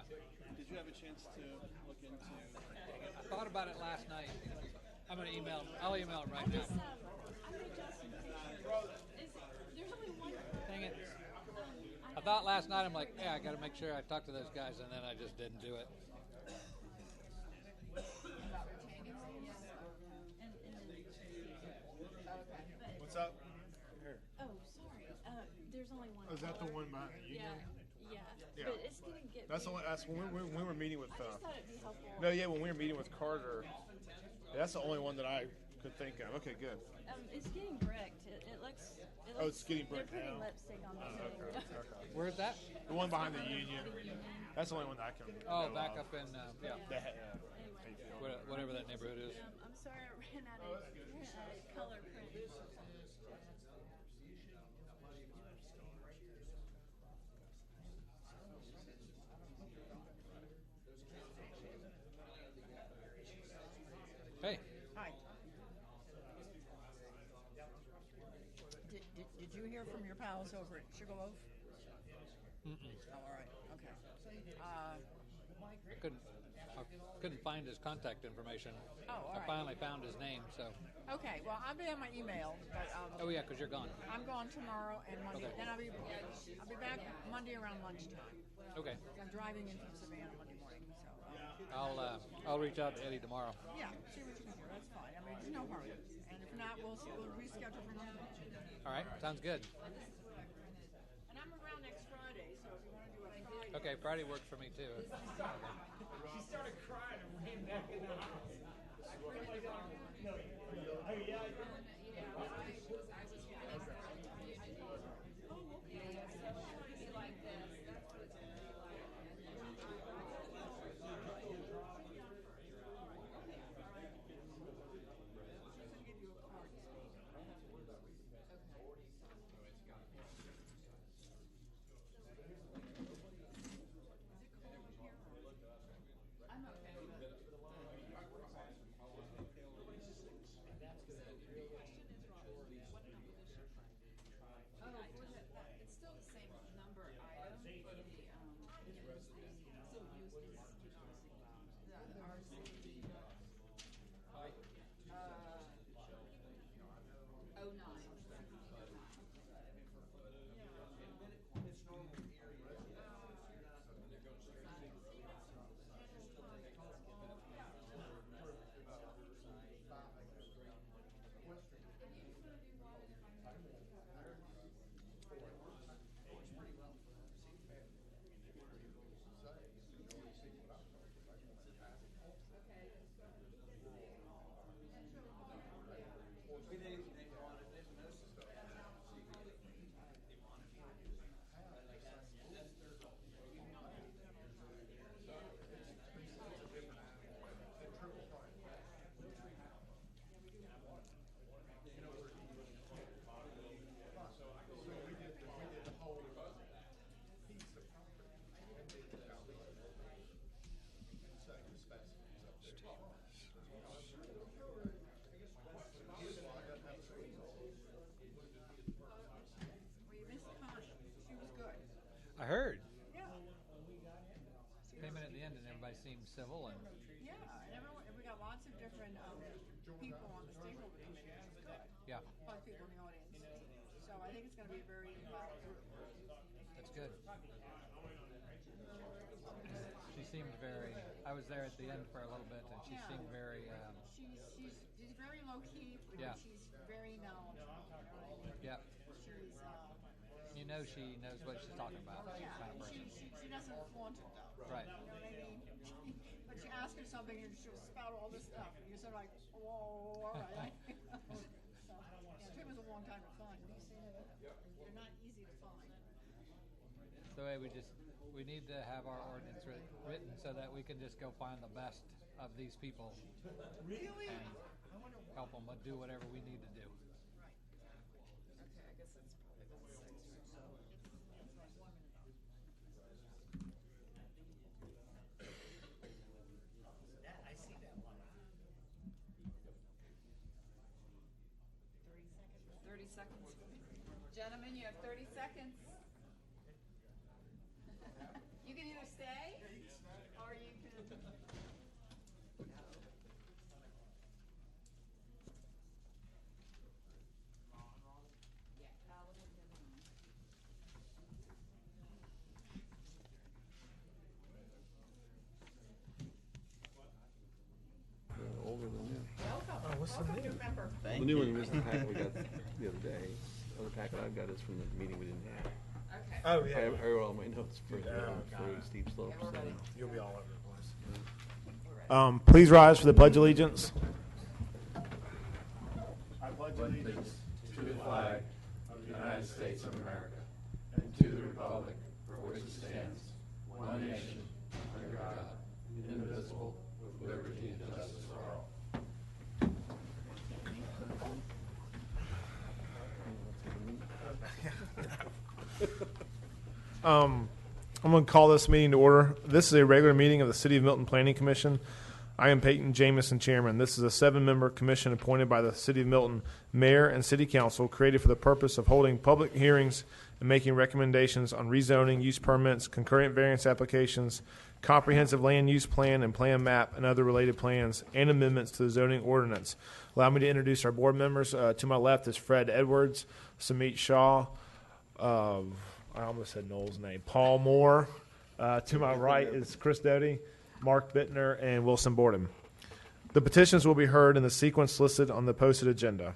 Did you have a chance to look into? I thought about it last night. I'm going to email him. I'll email him right now. I'm adjusting pictures. There's only one. Dang it. I thought last night, I'm like, yeah, I got to make sure I talk to those guys, and then I just didn't do it. What's up? Oh, sorry. There's only one. Oh, is that the one behind the union? Yeah. Yeah. But it's gonna get. That's the one. That's when we were meeting with. I just thought it'd be helpful. No, yeah, when we were meeting with Carter, that's the only one that I could think of. Okay, good. It's getting bricked. It looks. Oh, it's getting bricked They're putting now. lipstick on the thing. Okay. Where's that? The one behind the union. That's the only one that I can. Oh, know back of. up in, yeah, Anyway. whatever that neighborhood is. I'm sorry I ran out of color print. Hey, Hi. Did you hear from your pals over at Sugarloaf? Oh, all right. Okay. I couldn't find his contact information. Oh, all I right. finally found his name, so. Okay. Well, I'll be on my email, but Oh, yeah, because you're gone. I'm gone tomorrow and Monday. Okay. Then I'll be back Monday around lunchtime. Okay. I'm driving in from Savannah Monday morning, so I'll reach out to Eddie tomorrow. yeah, see what you can do. That's fine. I mean, there's no hurry. And if not, we'll reschedule for another time. All right, sounds good. And I'm around next Friday, so if you want to do a Friday. Okay, Friday works for me too. She started crying and ran back in the house. It's still the same number item, but oh nine. Well, you missed Connie. She was good. I heard. Yeah. Came in at the end and everybody seemed civil and Yeah, and we got lots of different people on the stakeholder committee, which is good. yeah, Plus people in the audience. So I think it's going to be a very involved group. that's good. She seemed very. I was there at the end for a little bit, and she Yeah. seemed very. She's very low key, but Yeah. she's very knowledgeable. You know what I mean? Yeah, She's you know she knows what she's talking about. yeah, Kind of and person. she doesn't flaunt it though. Right. You know what I mean? But you ask her something and she'll spout all this stuff, and you're sort of like, whoa, all right. So, yeah, Tim was a long time to find. These things, they're not easy to find. So hey, we need to have our ordinance written so that we can just go find the best of these people Really? and help them do whatever we need to do. Right. Okay, I guess that's probably about 6 or so. I see that one. 30 seconds. Gentlemen, you have 30 seconds. You can either stay Remember. The new one was the packet we got the other day. The other packet I've got is from the meeting we didn't have. Okay. Oh, I wrote all my notes for God. steep slopes. Everybody. You'll be all over the place. Please rise for the Pledge of Allegiance. I pledge allegiance to the flag of the United States of America and to the republic for which it stands, one nation, under God, indivisible, with liberty and justice for all. I'm going to call this meeting to order. This is a regular meeting of the City of Milton Planning Commission. I am Peyton Jamison, Chairman. This is a 7-member commission appointed by the City of Milton Mayor and City Council, created for the purpose of holding public hearings and making recommendations on rezoning, use permits, concurrent variance applications, comprehensive land use plan and plan map, and other related plans, and amendments to the zoning ordinance. Allow me to introduce our board members. To my left is Fred Edwards, Samit Shaw, I almost said Noel's name, Paul Moore. To my right is Chris Doty, Mark Bittner, and Wilson Borden. The petitions will be heard in the sequence listed on the posted agenda.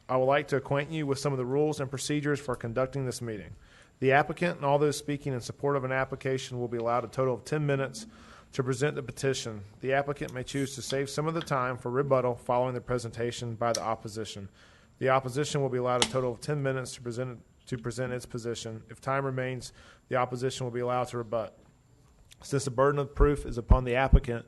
I would like to acquaint you with some of the rules and procedures for conducting this meeting. The applicant and all those speaking in support of an application will be allowed a total of 10 minutes to present the petition. The applicant may choose to save some of the time for rebuttal following the presentation by the opposition. The opposition will be allowed a total of 10 minutes to present its position. If time remains, the opposition will be allowed to rebut. Since the burden of proof is upon the applicant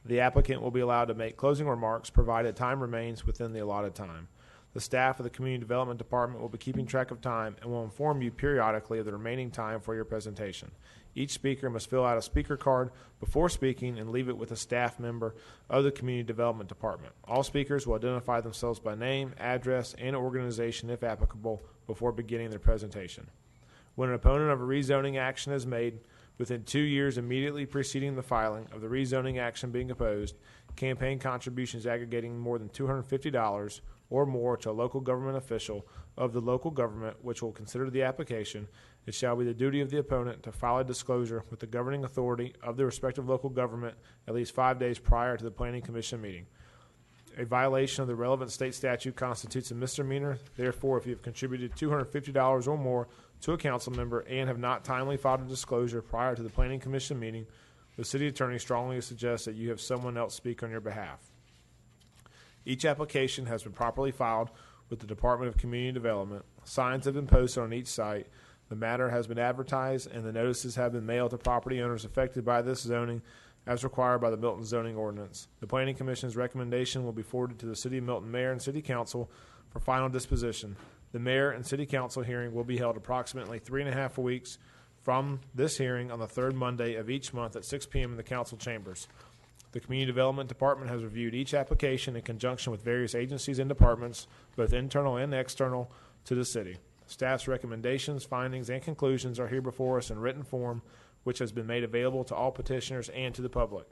will be allowed to make closing remarks provided time remains within the allotted time. The staff of the Community Development Department will be keeping track of time and will inform you periodically of the remaining time for your presentation. Each speaker must fill out a speaker card before speaking and leave it with a staff member of the Community Development Department. All speakers will identify themselves by name, address, and organization, if applicable, before beginning their presentation. When an opponent of a rezoning action is made, within 2 years immediately preceding the filing of the rezoning action being opposed, campaign contributions aggregating more than $250 or more to a local government official of the local government which will consider the application, it shall be the duty of the opponent to file a disclosure with the governing authority of the respective local government at least 5 days prior to the Planning Commission meeting. A violation of the relevant state statute constitutes a misdemeanor. Therefore, if you have contributed $250 or more to a council member and have not timely filed a disclosure prior to the Planning Commission meeting, the city attorney strongly suggests that you have someone else speak on your behalf. Each application has been properly filed with the Department of Community Development. Signs have been posted on each site. The matter has been advertised, and the notices have been mailed to property owners affected by this zoning as required by the Milton zoning ordinance. The Planning Commission's recommendation will be forwarded to the City of Milton Mayor and City Council for final disposition. The Mayor and City Council hearing will be held approximately 3.5 weeks from this hearing on the third Monday of each month at 6 p.m. in the council chambers. The Community Development Department has reviewed each application in conjunction with various agencies and departments, both internal and external, to the city. Staff's recommendations, findings, and conclusions are here before us in written form, which has been made available to all petitioners and to the public.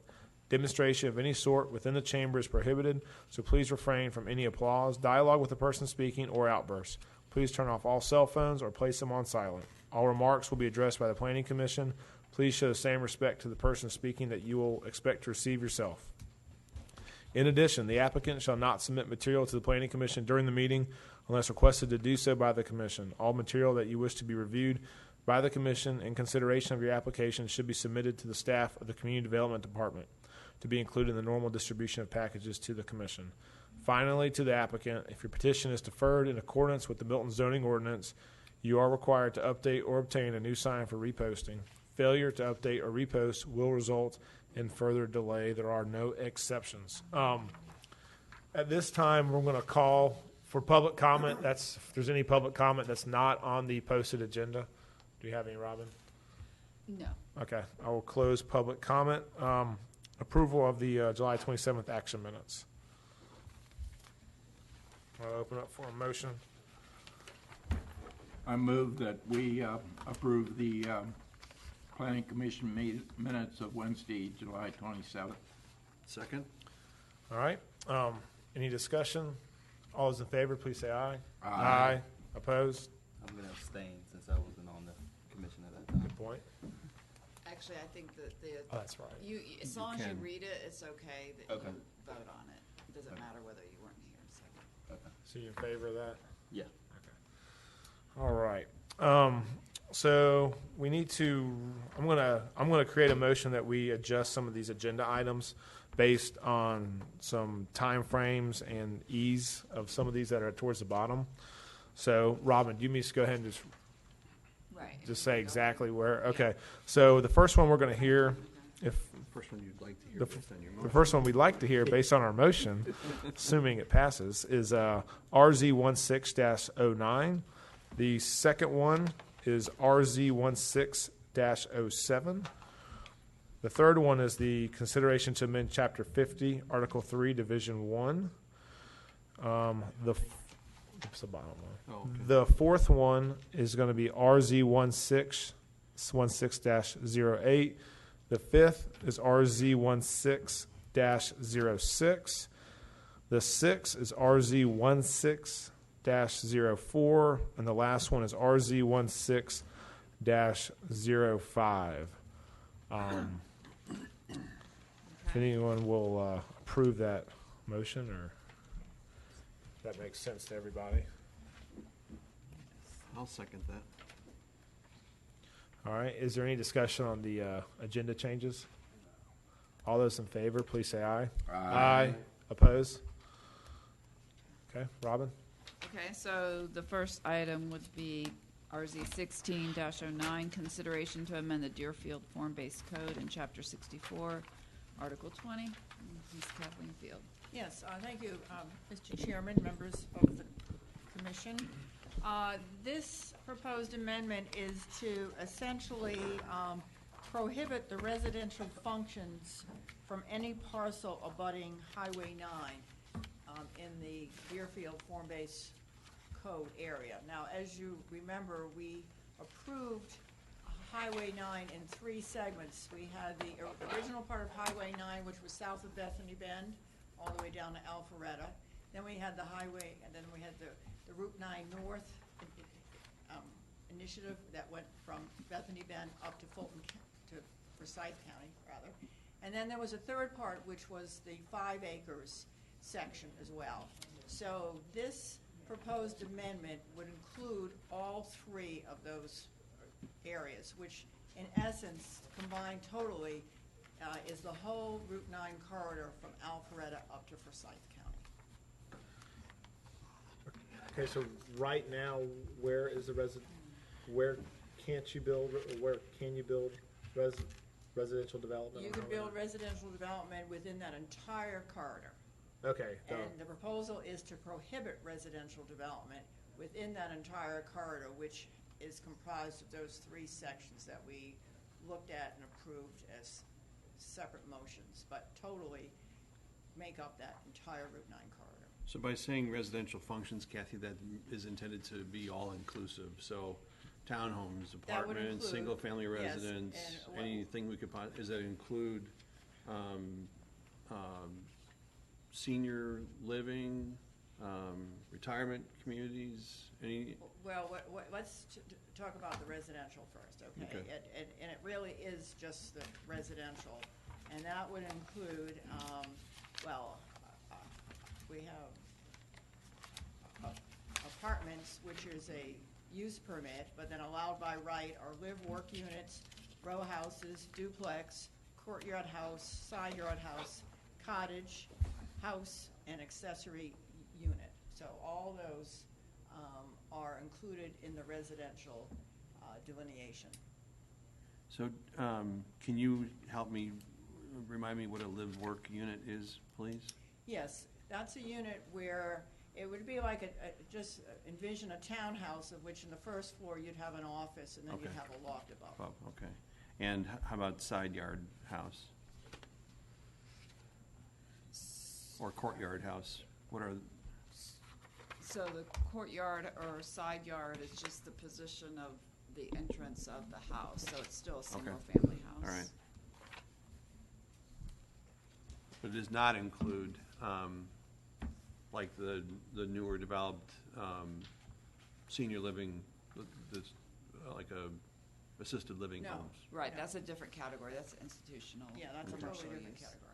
Demonstration of any sort within the chamber is prohibited, so please refrain from any applause, dialogue with the person speaking, or outbursts. Please turn off all cell phones or place them on silent. All remarks will be addressed by the Planning Commission. Please show the same respect to the person speaking that you will expect to receive yourself. In addition, the applicant shall not submit material to the Planning Commission during the meeting unless requested to do so by the Commission. All material that you wish to be reviewed by the Commission in consideration of your application should be submitted to the staff of the Community Development Department to be included in the normal distribution of packages to the Commission. Finally, to the applicant, if your petition is deferred in accordance with the Milton zoning ordinance, you are required to update or obtain a new sign for reposting. Failure to update or repost will result in further delay. There are no exceptions. At this time, we're going to call for public comment. If there's any public comment that's not on the posted agenda. Do you have any, Robin? No. Okay. I will close public comment. Approval of the July 27th action minutes. I'll open up for a motion. I move that we approve the Planning Commission minutes of Wednesday, July 27th. Second. All right. Any discussion? All those in favor, please say aye. Aye. Opposed? I'm going to abstain since I wasn't on the commission at that time. Good point. Actually, I think that Oh, that's right. as long as you can. read it, it's okay that Okay. you vote on it. It doesn't matter whether you weren't here. So. So you in favor of that? Yeah. All right. So we need to. I'm gonna create a motion that we adjust some of these agenda items based on some time frames and ease of some of these that are towards the bottom. So, Robin, do you mean to go ahead and Right. just say exactly where? Okay. So the first one we're going to hear, if First one you'd like to hear the, based on your the motion. first one we'd like to hear based on our motion, assuming it passes, is RZ16-09. The second one is RZ16-07. The third one is the consideration to amend Chapter 50, Article 3, Division 1. Oops, the bottom one. Oh, okay. The fourth one is going to be RZ16-08. The fifth is RZ16-06. The sixth is RZ16-04. And the last one is RZ16-05. If anyone will approve that motion, or if that makes sense to everybody. I'll second that. All right. Is there any discussion on the agenda changes? All those in favor, please say aye. Aye. Oppose? Okay. Robin? Okay, so the first item would be RZ 16-09, consideration to amend the Deerfield Form-Based Code in Chapter 64, Article 20. Ms. Kathleen Field. Yes, thank you, Mr. Chairman, members of the commission. This proposed amendment is to essentially prohibit the residential functions from any parcel abutting Highway 9 in the Deerfield Form-Based Code area. Now, as you remember, we approved Highway 9 in 3 segments. We had the original part of Highway 9, which was south of Bethany Bend, all the way down to Alpharetta. Then we had the highway, and then we had the Route 9 North initiative that went from Bethany Bend up to Forsyth County, rather. And then there was a third part, which was the 5 acres section as well. So this proposed amendment would include all 3 of those areas, which in essence, combined totally, is the whole Route 9 corridor from Alpharetta up to Forsyth County. Okay, so right now, where can't you build, or where can you build residential development? You can build residential development within that entire corridor. Okay. And the proposal is to prohibit residential development within that entire corridor, which is comprised of those 3 sections that we looked at and approved as separate motions, but totally make up that entire Route 9 corridor. So by saying residential functions, Kathy, that is intended to be all-inclusive, so townhomes, That would apartments, include- single-family yes, residence, and what- anything we could, does that include senior living, retirement communities, any? Well, let's talk about the residential first, okay? Okay. And it really is just the residential, and that would include, we have apartments, which is a use permit, but then allowed by right are live-work units, row houses, duplex, courtyard house, side yard house, cottage, house, and accessory unit. So all those are included in the residential delineation. So can you help me, remind me what a live-work unit is, please? Yes, that's a unit where it would be like just envision a townhouse of which in the first floor you'd have an office and then you'd Okay. have a loft above. Oh, okay. And how about side yard house? Or courtyard house? What are, So the courtyard or side yard is just the position of the entrance of the house, so it's still a single-family house. all right. But it does not include, like the newer developed senior living, that's like a assisted living No. homes? Right, that's a different category, that's institutional. Yeah, that's a commercial totally different use. category.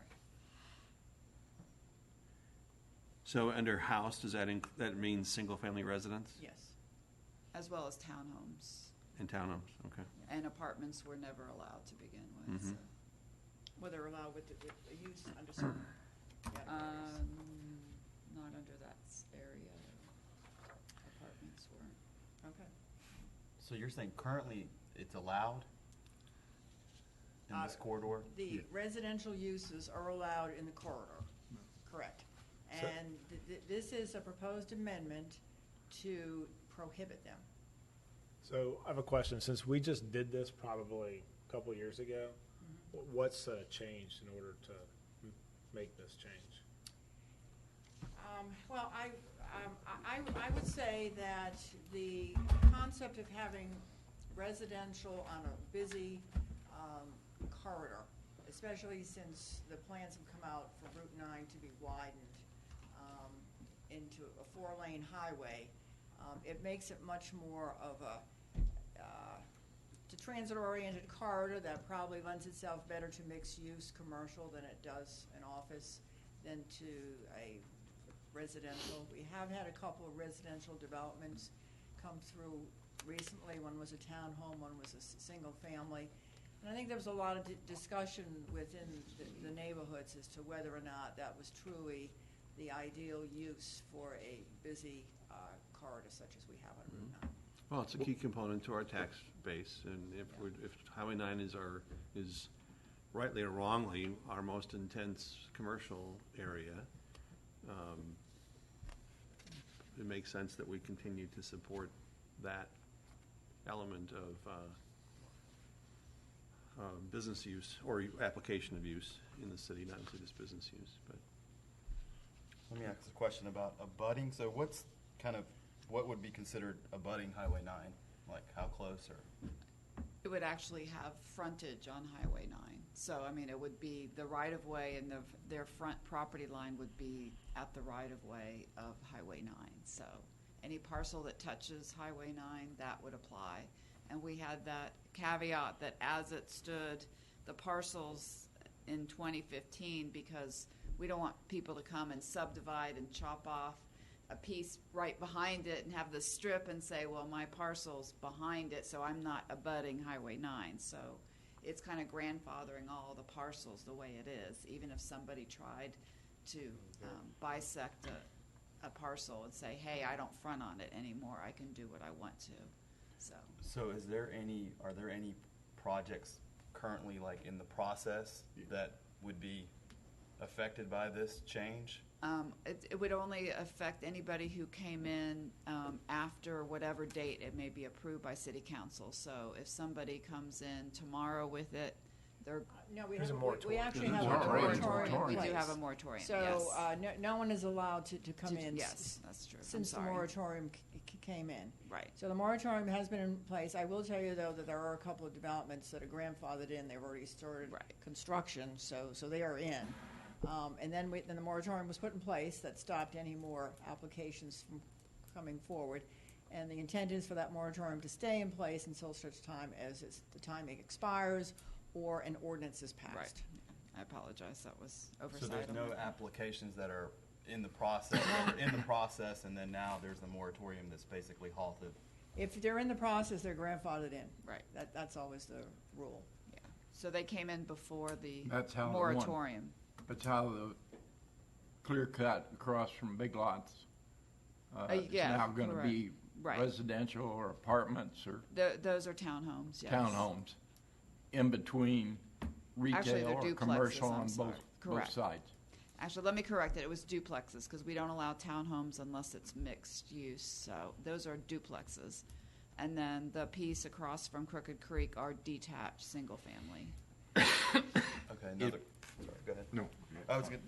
So under house, does that mean single-family residence Yes. As well as townhomes. and townhomes? Okay. And apartments were never allowed to begin with, Mhm. so. Well, they're allowed with the use under certain categories. Not under that area. Apartments were. Okay. So you're saying currently it's allowed in this corridor? The residential uses are allowed in the corridor, correct. So- And this is a proposed amendment to prohibit them. So I have a question. Since we just did this probably a couple of years ago, what's changed in order to make this change? Well, I would say that the concept of having residential on a busy corridor, especially since the plans have come out for Route 9 to be widened into a 4-lane highway, it makes it much more of a transit-oriented corridor that probably lends itself better to mixed-use commercial than it does an office than to a residential. We have had a couple of residential developments come through recently. One was a townhome, one was a single family. And I think there was a lot of discussion within the neighborhoods as to whether or not that was truly the ideal use for a busy corridor such as we have on Route 9. Well, it's a key component to our tax base, and if Highway 9 is rightly or wrongly our most intense commercial area, it makes sense that we continue to support that element of business use or application of use in the city, not into this business use. But Let me ask a question about abutting. So what would be considered abutting Highway 9? Like how close or? It would actually have frontage on Highway 9. So, I mean, it would be the right-of-way and their front property line would be at the right-of-way of Highway 9. So any parcel that touches Highway 9, that would apply. And we had that caveat that as it stood, the parcels in 2015, because we don't want people to come and subdivide and chop off a piece right behind it and have the strip and say, well, my parcel's behind it, so I'm not abutting Highway 9. So it's kind of grandfathering all the parcels the way it is, even if somebody tried to bisect a parcel and say, hey, I don't front on it anymore, I can do what I want to. So are there any projects currently like in the process that would be affected by this change? It would only affect anybody who came in after whatever date it may be approved by City Council. So if somebody comes in tomorrow with it, they're... No, There's a moratorium. we actually There's have a a moratorium. moratorium in We do have a place. moratorium, So yes. no one is allowed to come in. Yes, that's true. I'm Since the sorry. moratorium came in. Right. So the moratorium has been in place. I will tell you, though, that there are a couple of developments that are grandfathered in. They've already started Right. construction, so they are in. And then the moratorium was put in place that stopped any more applications from coming forward. And the intent is for that moratorium to stay in place until such time as the timing expires or an ordinance is passed. Right. I apologize, that was So oversight. there's on no my part. applications that are in the process, and then now there's the moratorium that's basically halted. If they're in the process, they're grandfathered in. Right. That's always the rule. Yeah. So they came in before the That's how they want. moratorium. That's how the clear cut across from Big Lots. It's yeah, now going to correct. be Right. residential or apartments or Those are townhomes, yes. townhomes in between Actually, retail they're or duplexes, commercial I'm on sorry. both Correct. sides. Actually, let me correct it. It was duplexes because we don't allow townhomes unless it's mixed use. So those are duplexes. And then the piece across from Crooked Creek are detached, single family. Okay, sorry, go ahead. No.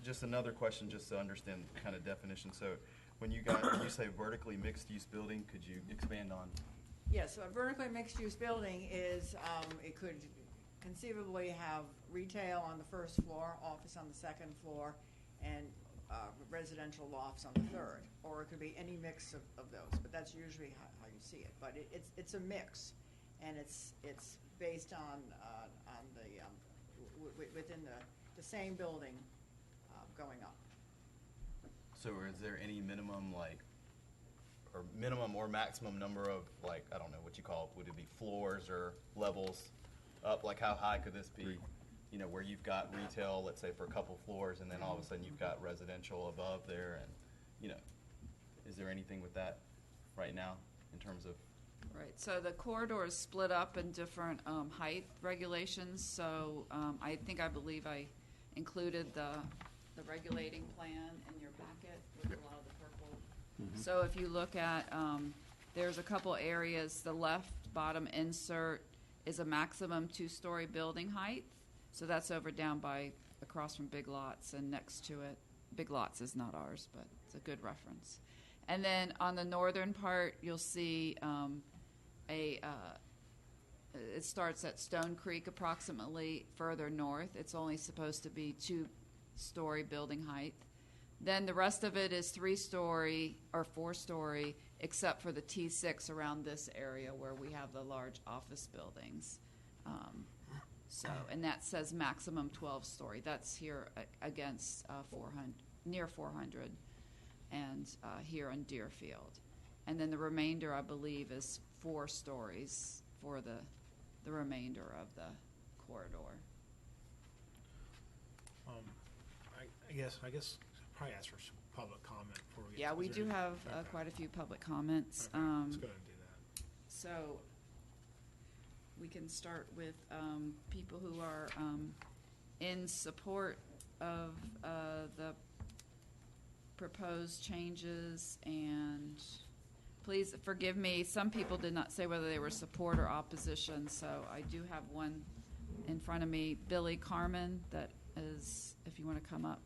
Just another question, just to understand kind of definition. So when you say vertically mixed-use building, could you expand on? Yes, a vertically mixed-use building is, it could conceivably have retail on the first floor, office on the second floor, and residential lofts on the third. Or it could be any mix of those, but that's usually how you see it. But it's a mix, and it's based on the, within the same building going up. So is there any minimum, like, or minimum or maximum number of, like, I don't know what you call it, would it be floors or levels up? Like, how high could this be? You know, where you've got retail, let's say, for a couple floors, and then all of a sudden you've got residential above there, and, you know, is there anything with that right now in terms of? Right, so the corridor is split up in different height regulations, so I believe I included the regulating plan in your packet with a lot of the purple. So if you look at, there's a couple areas, the left bottom insert is a maximum 2-story building height, so that's over down by, across from Big Lots and next to it. Big Lots is not ours, but it's a good reference. And then on the northern part, you'll see it starts at Stone Creek approximately further north. It's only supposed to be 2-story building height. Then the rest of it is 3-story or 4-story, except for the T6 around this area where we have the large office buildings. And that says maximum 12-story. That's here against 400, near 400, and here on Deerfield. And then the remainder, I believe, is 4 stories for the remainder of the corridor. I guess I'll probably ask for some public comment before we get. Yeah, we do have Okay. quite a few public comments. Okay, let's go ahead and do that. So we can start with people who are in support of the proposed changes, and please forgive me, some people did not say whether they were support or opposition, so I do have one in front of me, Billy Carmen, that is, if you want to come up.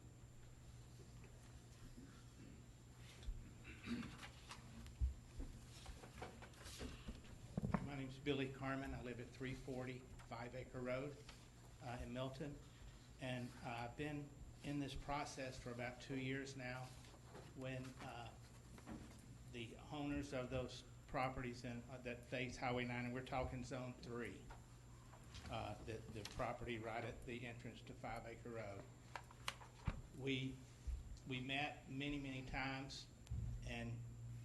My name's Billy Carmen. I live at 340 5 Acre Road in Milton. And I've been in this process for about 2 years now when the owners of those properties that face Highway 9, and we're talking Zone 3, the property right at the entrance to 5 Acre Road. We met many times and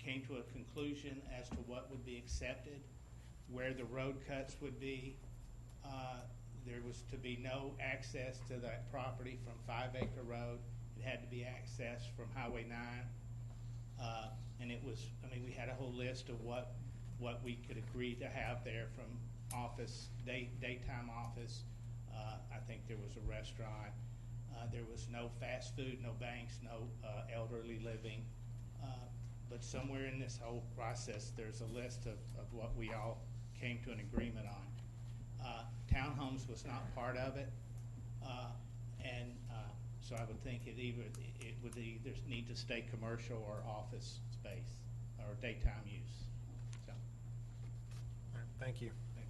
came to a conclusion as to what would be accepted, where the road cuts would be. There was to be no access to that property from 5 Acre Road. It had to be accessed from Highway 9. And it was, I mean, we had a whole list of what we could agree to have there, from office, daytime office. I think there was a restaurant. There was no fast food, no banks, no elderly living. But somewhere in this whole process, there's a list of what we all came to an agreement on. Townhomes was not part of it. So I would think it would either need to stay commercial or office space or daytime use. So. All right, thank you. Thank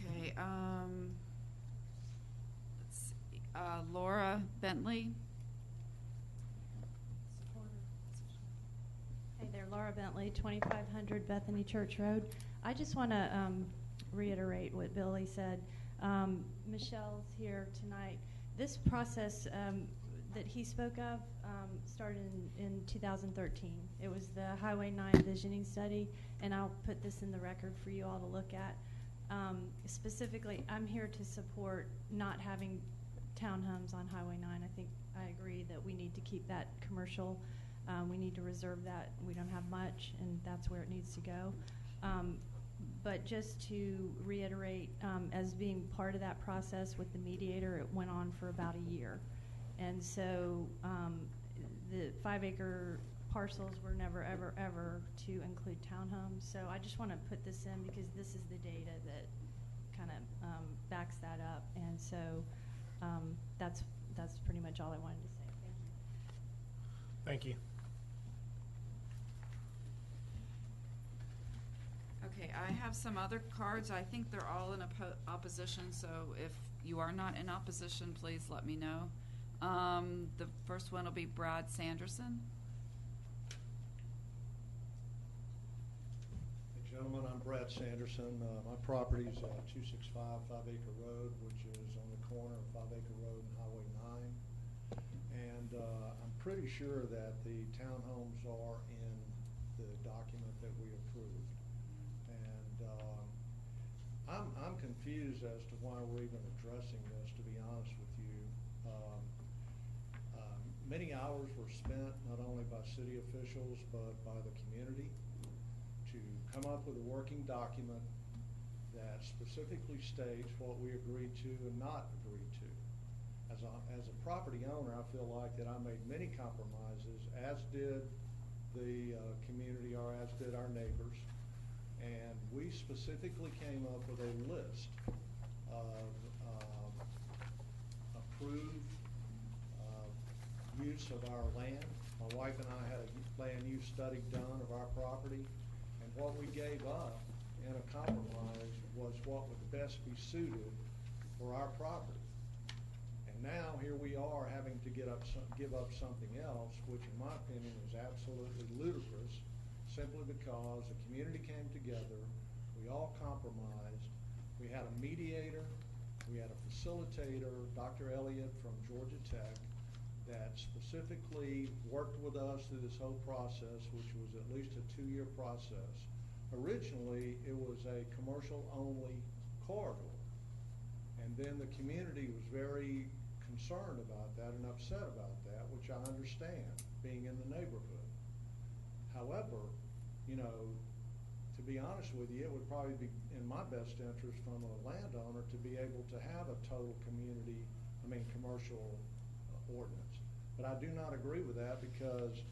you. Okay, let's see, Laura Bentley. Hey there, Laura Bentley, 2500 Bethany Church Road. I just want to reiterate what Billy said. Michelle's here tonight. This process that he spoke of started in 2013. It was the Highway 9 visioning study, and I'll put this in the record for you all to look at. Specifically, I'm here to support not having townhomes on Highway 9. I think I agree that we need to keep that commercial. We need to reserve that. We don't have much, and that's where it needs to go. But just to reiterate, as being part of that process with the mediator, it went on for about a year. And so the 5 acre parcels were never, ever to include townhomes. So I just want to put this in because this is the data that kind of backs that up. And so that's pretty much all I wanted to say. Thank you. Thank you. Okay, I have some other cards. I think they're all in opposition, so if you are not in opposition, please let me know. The first one will be Brad Sanderson. Hey, gentlemen, I'm Brad Sanderson. My property is 265 5 Acre Road, which is on the corner of 5 Acre Road and Highway 9. And I'm pretty sure that the townhomes are in the document that we approved. And I'm confused as to why we're even addressing this, to be honest with you. Many hours were spent, not only by city officials, but by the community, to come up with a working document that specifically states what we agreed to and not agreed to. As a property owner, I feel like that I made many compromises, as did the community, or as did our neighbors. And we specifically came up with a list of approved use of our land. My wife and I had a land use study done of our property, and what we gave up in a compromise was what would best be suited for our property. And now here we are having to give up something else, which in my opinion is absolutely ludicrous, simply because the community came together, we all compromised, we had a mediator, we had a facilitator, Dr. Elliott from Georgia Tech, that specifically worked with us through this whole process, which was at least a 2-year process. Originally, it was a commercial-only corridor, and then the community was very concerned about that and upset about that, which I understand, being in the neighborhood. However, you know, to be honest with you, it would probably be in my best interest from a landowner to be able to have a total commercial ordinance. But I do not agree with that, because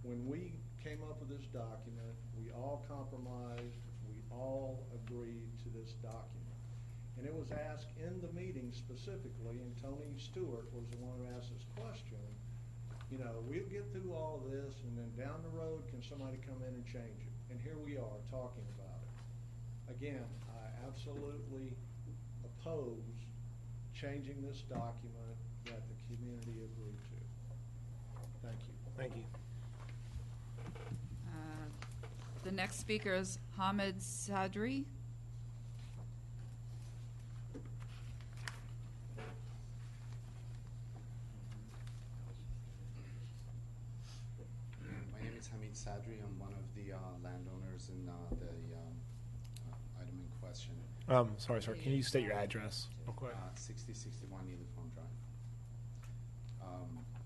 when we came up with this document, we all compromised, we all agreed to this document. And it was asked in the meeting specifically, and Tony Stewart was the one who asked this question, you know, we'll get through all this, and then down the road, can somebody come in and change it? And here we are talking about it. Again, I absolutely oppose changing this document that the community agreed to. Thank you. Thank you. The next speaker is Hamid Sadri. My name is Hamid Sadri. I'm one of the landowners in the item in question. Sorry, sir. Can you state your address real quick? 6061 Uniform Drive.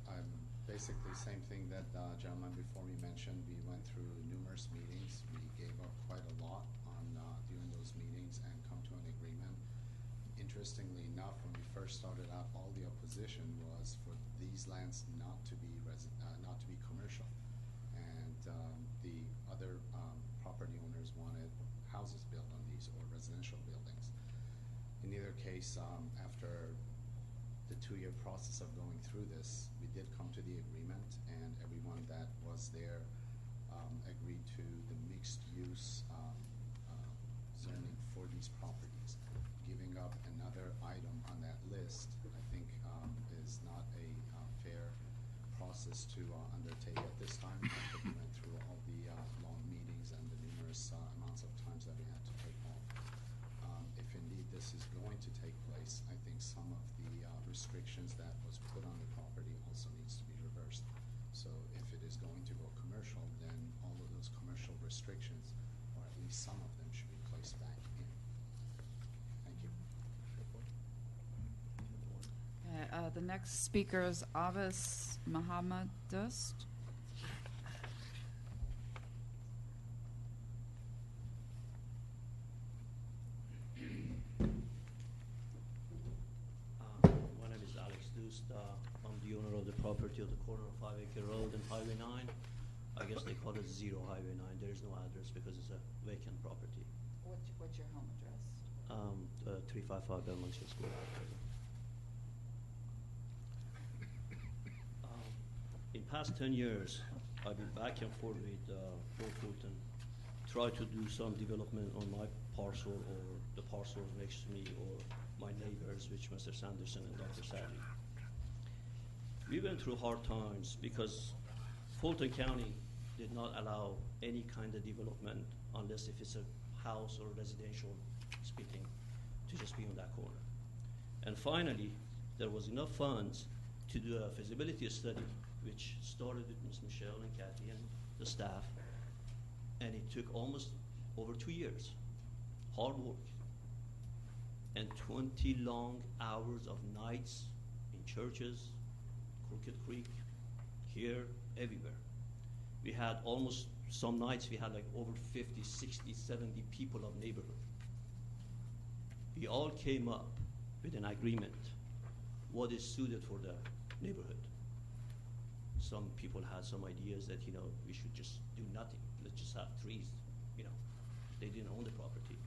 I'm basically same thing that the gentleman before me mentioned. We went through numerous meetings. We gave up quite a lot on during those meetings and come to an agreement. Interestingly enough, when we first started out, all the opposition was for these lands not to be commercial, and the other property owners wanted houses built on these or residential buildings. In either case, after the 2-year process of going through this, we did come to the agreement, and everyone that was there agreed to the mixed use zoning for these properties. Giving up another item on that list, I think, is not a fair process to undertake at this time. After we went through all the long meetings and the numerous amounts of times that we had to take off. If indeed this is going to take place, I think some of the restrictions that was put on the property also needs to be reversed. So if it is going to go commercial, then all of those commercial restrictions, or at least some of them, should be placed back in. Thank you. The next speaker is Abbas Mohammadust. My name is Alex Dust. I'm the owner of the property at the corner of 5 Acre Road and Highway 9. I guess they call it 0 Highway 9. There is no address because it's a vacant property. What's your home address? 355 Belmont School. In past 10 years, I've been back and forth with Fort Fulton, try to do some development on my parcel or the parcels next to me or my neighbors, which Mr. Sanderson and Dr. Sadri. We went through hard times because Fulton County did not allow any kind of development unless if it's a house or residential speaking to just be on that corner. And finally, there was enough funds to do a feasibility study, which started with Ms. Michelle and Kathy and the staff, and it took almost over 2 years, hard work, and 20 long hours of nights in churches, Crooked Creek, here, everywhere. We had almost, some nights we had like over 50, 60, 70 people of neighborhood. We all came up with an agreement, what is suited for the neighborhood. Some people had some ideas that, we should just do nothing. Let's just have trees, They didn't own the property,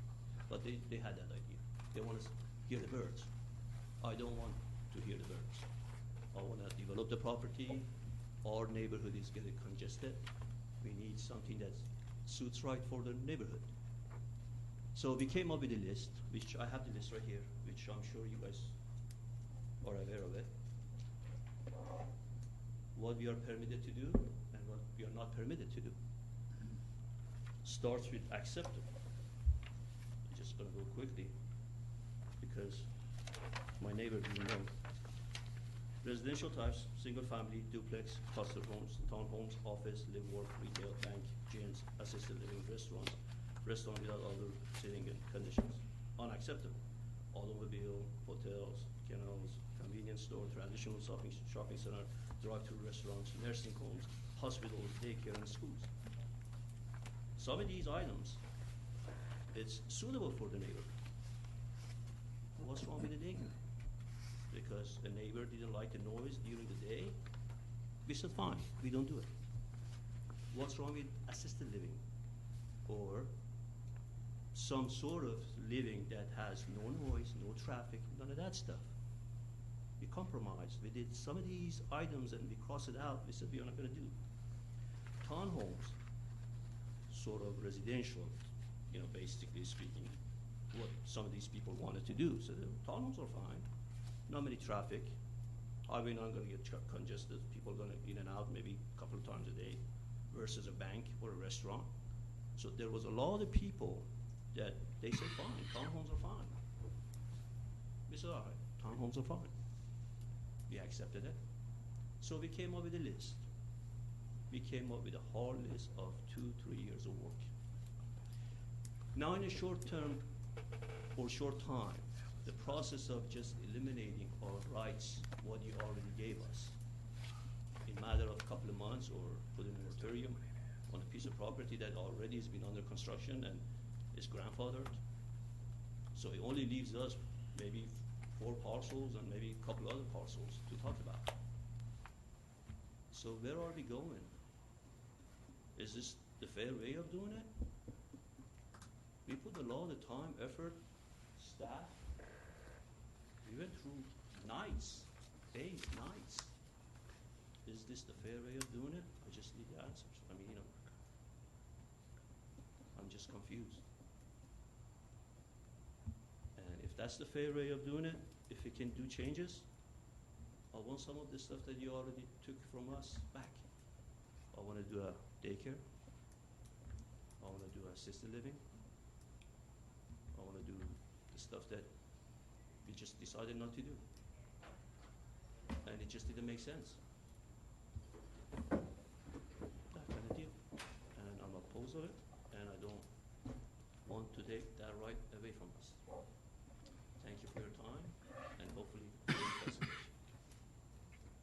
but they had that idea. They want to hear the birds. I don't want to hear the birds. I want to develop the property. Our neighborhood is getting congested. We need something that suits right for the neighborhood. So we came up with a list, which I have the list right here, which I'm sure you guys are aware of it. What we are permitted to do and what we are not permitted to do. Starts with acceptable. I'm just going to go quickly because my neighbor didn't know. Residential types, single family, duplex, cluster homes, townhomes, office, live, work, retail, bank, gyms, assisted living, restaurant without outdoor seating and conditions. Unacceptable. Automobile, hotels, canals, convenience store, traditional shopping center, drive-through restaurants, nursing homes, hospitals, daycare, and schools. Some of these items, it's suitable for the neighbor. What's wrong with the daycare? Because a neighbor didn't like the noise during the day, we said, fine, we don't do it. What's wrong with assisted living? Or some sort of living that has no noise, no traffic, none of that stuff. We compromised. We did some of these items and we crossed it out. We said we are not going to do. Townhomes, sort of residential, basically speaking, what some of these people wanted to do. So the townhomes are fine. Not many traffic. Highway not going to get congested. People are going to in and out maybe a couple of times a day versus a bank or a restaurant. So there was a lot of people that they said, fine, townhomes are fine. We said, all right, townhomes are fine. We accepted it. So we came up with a list. We came up with a hard list of 2-3 years of work. Now in a short term or short time, the process of just eliminating our rights, what you already gave us, in a matter of a couple of months or putting a moratorium on a piece of property that already has been under construction and is grandfathered. So it only leaves us maybe 4 parcels and maybe a couple other parcels to talk about. So where are we going? Is this the fair way of doing it? We put a lot of time, effort, staff. We went through nights, days, nights. Is this the fair way of doing it? I just need the answers. I'm just confused. And if that's the fair way of doing it, if we can do changes, I want some of the stuff that you already took from us back. I want to do a daycare. I want to do assisted living. I want to do the stuff that we just decided not to do. And it just didn't make sense. That kind of deal. And I'm opposed of it, and I don't want to take that right away from us. Thank you for your time, and hopefully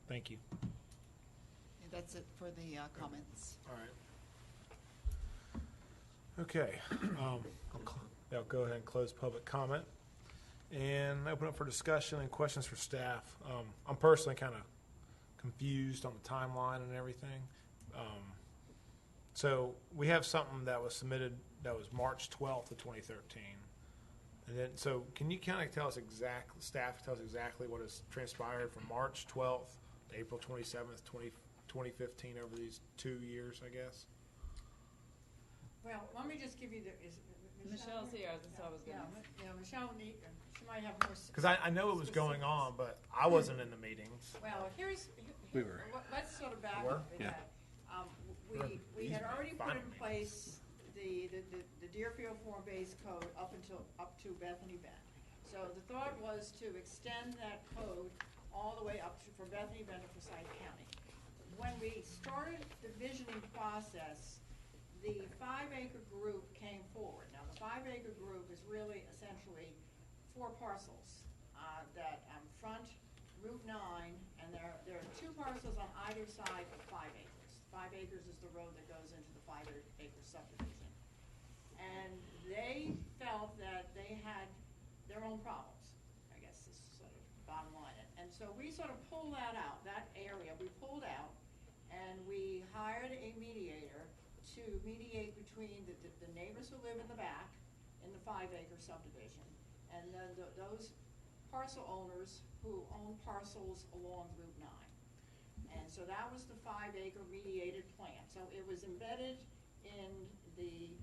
Thank you. That's it for the comments. All right. Okay. I'll go ahead and close public comment and open up for discussion and questions for staff. I'm personally kind of confused on the timeline and everything. So we have something that was submitted that was March 12th of 2013. And then, so can you kind of tell us staff tell us exactly what has transpired from March 12th to April 27th, 2015 over these 2 years, I guess? Well, let me just give you the, Michelle's here, that's what I was gonna. Yeah, Michelle, she might have more. Because I know it was going on, but I wasn't in the meetings. Well, We were. let's sort of back Were? up with Yeah. that. We had already put in place the Deerfield form-based code up to Bethany Bend. So the thought was to extend that code all the way up to, from Bethany Bend to Forsyth County. When we started the visioning process, the 5-acre group came forward. Now, the 5-acre group is really essentially 4 parcels that front Route 9, and there are 2 parcels on either side of 5 acres. 5 acres is the road that goes into the 5-acre subdivision. And they felt that they had their own problems, I guess is sort of bottom line. And so we sort of pulled that out, that area we pulled out, and we hired a mediator to mediate between the neighbors who live in the back in the 5-acre subdivision, and then those parcel owners who own parcels along Route 9. And so that was the 5-acre mediated plan. So it was embedded in the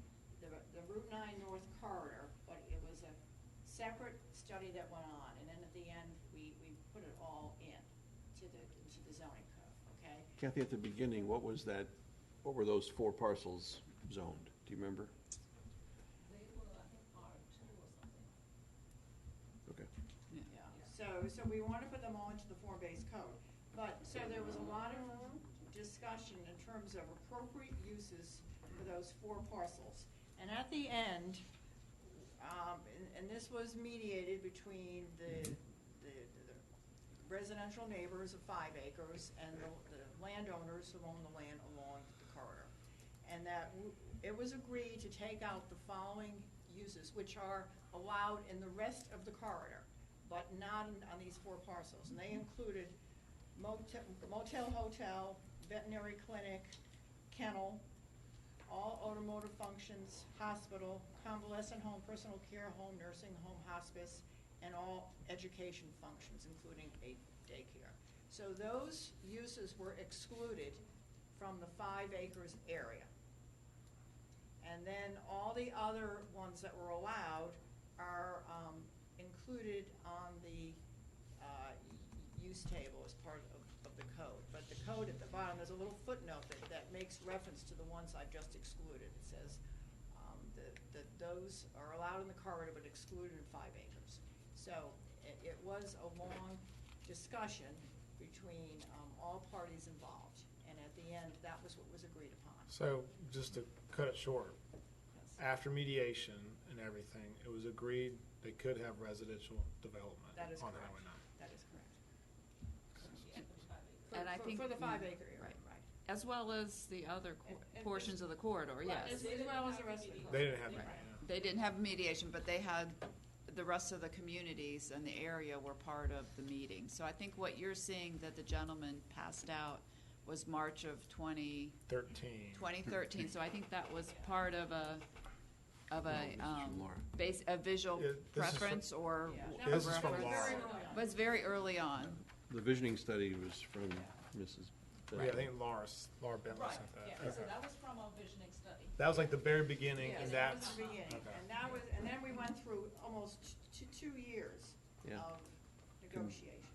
Route 9 North corridor, but it was a separate study that went on. And then at the end, we put it all into the zoning code, okay? Kathy, at the beginning, what were those 4 parcels zoned? Do you remember? They were, I think, R2 or something. Okay. Yeah, so we want to put them all into the form-based code. But, so there was a lot of discussion in terms of appropriate uses for those 4 parcels. And at the end, and this was mediated between the residential neighbors of 5 acres and the landowners who own the land along the corridor. And that it was agreed to take out the following uses, which are allowed in the rest of the corridor, but not on these 4 parcels. And they included motel, hotel, veterinary clinic, kennel, all automotive functions, hospital, convalescent home, personal care home, nursing home, hospice, and all education functions, including a daycare. So those uses were excluded from the 5 acres area. And then all the other ones that were allowed are included on the use table as part of the code. But the code at the bottom, there's a little footnote that makes reference to the ones I've just excluded. It says that those are allowed in the corridor but excluded in 5 acres. So it was a long discussion between all parties involved. And at the end, that was what was agreed upon. So just to cut it short, after mediation and everything, it was agreed they could have residential development That is on correct. Highway 9. That is correct. And I think For the 5 acre area, right. right. As well as the other And portions of the corridor, yes. As well as the rest of the corridor. They didn't have Right. that. They didn't have mediation, but they had, the rest of the communities and the area were part of the meeting. So I think what you're seeing that the gentleman passed out was March of 2013. So I think that was part of a visual Yeah, this is preference or Yeah. a This is from reference. Laura. Was very early on. The visioning study was from Mrs. Yeah, I think Laura Bentley Right, sent that. yeah, Okay. so that was from our visioning study. That was like the very beginning, Yes, and that was that's the beginning. okay. And then we went through almost 2 years Yeah. of negotiation.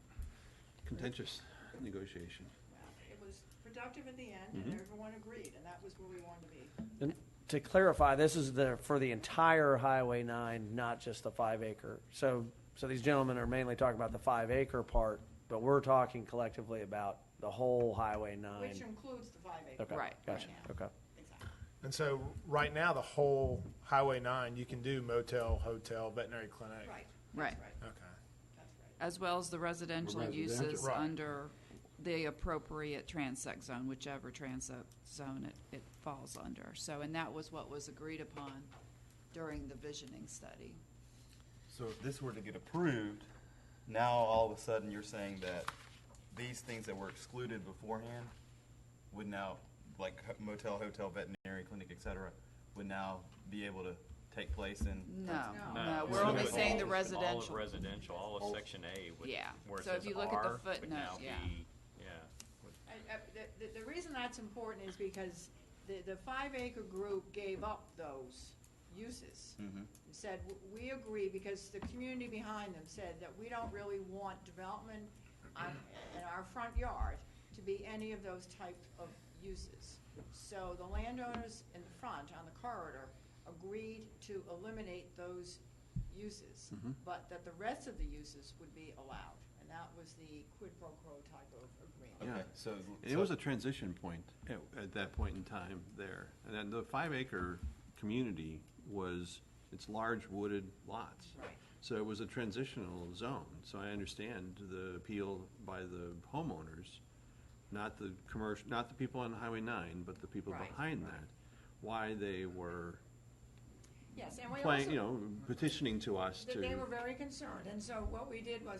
Contentious negotiation. Well, it was productive at the end, and everyone agreed, and that was where we wanted to be. And to clarify, this is for the entire Highway 9, not just the 5 acre. So these gentlemen are mainly talking about the 5 acre part, but we're talking collectively about the whole Highway 9. Which includes the 5 acre. Okay, Right. gotcha, now. okay. Exactly. And so right now, the whole Highway 9, you can do motel, hotel, veterinary clinic. Right. Right. That's right. Okay. That's right. As well as the residential Residential. uses Right. under the appropriate transect zone, whichever transect zone it falls under. So, and that was what was agreed upon during the visioning study. So if this were to get approved, now all of a sudden you're saying that these things that were excluded beforehand would now, like motel, hotel, veterinary clinic, et cetera, would now be able to take place in? No, we're only saying the All of residential. residential, all of Section A would, Yeah. where it So if says you look at the R, would footnote, now yeah. be, yeah. would- The reason that's important is because the 5 acre group gave up those uses. Said, we agree, because the community behind them said that we don't really want development in our front yard to be any of those type of uses. So the landowners in the front on the corridor agreed to eliminate those uses, but that the rest of the uses would be allowed. And that was the quid pro quo type of agreement. Yeah. Okay, so It was a transition point at that point in time there. And then the 5-acre community it's large wooded lots. Right. So it was a transitional zone. So I understand the appeal by the homeowners, not the commercial, not the people on Highway 9, but the people Right. behind that, why they were Yes, and we playing, also. petitioning to us to. They were very concerned, and so what we did was,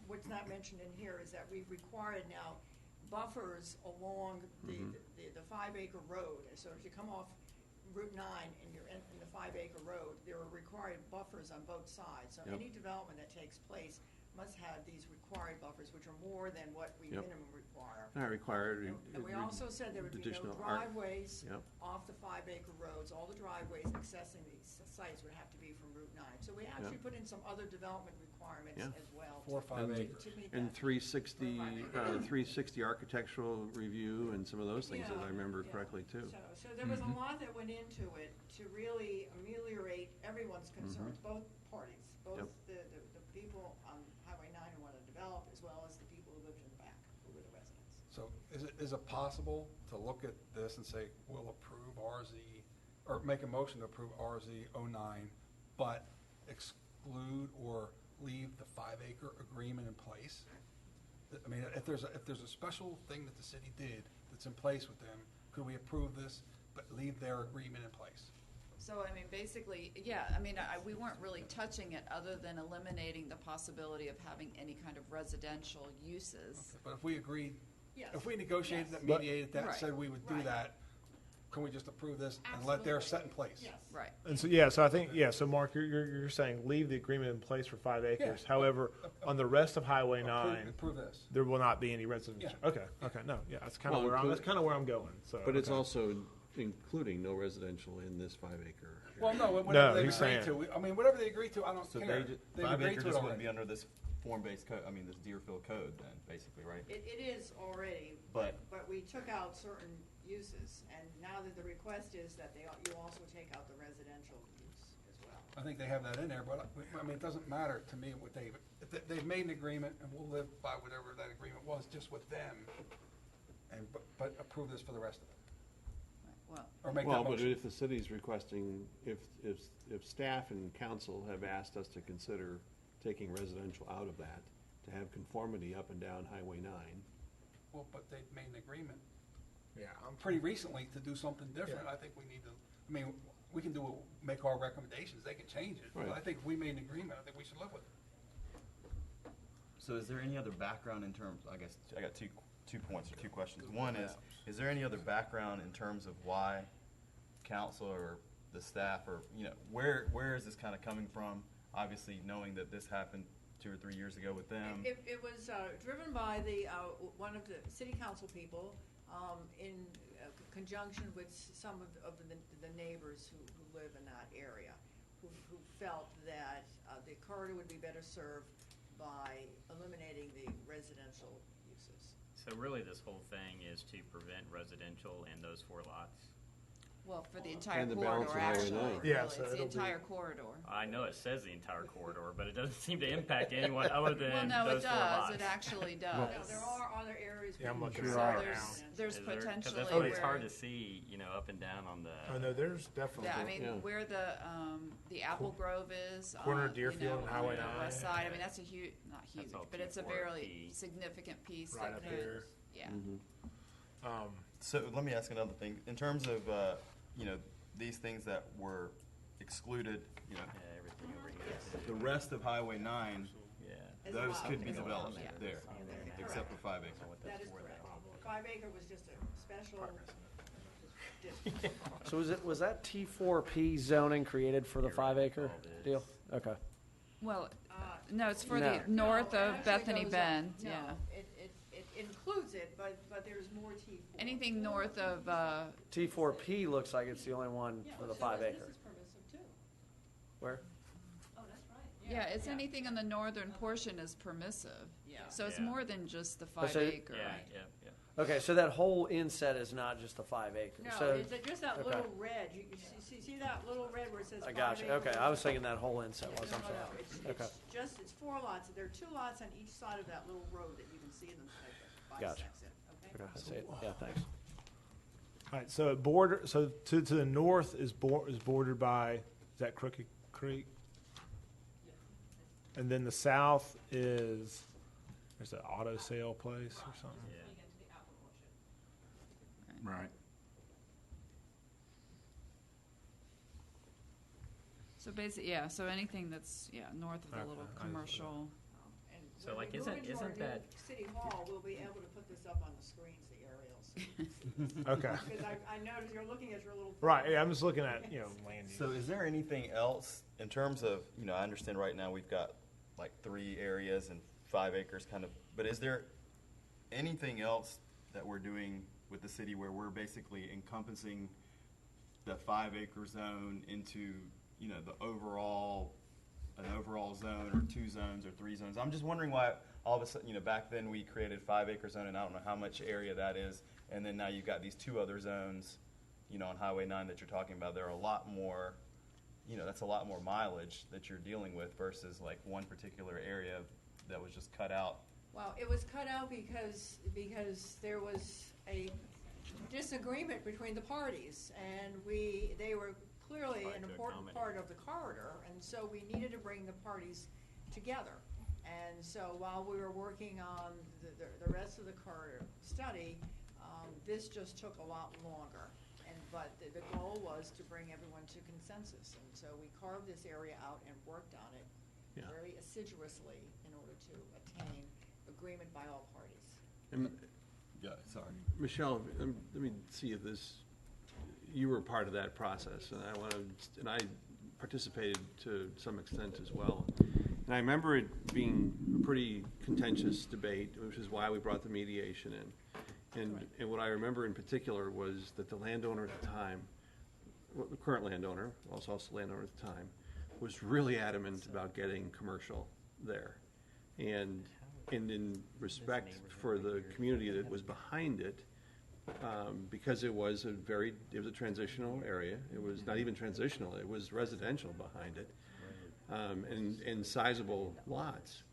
what's not mentioned in here is that we've required now buffers along the 5-acre road. And so if you come off Route 9 and you're in the 5-acre road, there are required buffers on both sides. So Yep. any development that takes place must have these required buffers, which are more than what we Yep. minimum require. Not required. And we also said there would be no additional art. driveways Yep. off the 5-acre roads. All the driveways accessing these sites would have to be from Route 9. So we actually Yep. put in some other development requirements Yeah. as well. 4 or 5 to- acres. to meet And that. 360 architectural review and some of those things, as I remember correctly, too. So there was a lot that went into it to really ameliorate everyone's concerns, both parties, both Yep. the people on Highway 9 who want to develop, as well as the people who lived in the back, who were the residents. So is it possible to look at this and say, we'll approve RZ, or make a motion to approve RZ 09, but exclude or leave the 5-acre agreement in place? I mean, if there's a special thing that the city did that's in place with them, could we approve this, but leave their agreement in place? So, I mean, basically, yeah, I mean, we weren't really touching it other than eliminating the possibility of having any kind of residential uses. But if we agreed, Yes. if we negotiated Yes. that, mediated that, Right. said we would do Right. that, can we just approve this and let theirs set in place? Yes. Right. And so, so I think, so Mark, you're saying leave the agreement in place for 5 acres. Yeah. However, on the rest of Highway 9, Approve this. there will not be any residential. Yeah. Okay, no, that's kind of Well, that's include- kind of where I'm going. So, But it's okay. also including no residential in this 5-acre. Well, no, No, whatever they he's agreed saying- to, I mean, whatever they agreed to, I don't So care. they They've 5 agreed acre to it just wouldn't already. be under this form-based code, I mean, this Deerfield code then, basically, right? It is already, But- but we took out certain uses, and now that the request is that you also take out the residential use as well. I think they have that in there, but, I mean, it doesn't matter to me what they've made an agreement, and we'll live by whatever that agreement was, just with them, but approve this for the rest of it. Well, Or make that Well, but motion. if the city's requesting, if staff and council have asked us to consider taking residential out of that, to have conformity up and down Highway 9, Well, but they've made an agreement Yeah, pretty recently to do something different. I think we need to, I mean, we can make our recommendations, they can change it, but Right. I think if we made an agreement, I think we should live with it. So is there any other background in terms, I guess, I got two points or two questions. One is there any other background in terms of why council or the staff or, where is this kind of coming from? Obviously, knowing that this happened 2 or 3 years ago with them. It was driven by one of the city council people in conjunction with some of the neighbors who live in that area, who felt that the corridor would be better served by eliminating the residential uses. So really, this whole thing is to prevent residential in those 4 lots? well, for the entire And the balance corridor, of Highway actually, 9. really, Yeah, it's so the it'll be- entire corridor. I know it says the entire corridor, but it doesn't seem to impact anyone other than Well, no, it those 4 does, lots. it actually No, does. there are other areas. Yeah, I'm where looking you at can it sell right now. residential. There's Is there- 'cause potentially that's why it's where- hard to see, up and down on the. Oh no, there's definitely. Yeah, I mean, Yeah. where the Apple Grove is. Corner you Deerfield know, and Highway on the 9. west side, I mean, that's a huge, not That's huge, all but it's a T4P. fairly significant piece Right that up could, there. yeah. So let me ask another thing. In terms of, these things that were excluded, Yeah, everything over here. the rest of Highway 9, Yeah. As those well. could be Yeah. developed Yeah. there, Yeah. except for 5 acres. That is correct. 5 acre was just a special district. So was that T4P zoning created for the 5-acre all this. deal? Okay. Well, no, it's for No. the north No, it of actually Bethany goes up. Bend, No, yeah. It includes it, but there's more T4. Anything north of, T4P looks like it's the only one Yeah, for the so 5-acre. This is permissive too. Where? Oh, that's right. yeah, it's anything in the northern portion is permissive. Yeah. So it's Yeah. more than just the Oh, so- 5-acre. Yeah, right? yeah, yeah. Okay, so that whole inset is not just the 5 acres. No, So, it's just that okay. little red. You see that little red where it says I 5 got you. acres? Okay, I was thinking that whole inset was. No, I'm no, sorry. no. Okay, It's 4 lots. There are 2 lots on each side of that little road that you can see in the Gotcha. bisects it, okay? okay, I see it. Yeah, thanks. All right, so to the north is bordered by, is that Crooked Creek? And then the south is, there's an auto sale place or something. Right. So basically, yeah, so anything that's, north of the Okay, little I- commercial. And So, when like, we move isn't- into our isn't new that- City Hall, we'll be able to put this up on the screens, the aerials. so you can see this. Okay. Because I noticed you're looking at your little. Right, yeah, I'm just looking at, land use. So is there anything else in terms of, I understand right now we've got like 3 areas and 5 acres kind of, but is there anything else that we're doing with the city where we're basically encompassing the 5 acre zone into, the overall, an overall zone or 2 zones or 3 zones? I'm just wondering why all of a sudden, back then we created 5 acre zone and I don't know how much area that is. And then now you've got these 2 other zones, on Highway 9 that you're talking about. There are a lot more, that's a lot more mileage that you're dealing with versus like one particular area that was just cut out. Well, it was cut out because there was a disagreement between the parties, and they were clearly Tried an to important accommodate. part of the corridor, and so we needed to bring the parties together. And so while we were working on the rest of the corridor study, this just took a lot longer. But the goal was to bring everyone to consensus, and so we carved this area out and worked on it Yeah. very assiduously in order to attain agreement by all parties. Yeah, sorry. Michelle, let me see if you were part of that process, and I participated to some extent as well. And I remember it being a pretty contentious debate, which is why we brought the mediation in. And what I remember in particular was that the landowner at the time, the current landowner, also landowner at the time, was really adamant about getting commercial there. And in respect for the community that was behind it, because it was a transitional area. It was not even transitional, it was residential behind it, and sizable lots.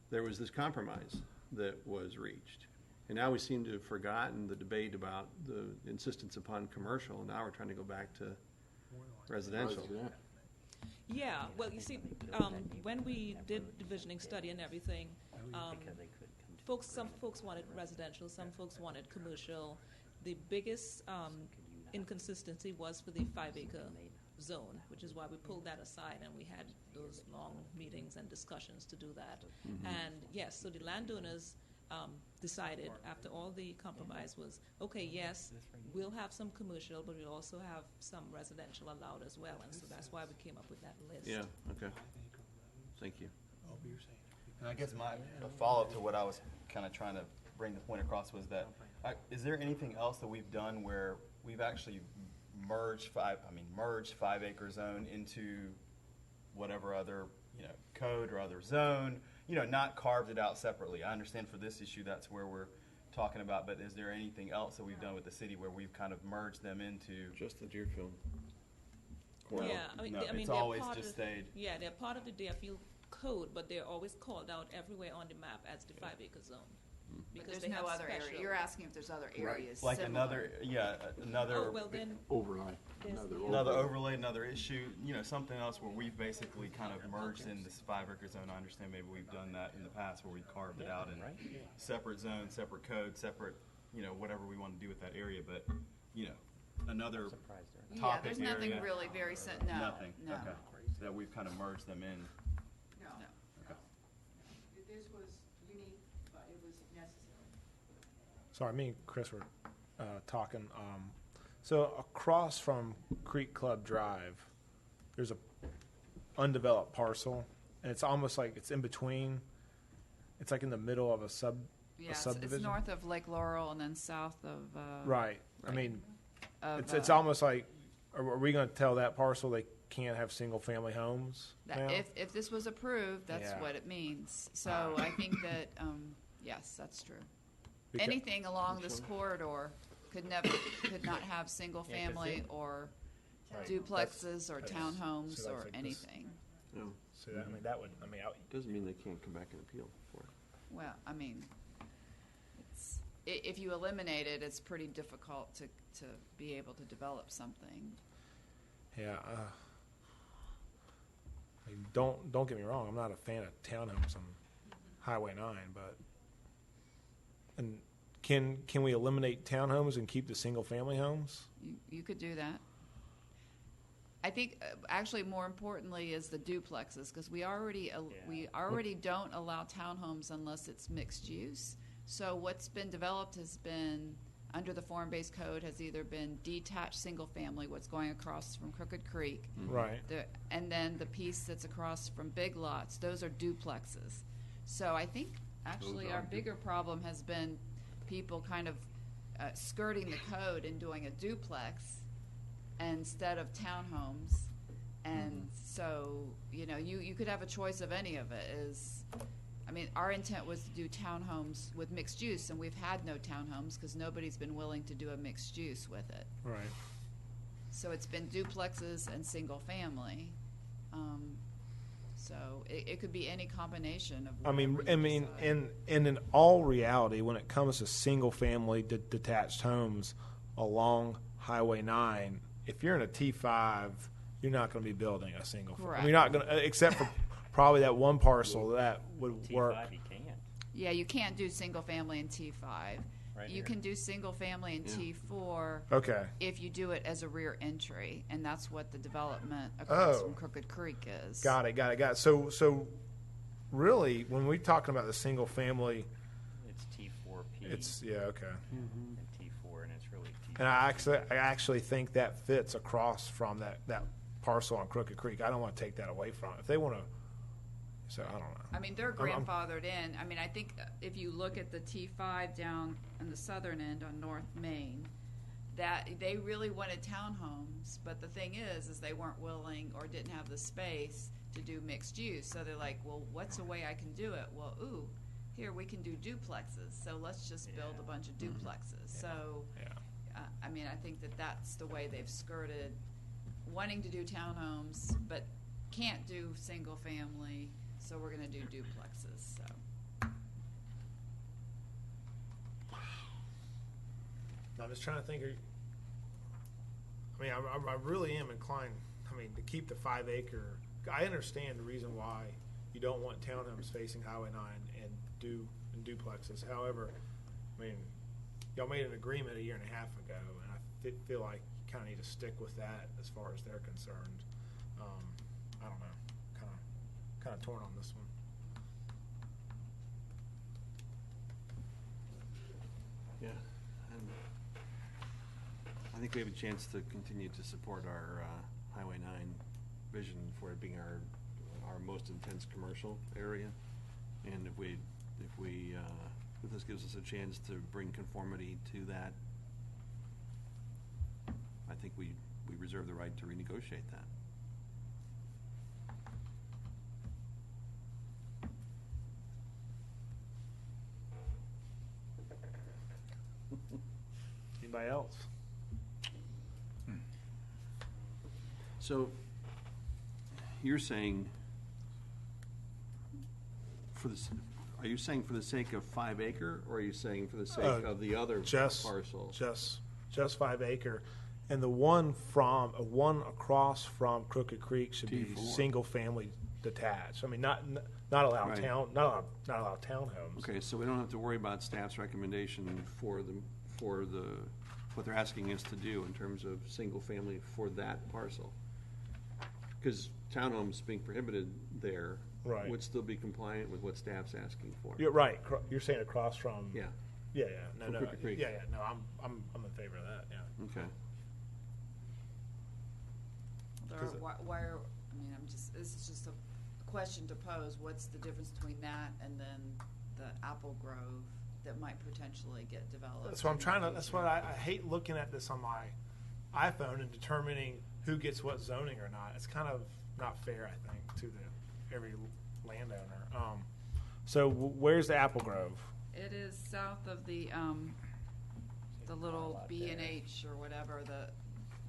There was this compromise that was reached. And now we seem to have forgotten the debate about the insistence upon commercial, and now we're trying to go back to residential. Yeah, well, you see, when we did the visioning study and everything, some folks wanted residential, some folks wanted commercial. The biggest inconsistency was for the 5 acre zone, which is why we pulled that aside and we had those long meetings and discussions to do that. Mhm. And yes, so the landowners decided after all the compromise was, okay, yes, we'll have some commercial, but we'll also have some residential allowed as well. And so that's why we came up with that list. Yeah, okay. Thank you. And I guess my follow-up to what I was kind of trying to bring the point across was that, is there anything else that we've done where we've actually merged 5 acre zone into whatever other, code or other zone, not carved it out separately? I understand for this issue, that's where we're talking about, but is there anything else that we've done with the city where we've kind of merged them into? Just the Deerfield. Yeah, It's they're always part just of- stayed. Yeah, they're part of the Deerfield code, but they're always called out everywhere on the map as the 5 acre zone. But Because there's they no have other area. special- You're asking if there's other areas Like similar. another. Oh, well then, Overlay. Another overlay, another issue, something else where we've basically kind of merged in this 5 acre zone. I understand maybe we've done that in the past where we carved it out in separate zones, separate code, separate, whatever we want to do with that area, but, another Yeah, topic there's nothing area. really very, no, Nothing, no. okay. That we've kind of merged them in. No. Okay. This was unique, but it was necessary. Sorry, me and Chris were talking. So across from Creek Club Drive, there's a undeveloped parcel, and it's almost like it's in between. It's like in the middle of a Yeah, it's subdivision. north of Lake Laurel and then south of. Right. I mean, of, it's almost like, are we going to tell that parcel they can't have single family homes now? If this was approved, that's Yeah. what it means. So I think that, yes, that's true. Because- Anything along this corridor could not have single Yeah, 'cause family it- or Right. duplexes or That's- townhomes so or like this. anything. No. So that, I mean, that would, Doesn't mean they can't come back and appeal for it. Well, I mean, if you eliminate it, it's pretty difficult to be able to develop something. yeah. I mean, don't get me wrong. I'm not a fan of townhomes on Highway 9, but and can we eliminate townhomes and keep the single family homes? You could do that. I think actually more importantly is the duplexes, because we already don't allow townhomes unless it's mixed use. So what's been developed has been under the form-based code has either been detached single family, what's going across from Crooked Creek, Right. and then the piece that's across from Big Lots. Those are duplexes. So I think actually Those our are bigger problem has been people kind of skirting the code and doing a duplex instead of townhomes. And so, you could have a choice of any of it. Our intent was to do townhomes with mixed use, and we've had no townhomes because nobody's been willing to do a mixed use with it. Right. So it's been duplexes and single family. So it could be any combination of. I mean, whatever you decide. and in all reality, when it comes to single family detached homes along Highway 9, if you're in a T5, you're not going to be building a single. Correct. You're not going to, except for probably that one parcel that would work. T5 you can't. Yeah, you can't do single family in T5. Right You here. can do single family in T4. Okay. If you do it as a rear entry, and that's what the development across Oh. from Crooked Creek is. Got it. So really, when we're talking about the single family, It's T4P. it's okay. And T4, and it's really T4. And I actually think that fits across from that parcel on Crooked Creek. I don't want to take that away from it. If they want to, so I don't know. They're I'm- grandfathered in. I think if you look at the T5 down on the southern end on North Main, that they really wanted townhomes, but the thing is they weren't willing or didn't have the space to do mixed use. So they're like, well, what's a way I can do it? Well, here we can do duplexes. So let's just build a bunch of duplexes. So, I think that's the way they've skirted wanting to do townhomes, but can't do single family. So we're going to do duplexes. So. I'm just trying to think. I really am inclined. To keep the 5 acre. I understand the reason why you don't want townhomes facing Highway 9 and duplexes. However, y'all made an agreement a year and a half ago, and I feel like you kind of need to stick with that as far as they're concerned. I don't know. Kind of torn on this one. Yeah. I think we have a chance to continue to support our Highway 9 vision for it being our most intense commercial area. And if this gives us a chance to bring conformity to that, I think we reserve the right to renegotiate that. Anybody else? So, you're saying, are you saying for the sake of 5 acre, or are you saying for the sake of the other parcel? Just 5 acre, and the one across from Crooked Creek should be T4. single family detached. Not allow Right. not allow townhomes. Okay, so we don't have to worry about staff's recommendation for what they're asking us to do in terms of single family for that parcel. Because townhomes being prohibited there Right. would still be compliant with what staff's asking for. You're right. You're saying across from. Yeah. Yeah. No. From Crooked Creek. Yeah. No, I'm in favor of that. Yeah. Okay. This is just a question to pose. What's the difference between that and then the Apple Grove that might potentially get developed? That's what I'm trying to. That's what I hate looking at this on my iPhone and determining who gets what zoning or not. It's kind of not fair, I think, to every landowner. So where's the Apple Grove? It is south of the little B and H or whatever,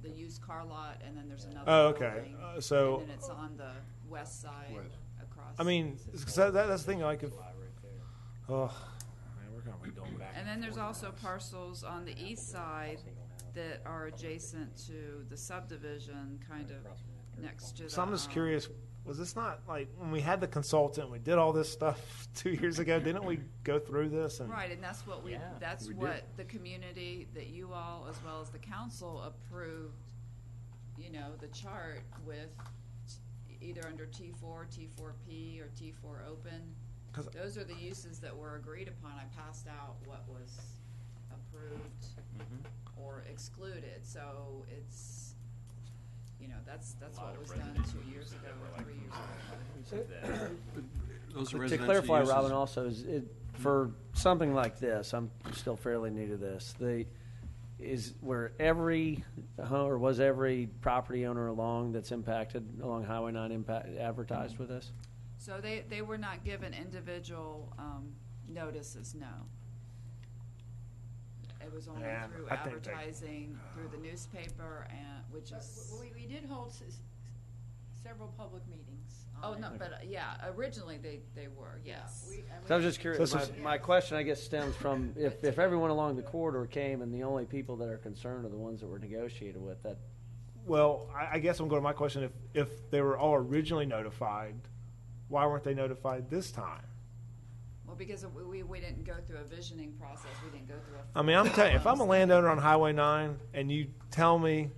the used car lot, and then there's another Oh, okay. building. So- And then it's on the west side across. I mean, 'cause that's the thing, like, if, oh, man, we're kind of like going back. And then there's also parcels on the east side that are adjacent to the subdivision, kind of next to the. So I'm just curious, was this not like when we had the consultant, we did all this stuff 2 years ago? Didn't we go through this? And Right, and that's what that's We did. what the community, that you all, as well as the council, approved, you know, the chart with either under T4, T4P, or T4 open. 'Cause- Those are the uses that were agreed upon. I passed out what was approved or excluded, so it's, you know, that's what was done 2 years ago, or 3 years ago. Those are To residential clarify, uses. Robin, also, for something like this, I'm still fairly new to this, is where every, or was every property owner that's impacted along Highway 9 advertised with this? So they were not given individual notices, no. It was only Man, through I think they- advertising, through the newspaper, and, which is. We did hold several public meetings. Oh, on no, it. but, yeah, originally they were, yes. So I was just curious, So this is- my question, I guess, stems from, if everyone along the corridor came and the only people that are concerned are the ones that were negotiated with, that, Well, I guess I'm going to my question. If they were all originally notified, why weren't they notified this time? Well, because we didn't go through a visioning process, we didn't go through a. I mean, I'm telling you, if I'm a landowner on Highway 9 and you tell me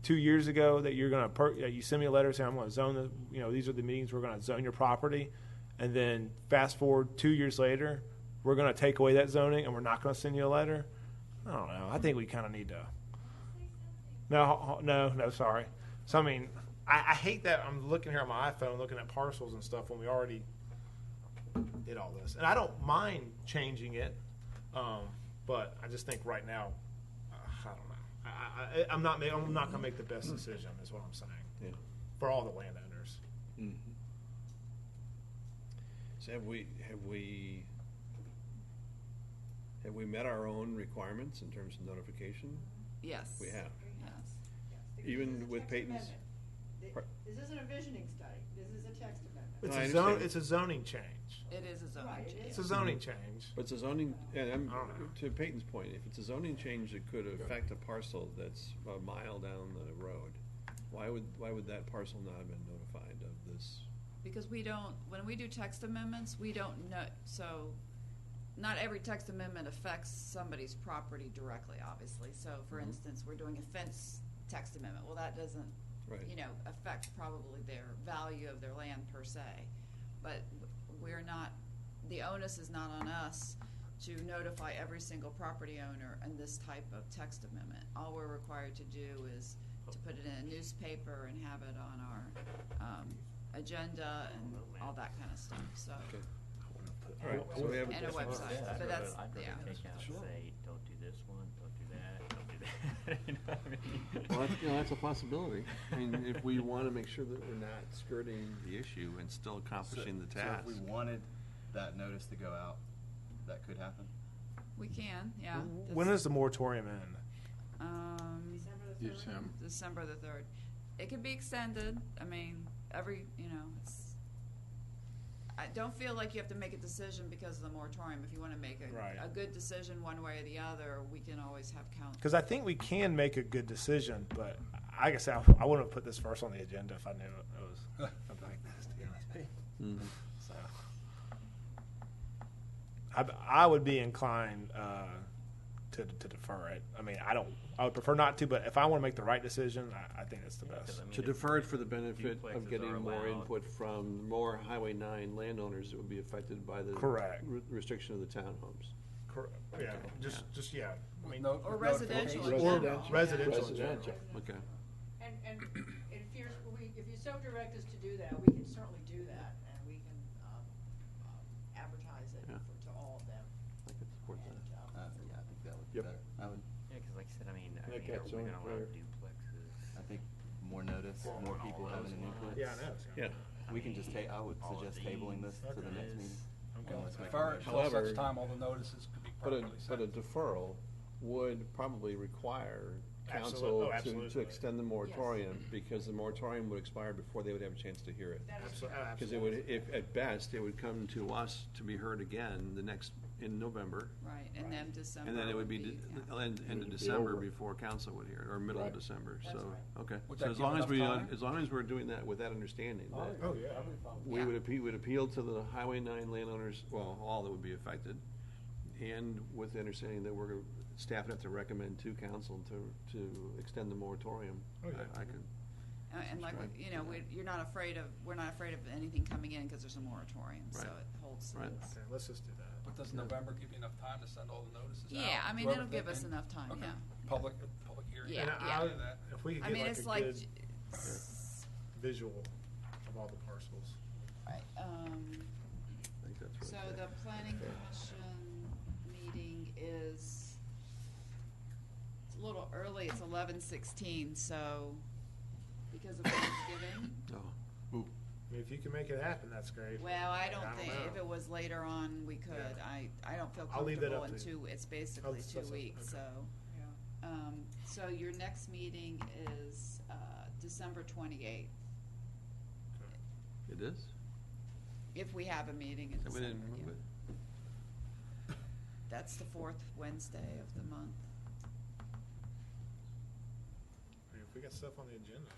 2 years ago that you're going to, you send me a letter saying I'm going to zone these are the meetings, we're going to zone your property, and then fast forward 2 years later, we're going to take away that zoning and we're not going to send you a letter. I don't know. I think we kind of need to. No, sorry. So, I mean, I hate that I'm looking here on my iPhone, looking at parcels and stuff when we already did all this. And I don't mind changing it, but I just think right now, I don't know. I'm not going to make the best decision, is what I'm saying. Yeah. For all the landowners. So have we met our own requirements in terms of notification? Yes. We have. Yes. Even with Peyton's? This isn't a visioning study, this is a text amendment. No, I understand. It's a zoning change. It is a zoning Right, it change. It's a zoning change. But it's a zoning, and I don't know. to Peyton's point, if it's a zoning change that could affect a parcel that's a mile down the road, why would that parcel not have been notified of this? Because when we do text amendments, we don't know, so not every text amendment affects somebody's property directly, obviously. So, for instance, we're doing a fence text amendment. Well, that doesn't, affect probably their value of their land per se. But we're not, the onus is not on us to notify every single property owner in this type of text amendment. All we're required to do is to put it in a newspaper and have it on our agenda and all that kind of stuff, so. All right, so we have And a website, but that's, I'd yeah. rather take out, say, don't do this one, don't do that, don't do that, you know what I mean? Well, that's a possibility. I mean, if we want to make sure that we're not skirting the issue and still accomplishing the task. So if we wanted that notice to go out, that could happen? We can, yeah. When does the moratorium end? December the 3rd. It could be extended. I mean, I don't feel like you have to make a decision because of the moratorium. If you want to make a good decision one way or the other, we can always have counsel. Because I think we can make a good decision, but I guess I wouldn't have put this first on the agenda if I knew it was something like this, to be honest with you. So, I would be inclined to defer it. I mean, I would prefer not to, but if I want to make the right decision, I think it's the best. To defer it for the benefit duplexes of getting are more allowed. input from more Highway 9 landowners that would be affected by the Correct. Restriction of the townhomes. Correct. Yeah. Just yeah. I mean, Or residential in or general. residential in general. Okay. And if you so direct us to do that, we can certainly do that, and we can advertise it to all of them. I could support that. Yeah, I think that would be better. I would. Yeah, because like I said, I mean, are we catch on gonna allow fire. duplexes? I think more notice, more people having an input. Yeah, I know. Yeah. We can just I would suggest tabling this to the next meeting. I I'm going with Defer until However- such time all the notices could be But properly but a sent. deferral would probably require Absolute- council oh, to absolutely. extend the moratorium, because the moratorium would expire before they would have a chance to hear it. Because it would, if, at best, it would come to us to be heard again in November. Right, and then December. And then it would be, yeah. end of December before council would hear it, or middle of Right. December, That's so, right. okay. Would So that as give long as enough time? as long as we're doing that with that understanding, that Oh, yeah. we would appeal to the Highway 9 landowners, well, all that would be affected, and with the understanding that staff would have to recommend to council to extend the moratorium. Oh, yeah. I could. And like, Right. you know, we're not afraid of anything coming in because there's a moratorium, so Right. it holds. Right. holds- Okay, let's just do that. But does November give you enough time to send all the notices out? Yeah, I mean, Whoever it'll give they us can- enough time, Okay. yeah. Public hearing. Yeah, And yeah. I'll do that. If we could I get mean, like it's a like, good visual of all the parcels. right, I think that's so right there. the planning commission meeting is, it's a little early, it's 11:16, so because of Thanksgiving. Oh. I mean, if you can make it happen, that's great. Well, I don't think, know. if it was later on, we could. Yeah. I don't feel I'll leave that comfortable up in to you. it's basically that's 2 it, weeks, okay. so. So your next meeting is, December 28th, It is? if we have a meeting in So we December, didn't move yeah. it? That's the fourth Wednesday of the month. I mean, if we got stuff on the agenda,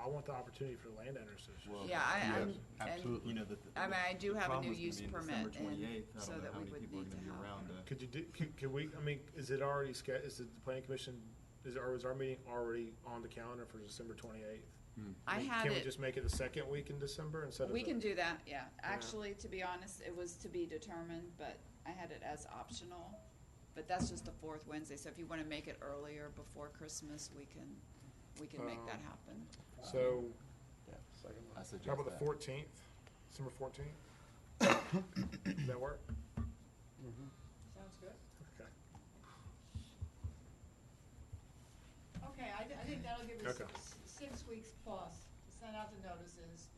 I want the opportunity for the landowners to. Yeah, I'm, absolutely. You know, I mean, I do have a problem new is gonna use be in permit, December and 28th. I so don't know that how we many would people are need to gonna be have. around to- Could you do, could we, I mean, is it already is the planning commission, is our meeting already on the calendar for December 28th? I had Can we it- just make it the second week in December instead of? We the- can do that, yeah. Actually, to be honest, it was to be determined, but I had it as optional. But that's just the fourth Wednesday, so if you want to make it earlier before Christmas, we can make that happen. So, I suggest how about the that. 14th, December 14th? Does that work? Sounds good. Okay. Okay, I think that'll give us Okay. 6 weeks plus to send out the notices,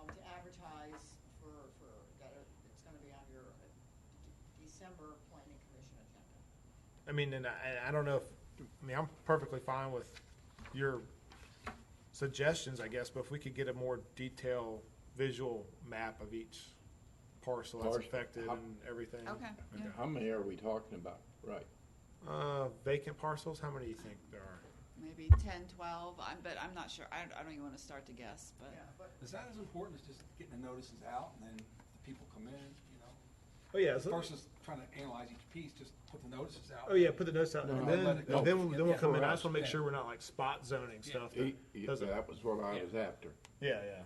to advertise for that it's gonna be on your December planning commission agenda. I mean, and I don't know if, I mean, I'm perfectly fine with your suggestions, I guess, but if we could get a more detailed visual map of each parcel that's Parcel. affected How- and everything. Okay, yeah. How many are we talking about? Right. Vacant parcels, how many do you think there are? Maybe 10, 12, but I'm not sure. I don't even want to start to guess, but. Is that as important as just getting the notices out and then the people come in, you know? Oh, yeah, so- Versus trying to analyze each piece, just put the notices out. Oh, yeah, put the notes out, No, and let then, it go. then we'll Yeah. come in, I For just wanna make us, sure we're not like spot zoning stuff. That was what I was after. Yeah, yeah.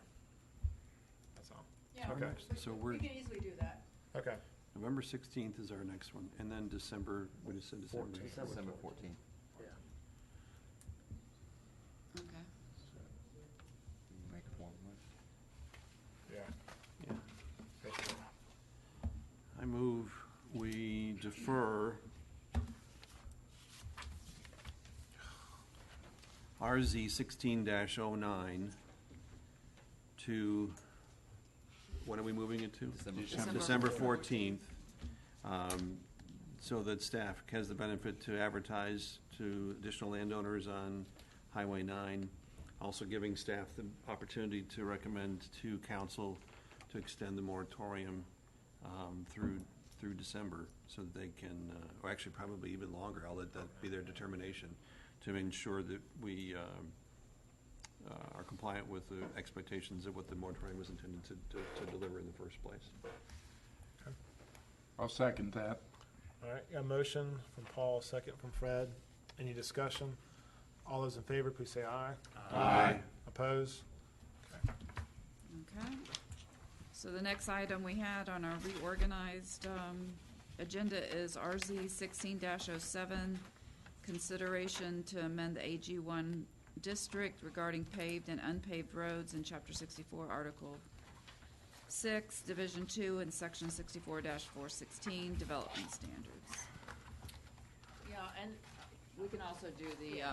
That's all. Yeah, Okay. So we can easily do that. Okay. November 16th is our next one, and then December, what did you say, December? 14th. December 14th. Okay. Make one Yeah. Yeah. I move we defer RZ 16-09 to, when are we moving it to? December 14th, so that staff has the benefit to advertise to additional landowners on Highway 9, also giving staff the opportunity to recommend to council to extend the moratorium through December, so that they can, or actually probably even longer, I'll let that be their determination, to ensure that we are compliant with the expectations of what the moratorium was intended to deliver in the first place. I'll second that. All right, got a motion from Paul, second from Fred. Any discussion? All those in favor, please say aye. Aye. Oppose? Okay. So the next item we had on our reorganized agenda is RZ 16-07, consideration to amend the AG1 district regarding paved and unpaved roads in Chapter 64, Article 6, Division 2, and Section 64-416, Development Standards. Yeah, and We can also do the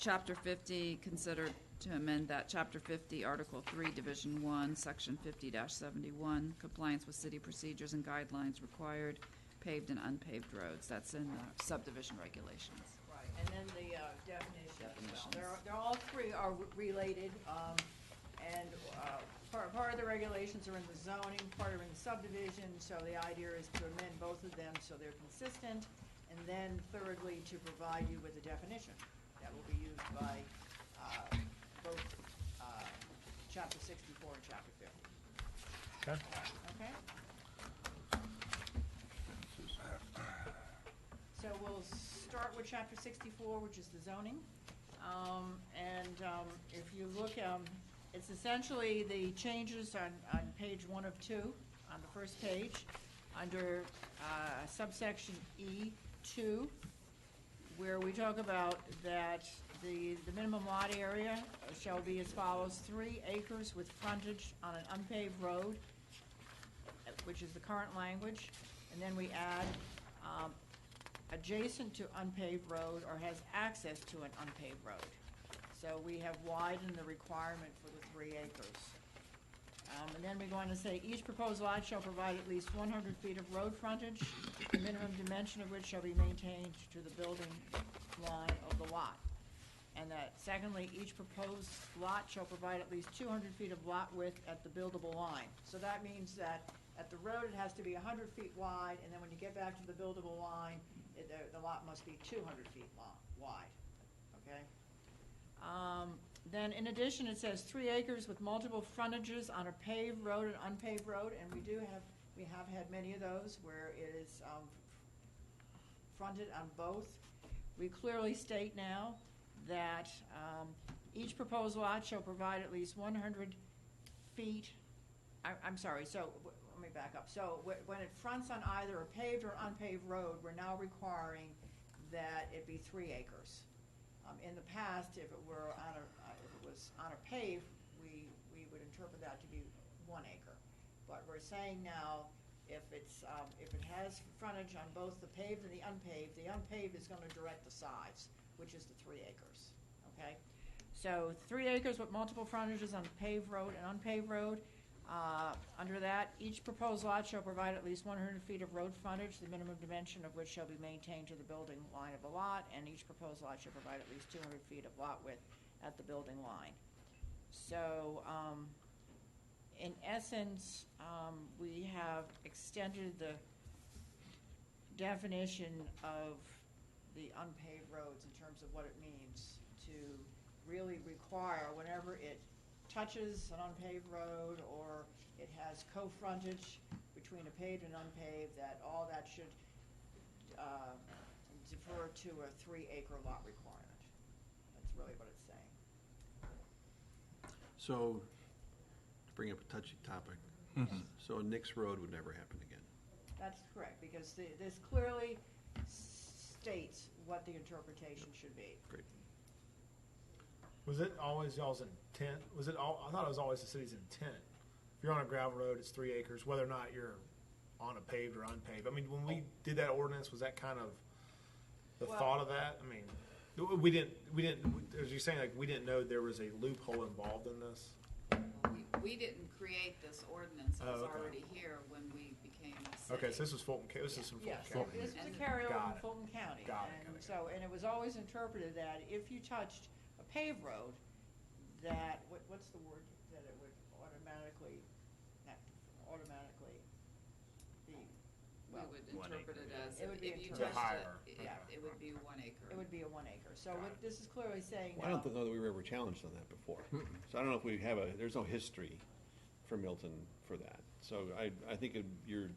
Chapter 50, consider to amend that Chapter 50, Article 3, Division 1, Section 50-71, compliance with city procedures and guidelines required, paved and unpaved roads. That's in subdivision regulations. Right, and then the definitions. Well, they're all three are related, and part of the regulations are in the zoning, part are in the subdivision, so the idea is to amend both of them so they're consistent, and then thirdly, to provide you with a definition that will be used by both Chapter 64 and Chapter 50. Okay. Okay? So we'll start with Chapter 64, which is the zoning. If you look, it's essentially the changes on page 1 of 2, on the first page, under subsection E2, where we talk about that the minimum lot area shall be as follows: 3 acres with frontage on an unpaved road, which is the current language, and then we add adjacent to unpaved road or has access to an unpaved road. So we have widened the requirement for the 3 acres. And then we go on to say, each proposed lot shall provide at least 100 feet of road frontage, the minimum dimension of which shall be maintained to the building line of the lot. And that secondly, each proposed lot shall provide at least 200 feet of lot width at the buildable line. So that means that at the road, it has to be 100 feet wide, and then when you get back to the buildable line, the lot must be 200 feet wide, okay? Then in addition, it says 3 acres with multiple frontages on a paved road and unpaved road, and we have had many of those where it is fronted on both. We clearly state now that each proposed lot shall provide at least 100 feet, I'm sorry, so let me back up. So when it fronts on either a paved or unpaved road, we're now requiring that it be 3 acres. In the past, if it was on a pave, we would interpret that to be 1 acre. But we're saying now, if it has frontage on both the paved and the unpaved is going to direct the size, which is the 3 acres. Okay, so 3 acres with multiple frontages on a paved road and unpaved road. Under that, each proposed lot shall provide at least 100 feet of road frontage, the minimum dimension of which shall be maintained to the building line of the lot, and each proposed lot shall provide at least 200 feet of lot width at the building line. So, in essence, we have extended the definition of the unpaved roads in terms of what it means to really require whenever it touches an unpaved road or it has co-frontage between a paved and unpaved, that all that should defer to a 3 acre lot requirement. That's really what it's saying. So, to bring up a touchy topic, so Nix Road would never happen again. That's correct, because this clearly states what the interpretation should be. Great. Was it always y'all's intent? I thought it was always the city's intent. If you're on a gravel road, it's 3 acres, whether or not you're on a paved or unpaved. I mean, when we did that ordinance, was that kind of the thought of that? I mean, we didn't, as you're saying, like, we didn't know there was a loophole involved in this? We didn't create this ordinance. It was okay. already here when we became a city. Okay, so this was Fulton County. This is from Fulton County. Yes, this was a carryover Got from it. Fulton County. Got it. And it was always interpreted that if you touched a paved road, that, what's the word, that it would automatically be, We would interpret it as, It would be if you interpreted. touched it, Yeah. it would be 1 acre. It would be a 1 acre. So what this is clearly saying Well, I now. don't know that we were ever challenged on that before. So I don't know if we have there's no history for Milton for that. So I think you're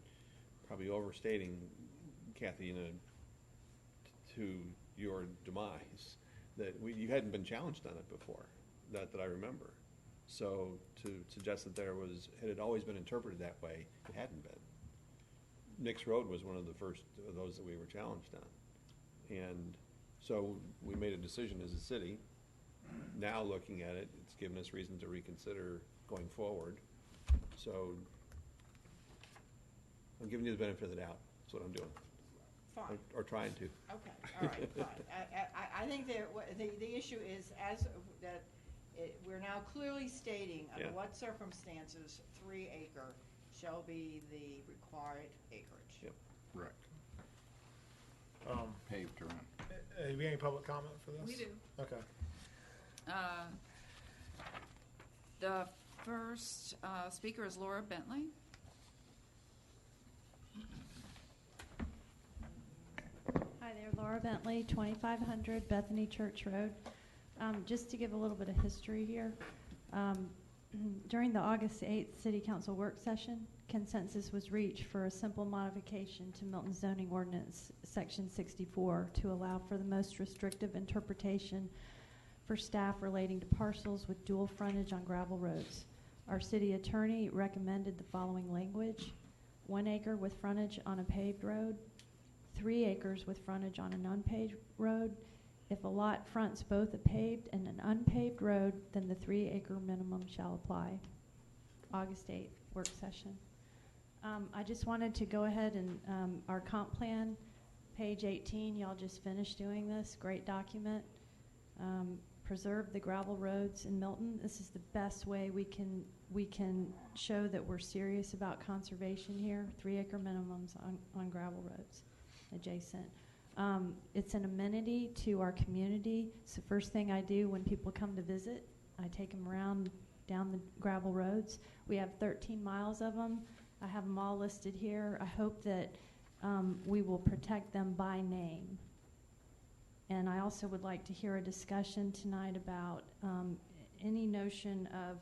probably overstating, Kathy, to your demise, that you hadn't been challenged on it before, that I remember. So to suggest that it had always been interpreted that way, it hadn't been. Nix Road was one of the first of those that we were challenged on. And so we made a decision as a city. Now looking at it, it's given us reason to reconsider going forward. So I'm giving you the benefit of the doubt. That's what I'm doing. fine. or trying to. Okay, all right, fine. I think the issue is we're now clearly stating under Yeah. what circumstances 3 acre shall be the required acreage. Yep. Right. Paved around. Do we have any public comment for this? We do. Okay. The first speaker is Laura Bentley. Hi there, Laura Bentley, 2500 Bethany Church Road. Just to give a little bit of history here, during the August 8th City Council work session, consensus was reached for a simple modification to Milton Zoning Ordinance Section 64 to allow for the most restrictive interpretation for staff relating to parcels with dual frontage on gravel roads. Our city attorney recommended the following language: 1 acre with frontage on a paved road, 3 acres with frontage on an unpaved road. If a lot fronts both a paved and an unpaved road, then the 3 acre minimum shall apply. August 8th work session. I just wanted to go ahead and our comp plan, page 18, y'all just finished doing this, great document. Preserve the gravel roads in Milton. This is the best way we can show that we're serious about conservation here. 3 acre minimums on gravel roads adjacent. It's an amenity to our community. It's the first thing I do when people come to visit. I take them around down the gravel roads. We have 13 miles of them. I have them all listed here. I hope that we will protect them by name. And I also would like to hear a discussion tonight about any notion of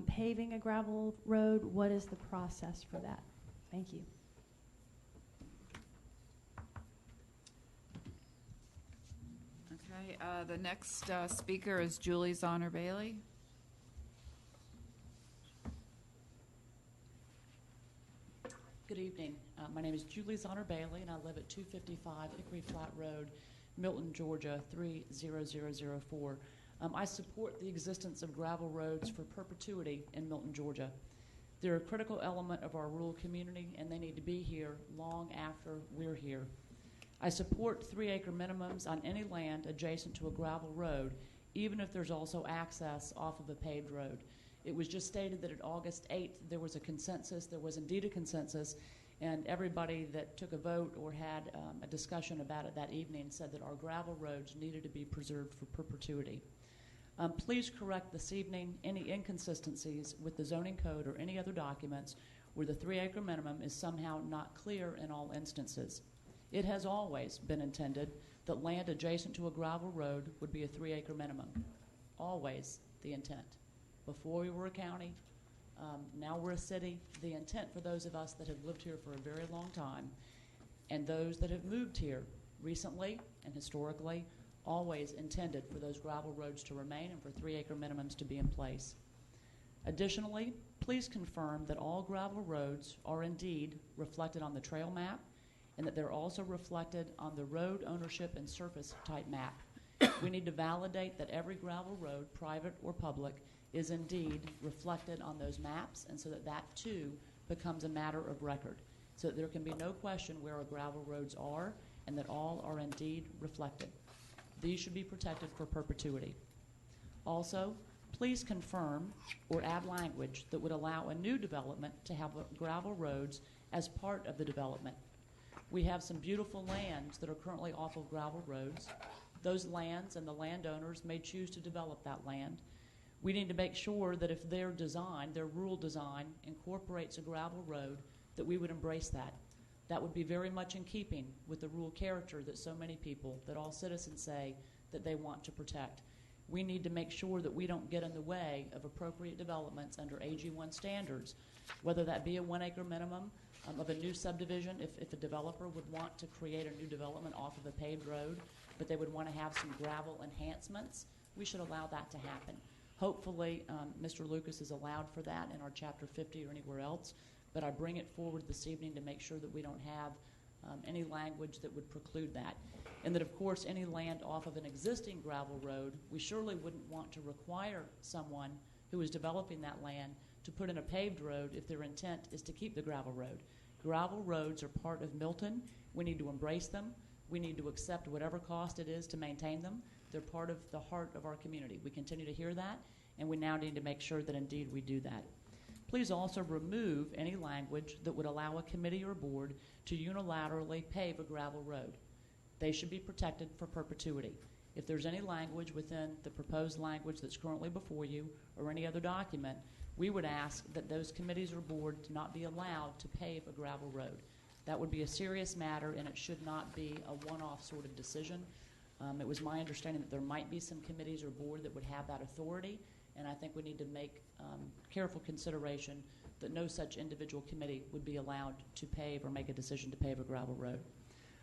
paving a gravel road. What is the process for that? Thank you. Okay, the next speaker is Julie Zonner Bailey. Good evening. My name is Julie Zonner Bailey, and I live at 255 Hickory Flat Road, Milton, Georgia, 30004. I support the existence of gravel roads for perpetuity in Milton, Georgia. They're a critical element of our rural community, and they need to be here long after we're here. I support 3 acre minimums on any land adjacent to a gravel road, even if there's also access off of a paved road. It was just stated that at August 8th there was a consensus. There was indeed a consensus, and everybody that took a vote or had a discussion about it that evening said that our gravel roads needed to be preserved for perpetuity. Please correct this evening any inconsistencies with the zoning code or any other documents where the 3 acre minimum is somehow not clear in all instances. It has always been intended that land adjacent to a gravel road would be a 3 acre minimum. Always the intent. Before we were a county, now we're a city. The intent for those of us that have lived here for a very long time and those that have moved here recently and historically always intended for those gravel roads to remain and for 3 acre minimums to be in place. Additionally, please confirm that all gravel roads are indeed reflected on the trail map and that they're also reflected on the road ownership and surface type map. We need to validate that every gravel road, private or public, is indeed reflected on those maps, and so that that too becomes a matter of record, so that there can be no question where our gravel roads are and that all are indeed reflected. These should be protected for perpetuity. Also, please confirm or add language that would allow a new development to have gravel roads as part of the development. We have some beautiful lands that are currently off of gravel roads. Those lands and the landowners may choose to develop that land. We need to make sure that if their design, their rural design, incorporates a gravel road, that we would embrace that. That would be very much in keeping with the rural character that so many people, that all citizens say that they want to protect. We need to make sure that we don't get in the way of appropriate developments under AG1 standards, whether that be a 1 acre minimum of a new subdivision, if a developer would want to create a new development off of a paved road, but they would want to have some gravel enhancements, we should allow that to happen. Hopefully, Mr. Lucas is allowed for that in our Chapter 50 or anywhere else, but I bring it forward this evening to make sure that we don't have any language that would preclude that. And that, of course, any land off of an existing gravel road, we surely wouldn't want to require someone who is developing that land to put in a paved road if their intent is to keep the gravel road. Gravel roads are part of Milton. We need to embrace them. We need to accept whatever cost it is to maintain them. They're part of the heart of our community. We continue to hear that, and we now need to make sure that indeed we do that. Please also remove any language that would allow a committee or board to unilaterally pave a gravel road. They should be protected for perpetuity. If there's any language within the proposed language that's currently before you or any other document, we would ask that those committees or boards not be allowed to pave a gravel road. That would be a serious matter, and it should not be a one-off sort of decision. It was my understanding that there might be some committees or board that would have that authority, and I think we need to make careful consideration that no such individual committee would be allowed to pave or make a decision to pave a gravel road.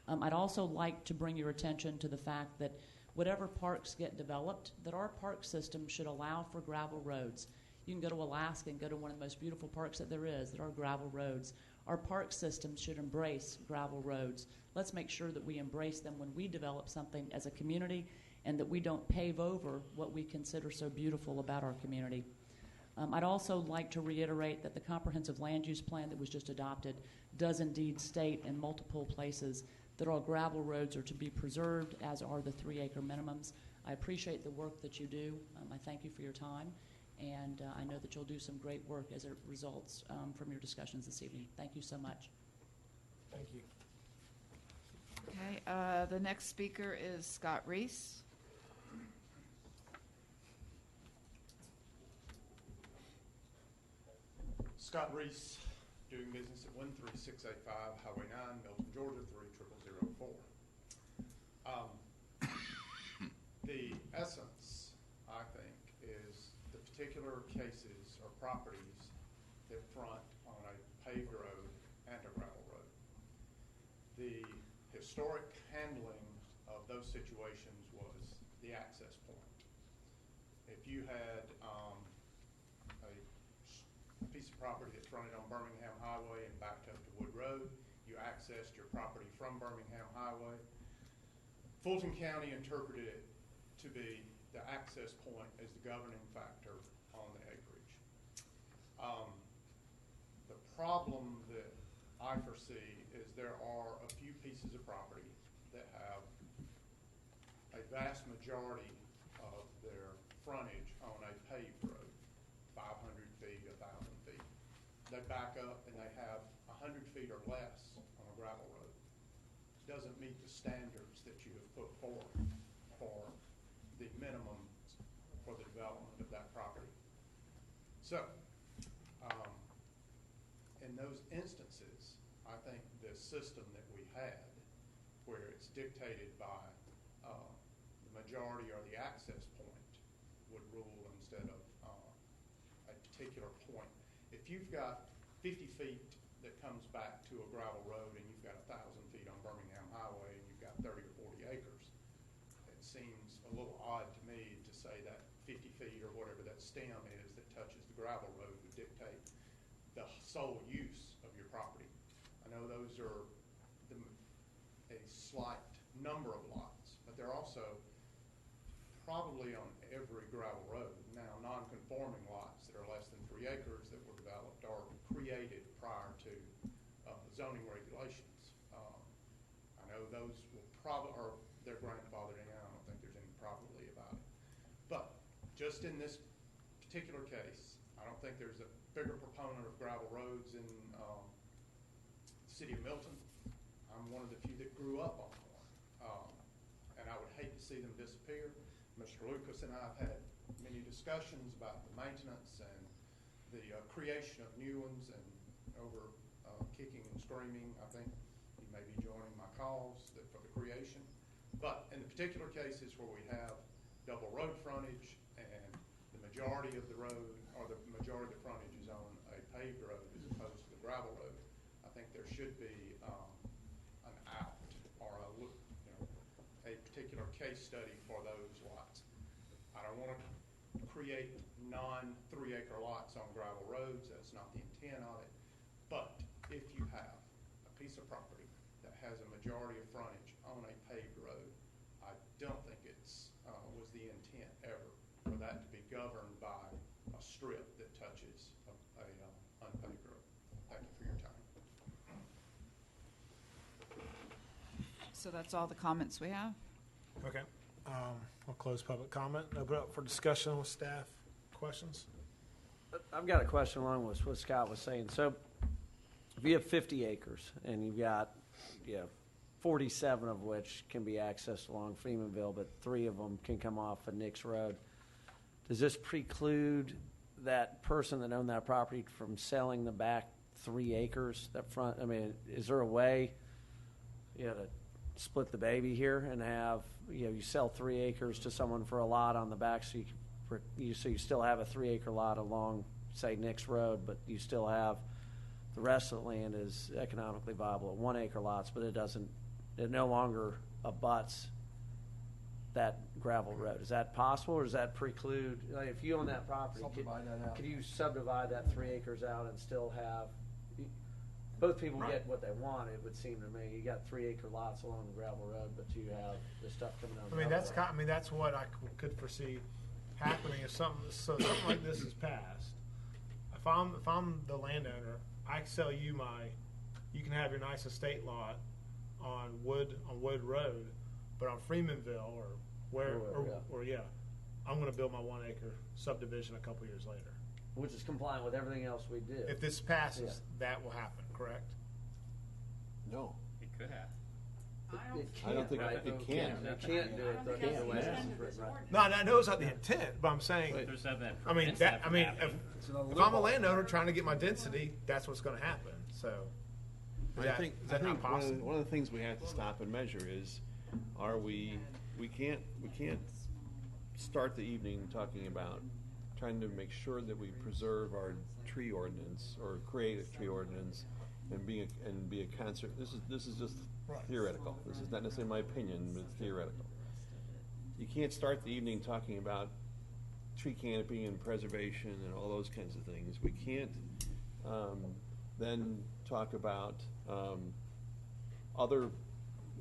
I'd also like to bring your attention to the fact that whatever parks get developed, that our park system should allow for gravel roads. You can go to Alaska and go to one of the most beautiful parks that there is, that are gravel roads. Our park system should embrace gravel roads. Let's make sure that we embrace them when we develop something as a community, and that we don't pave over what we consider so beautiful about our community. I'd also like to reiterate that the comprehensive land use plan that was just adopted does indeed state in multiple places that all gravel roads are to be preserved, as are the 3-acre minimums. I appreciate the work that you do. I thank you for your time, and I know that you'll do some great work as it results from your discussions this evening. Thank you so much. Thank you. Okay, the next speaker is Scott Reese. Scott Reese, doing business at 13685 Highway 9, Milton, Georgia 30004. The essence, I think, is the particular cases or properties that front on a paved road and a gravel road. The historic handling of those situations was the access point. If you had a piece of property that's fronted on Birmingham Highway and backed up to Wood Road, you accessed your property from Birmingham Highway. Fulton County interpreted it to be the access point as the governing factor on the acreage. The problem that I foresee is there are a few pieces of property that have a vast majority of their frontage on a paved road, 500 feet, 1,000 feet. They back up and they have 100 feet or less on a gravel road. Doesn't meet the standards that you have put forward for the minimum for the development of that property. So, in those instances, I think the system that we had, where it's dictated by the majority or the access point, would rule instead of a particular point. If you've got 50 feet that comes back to a gravel road and you've got 1,000 feet on Birmingham Highway and you've got 30 or 40 acres, it seems a little odd to me to say that 50 feet or whatever that stem is that touches the gravel road would dictate the sole use of your property. I know those are a slight number of lots, but they're also probably on every gravel road. Now, non-conforming lots that are less than 3 acres that were developed or created prior to zoning regulations. I know those will probably, or they're grandfathered in. I don't think there's any probability about it. But just in this particular case, I don't think there's a bigger proponent of gravel roads in the city of Milton. I'm one of the few that grew up on one. And I would hate to see them disappear. Mr. Lucas and I have had many discussions about the maintenance and the creation of new ones, and over kicking and screaming, I think he may be joining my cause for the creation. But in the particular cases where we have double road frontage and the majority of the road, or the majority of the frontage is on a paved road as opposed to the gravel road, I think there should be an out or a particular case study for those lots. I don't want to create non-3 acre lots on gravel roads. That's not the intent of it. But if you have a piece of property that has a majority of frontage on a paved road, I don't think it's was the intent ever for that to be governed by a strip that touches a unpaved road. Thank you for your time. So that's all the comments we have. Okay. I'll close public comment and open it up for discussion with staff. Questions? I've got a question along with what Scott was saying. So if you have 50 acres and you've got 47 of which can be accessed along Freemanville, but 3 of them can come off of Nix Road, does this preclude that person that owned that property from selling the back 3 acres, that front? I mean, is there a way to split the baby here and have, you sell 3 acres to someone for a lot on the back, so you still have a 3 acre lot along, say, Nix Road, but you still have the rest of the land is economically viable at 1 acre lots, but it no longer abuts that gravel road. Is that possible, or does that preclude, like, if you own that property, Subdivide that out. could you subdivide that 3 acres out and still have, both people get what they want, it would seem to me. You got 3 acre lots along the gravel road, but you have the stuff coming out. I mean, that's what I could foresee happening if something like this is passed. If I'm the landowner, I sell you you can have your nice estate lot on Wood Road, but on Freemanville I'm going to build my 1 acre subdivision a couple years later. Which is compliant with everything else we do. If this passes, that will happen, correct? No. It could happen. I don't think it can. They can't do it the way it's written, right? No, I know it's not the intent, but I'm saying. There's something that I mean, prevents that from happening. if I'm a landowner trying to get my density, that's what's going to happen. So, is that not possible? One of the things we have to stop and measure is, we can't start the evening talking about trying to make sure that we preserve our tree ordinance or create a tree ordinance and be a concert. This is just theoretical. This is not necessarily my opinion, but it's theoretical. You can't start the evening talking about tree canopy and preservation and all those kinds of things. We can't then talk about other.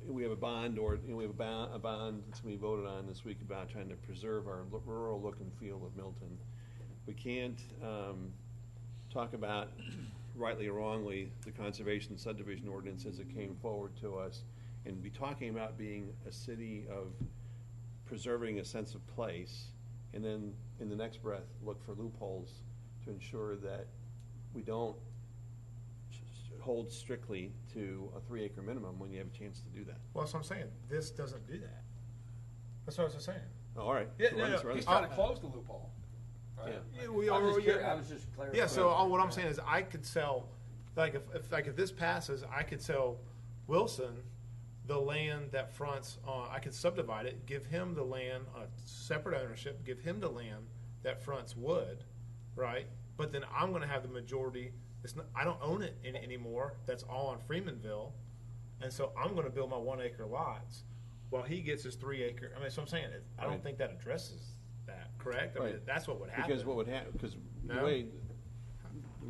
We have a bond, we have a bond that's going to be voted on this week about trying to preserve our rural look and feel of Milton. We can't talk about, rightly or wrongly, the conservation subdivision ordinance as it came forward to us, and be talking about being a city of preserving a sense of place, and then in the next breath look for loopholes to ensure that we don't hold strictly to a 3 acre minimum when you have a chance to do that. Well, that's what I'm saying. This doesn't do that. That's what I was saying. Oh, all right. Yeah, He's trying to close the loophole. Right? Yeah. I was just clarifying. Yeah, so what I'm saying is I could sell, if this passes, I could sell Wilson the land that fronts on, I could subdivide it, give him the land on a separate ownership, give him the land that fronts Wood, right? But then I'm going to have the majority. I don't own it anymore. That's all on Freemanville. And so I'm going to build my 1 acre lots while he gets his 3 acre. I mean, so I'm saying I don't think that addresses that, correct? I mean, that's what would happen. Because what would happen, because No? the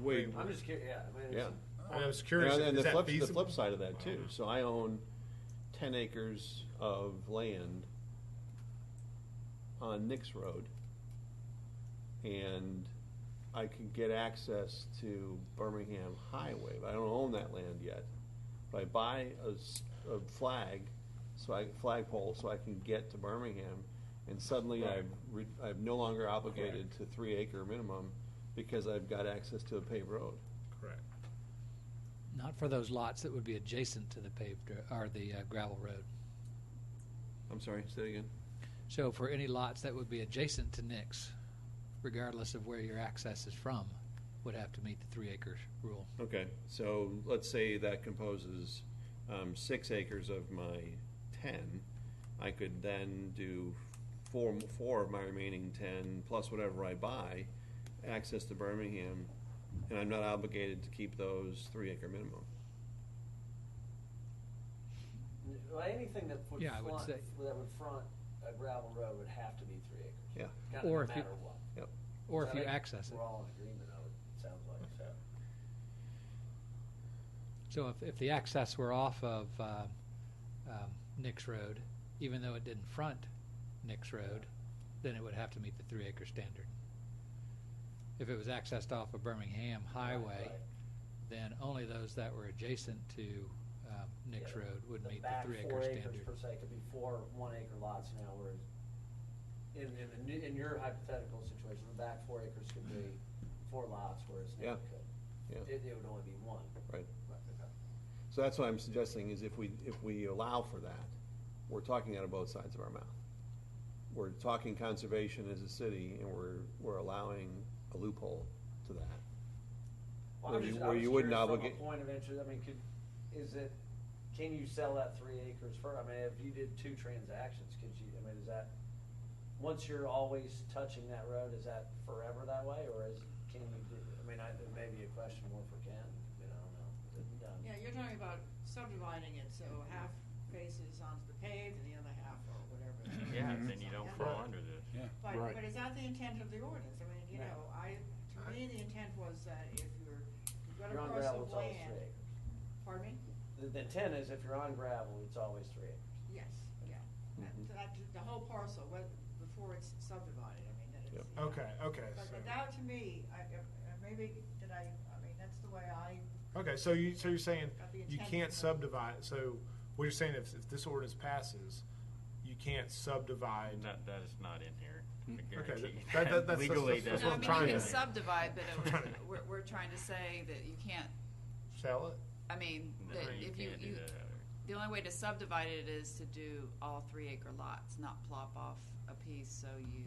way. I'm just curious, I was curious, And is the that flip feasible? side of that too. So I own 10 acres of land on Nix Road, and I can get access to Birmingham Highway, but I don't own that land yet. But I buy a flagpole, so I can get to Birmingham, and suddenly I'm no longer obligated to 3 acre minimum because I've got access to a paved road. Correct. Not for those lots that would be adjacent to the paved or the gravel road. I'm sorry, say it again. So for any lots that would be adjacent to Nix, regardless of where your access is from, would have to meet the 3 acres rule. Okay, so let's say that composes 6 acres of my 10. I could then do four of my remaining 10 plus whatever I buy, access to Birmingham, and I'm not obligated to keep those 3 acre minimum. Well, anything that would, I would say. that would front a gravel road would have to be 3 acres. Yeah. Kinda Or no if you- matter what. Yep. Or So if I you think access it. We're all in agreement of it, sounds like. So if the access were off of Nix Road, even though it didn't front Nix Road, then it would have to meet the 3 acre standard. If it was accessed off of Birmingham Highway, then only those that were adjacent to Nix Yeah, Road would meet the back 3 acre 4 acres standard. per se could be 4 1-acre lots now, whereas in your hypothetical situation, the back 4 acres could be 4 lots, whereas now Yeah. it could. Yeah. It would only be 1. Right. So that's what I'm suggesting, is if we allow for that, we're talking out of both sides of our mouth. We're talking conservation as a city, and we're allowing a loophole to that. Well, Where I'm you- just, where I was you wouldn't curious obligate- from a point of interest, I mean, can you sell that 3 acres for, I mean, if you did 2 transactions, could you, I mean, is that, once you're always touching that road, is that forever that way, or can you, I mean, it may be a question more for Ken, I don't know. Yeah, you're talking about subdividing it, so half faces onto the paved and the other half or whatever. Yeah, then you don't fall under this. But is that the intent of the ordinance? I mean, you know, to me, the intent was that if you've got a You're on parcel gravel, of it's always land. 3 acres. Pardon me? The intent is if you're on gravel, it's always 3 acres. Yes, yeah. The whole parcel, before it's subdivided, I mean, that it's. you know. Okay, But so- that to me, maybe, I mean, that's the way I. Okay, so you're saying Got the you intent can't of- subdivide, so what you're saying, if this ordinance passes, you can't subdivide. That is not in here. I Okay, guarantee you that's Legally, that's that's what No, I I'm mean, trying you to. can subdivide, but we're trying to say that you can't, Sell it? I mean, No, that you if you, can't do that either. the only way to subdivide it is to do all 3 acre lots, not plop off a piece, so you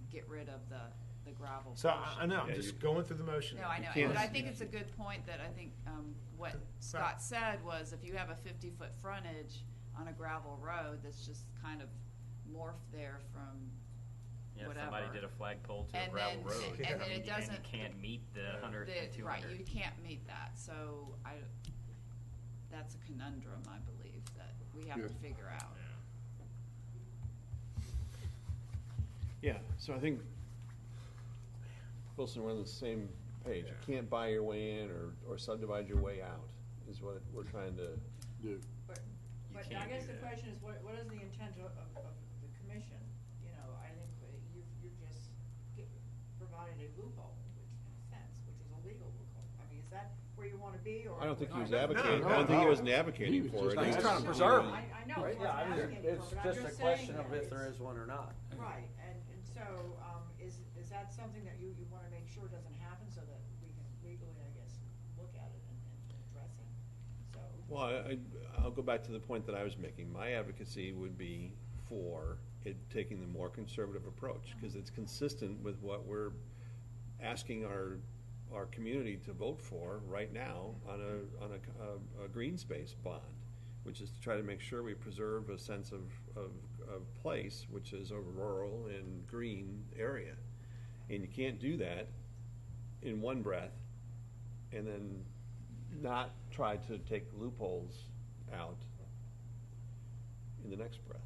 get rid of the gravel So portion. I know, I'm just going through the motion. No, I know, but I think it's a good point that I think, what Scott said was if you have a 50-foot frontage on a gravel road that's just kind of morphed there from Yeah, whatever. somebody did a flagpole to a And gravel then- road. and then it you doesn't- can't meet the 100 and 200. Right, you can't meet that, so that's a conundrum, I believe, that we have to figure out. Yeah, so I think, Wilson, we're on the same page. You can't buy your way in or subdivide your way out, is what we're trying to do. But I guess the question is, what is the intent of the commission? You know, I think you've just provided a loophole, which in a sense, which is a legal loophole. I mean, is that where you want to be, or? I don't think he was No, advocating, no, I don't think he no. wasn't advocating for it. He's was- trying to preserve. I know, Right, he yeah, wasn't I mean, advocating it's for it, but I'm just a just question saying of that if there it's- is one or not. Right, and so, is that something that you want to make sure doesn't happen, so that we can legally, I guess, look at it and address it? So. Well, I'll go back to the point that I was making. My advocacy would be for it taking the more conservative approach, because it's consistent with what we're asking our community to vote for right now on a green space bond, which is to try to make sure we preserve a sense of place, which is a rural and green area. And you can't do that in one breath and then not try to take loopholes out in the next breath.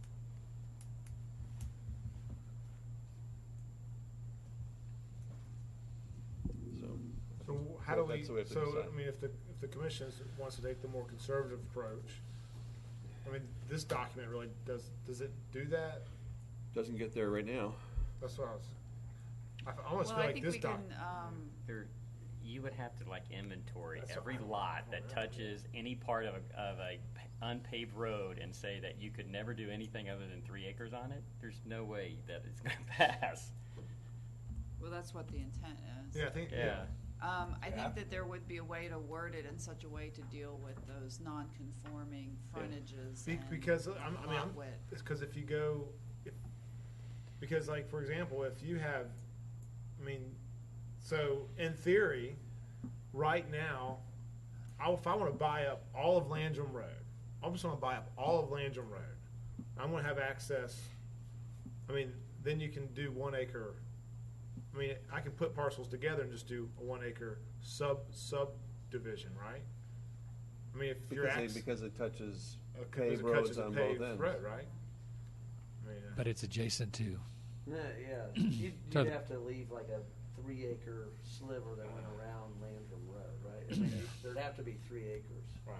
So how do we, That's the way we have to so, decide. I mean, if the commission wants to take the more conservative approach, I mean, this document really does it do that? Doesn't get there right now. That's what I almost Well, feel I like think this we doc. can, You would have to like inventory That's every what lot that touches any part of a unpaved road and say that you could never do anything other than 3 acres on it. There's no way that it's going to pass. well, that's what the intent is. Yeah, I think, Yeah. I think that there would be a way to word it in such a way to deal with those non-conforming frontages and Because lot width. it's because if you go, because like for example, if you have, I mean, so in theory, right now, if I want to buy up all of Landrum Road, I'm just going to buy up all of Landrum Road. I'm going to have access. I mean, then you can do 1 acre. I mean, I can put parcels together and just do a 1 acre subdivision, right? I mean, if you're Because it touches because paved it roads touches a on paved both ends. road, right? I mean, But it's adjacent to. Yeah, you'd So have to leave like a 3 acre sliver that went around Landrum Road, right? I mean, there'd have to be 3 acres. Right.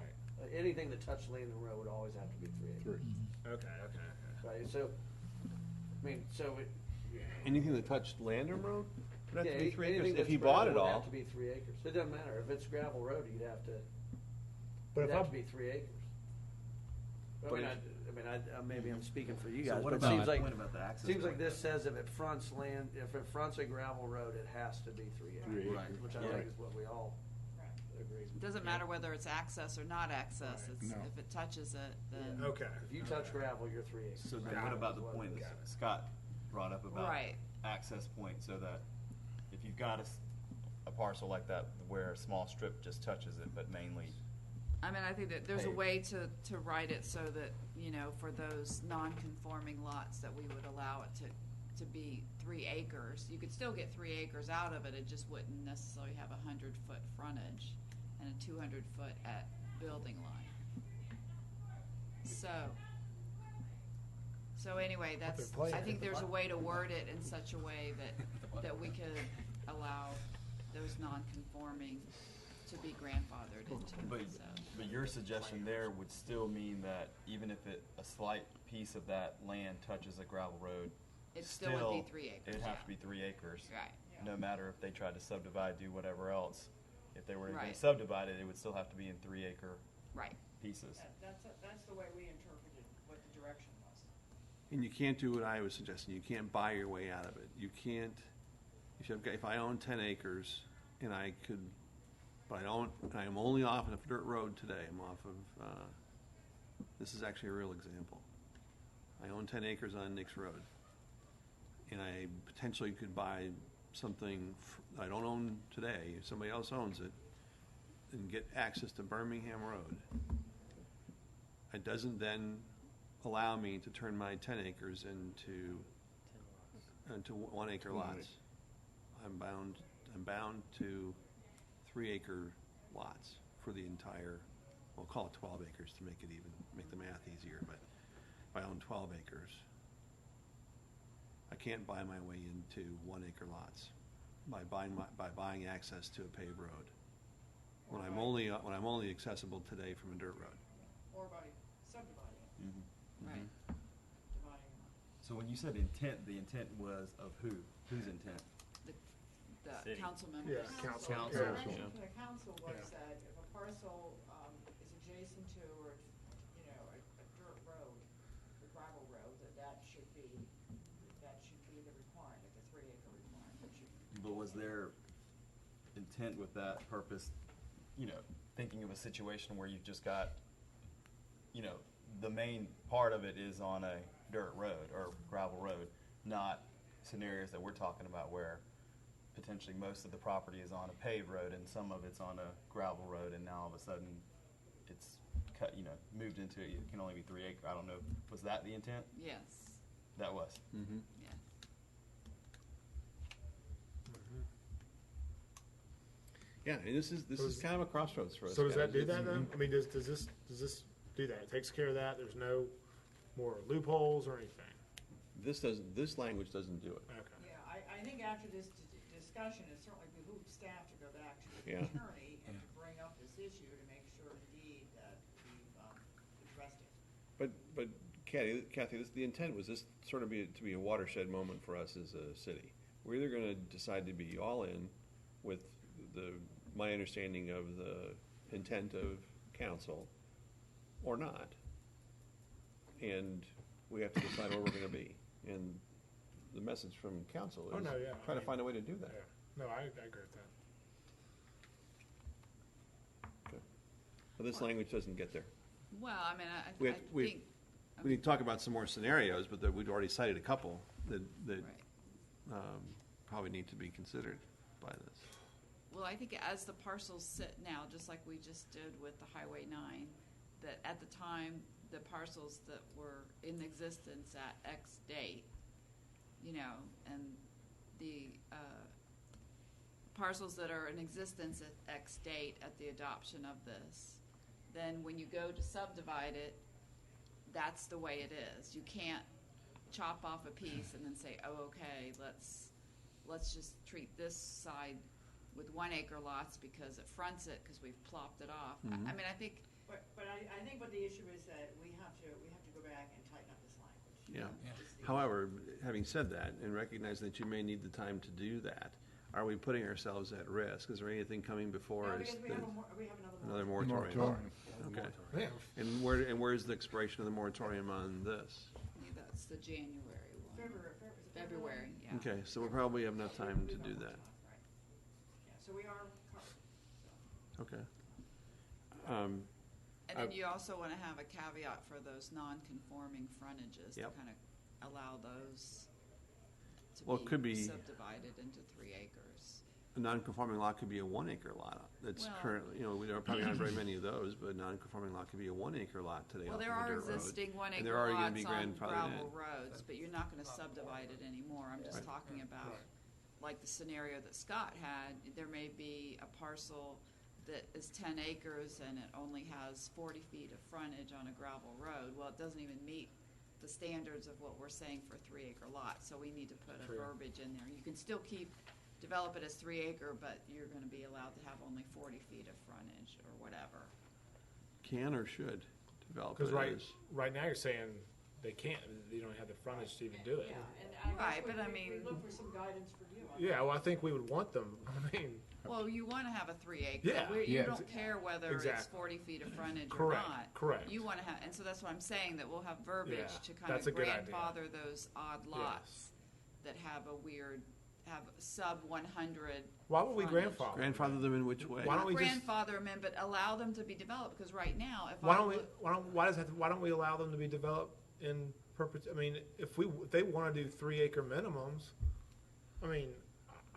Anything that touched Landrum Road would always have to be 3 acres. Okay. Right, so, I mean, so it. Anything that touched Landrum Road would have to be Yeah, 3 anything acres. If that's he bought gravel it would all. have to be 3 acres. It doesn't matter. If it's gravel road, you'd have to, But it'd if have I- to be 3 acres. I mean, maybe I'm speaking for you So guys, what but it about seems the like, point about the access seems like point? this says if it fronts land, if it fronts a gravel road, it has to be 3 acres. Right. Which I Right. think is what we all agree. It doesn't matter whether it's access or not access, Right. it's, No. if it touches it, then. If you touch gravel, you're 3 acres. So then what about the point that Scott brought up about Right. access point, so that if you've got a parcel like that where a small strip just touches it, but mainly, I mean, I think that there's a Paved. way to write it so that, you know, for those non-conforming lots, that we would allow it to be 3 acres. You could still get 3 acres out of it, it just wouldn't necessarily have 100-foot frontage and a 200-foot at building line. So anyway, that's, I think there's a way to word it in such a way that we could allow those non-conforming to be grandfathered into but, it, so. but your suggestion there would still mean that even if a slight piece of that land touches a gravel road, It still would be 3 acres, it'd have yeah. to be 3 acres. Right. No matter if they tried to subdivide, do whatever else. If they were going Right. to subdivide it, it would still have to be in 3 acre Right. pieces. That's the way we interpreted what the direction was. And you can't do what I was suggesting. You can't buy your way out of it. You can't, if I own 10 acres and I could, but I'm only off of a dirt road today. I'm off of, this is actually a real example. I own 10 acres on Nix Road. And I potentially could buy something I don't own today, if somebody else owns it, and get access to Birmingham Road. It doesn't then allow me to turn my 10 acres into 1 acre lots. I'm bound to 3 acre lots for the entire, we'll call it 12 acres to make it even, make the math easier, but if I own 12 acres, I can't buy my way into 1 acre lots by buying access to a paved road. When I'm only accessible today from a dirt road. Or by subdividing it. Mm-hmm. Right. Dividing them up. So when you said intent, the intent was of who? Whose intent? The City. council members. Yeah, council. The Yeah. direction from the council was that if a parcel is adjacent to, or, a dirt road, a gravel road, that should be the requirement, the 3 acre requirement. But was there intent with that purpose, thinking of a situation where you've just got, the main part of it is on a dirt road or gravel road, not scenarios that we're talking about where potentially most of the property is on a paved road and some of it's on a gravel road, and now all of a sudden it's cut, moved into it can only be 3 acre. I don't know. Was that the intent? Yes. That was. Mm-hmm. Yeah. Yeah, and this is kind of a crossroads for us. So does that guys. do that then? I mean, does this do that? It takes care of that? There's no more loopholes or anything? This language doesn't do it. Okay. Yeah, I think after this discussion, it certainly behooves staff to go back to the Yeah. attorney and to bring up this issue to make sure indeed that we've addressed it. But Kathy, the intent was this sort of to be a watershed moment for us as a city. We're either going to decide to be all in with my understanding of the intent of council or not. And we have to decide where we're going to be. And the message from council is try to find a way to do that. Yeah. No, I agree with that. Okay. But this language doesn't get there. Well, I mean, We I have- think. We need to talk about some more scenarios, but we've already cited a couple that probably need to be considered by this. Well, I think as the parcels sit now, just like we just did with the Highway 9, that at the time, the parcels that were in existence at X date, and the parcels that are in existence at X date at the adoption of this, then when you go to subdivide it, that's the way it is. You can't chop off a piece and then say, oh, okay, let's just treat this side with 1 acre lots because it fronts it because we've plopped it off. Mhm. I mean, I think. But I think what the issue is that we have to go back and tighten up this language. Yeah. However, having said that, and recognizing that you may need the time to do that, are we putting ourselves at risk? Is there anything coming before No, us? because we have another Another moratorium. Okay. Yeah. And where's the expiration of the moratorium on this? That's the January one. February, yeah. Okay, so we'll probably have enough time to do that. So we are covered. Okay. And then you also want to have a caveat for those non-conforming frontages to Yep. kind of allow those Well, to it could be be- subdivided into 3 acres. A non-conforming lot could be a 1-acre lot. That's Well- currently, there are probably not very many of those, but a non-conforming lot could be a 1-acre lot today. Well, off there of a are dirt road. existing And 1-acre they're already gonna be lots on grandfathered gravel in. roads, but you're not going to subdivide it anymore. I'm just Right. talking about, like the scenario that Scott had, there may be a parcel that is 10 acres and it only has 40 feet of frontage on a gravel road. Well, it doesn't even meet the standards of what we're saying for 3-acre lots, so we need to put a True. verbiage in there. You can still develop it as 3-acre, but you're going to be allowed to have only 40 feet of frontage or whatever. Can or should develop it Because as. right now you're saying they can't, they don't have the frontage to even do it. Yeah, and I guess Right, we- but I we mean- look for some guidance for you on Yeah, well, I think we would want them, I mean, Well, you want to have a 3-acre. Yeah, You yeah. don't care whether it's Exactly. 40 feet of frontage or Correct, not. correct. You want to have, and so that's why I'm saying that we'll have verbiage Yeah, to kind that's of a good idea. grandfather those odd lots that have sub 100. why would we frontage. Grandfather them in which way? Why don't we just, Grandfather them in, but allow them to be developed, because right now, if why I don't we, look, why don't we allow them to be developed in perpet, I mean, if they want to do 3-acre minimums, I mean,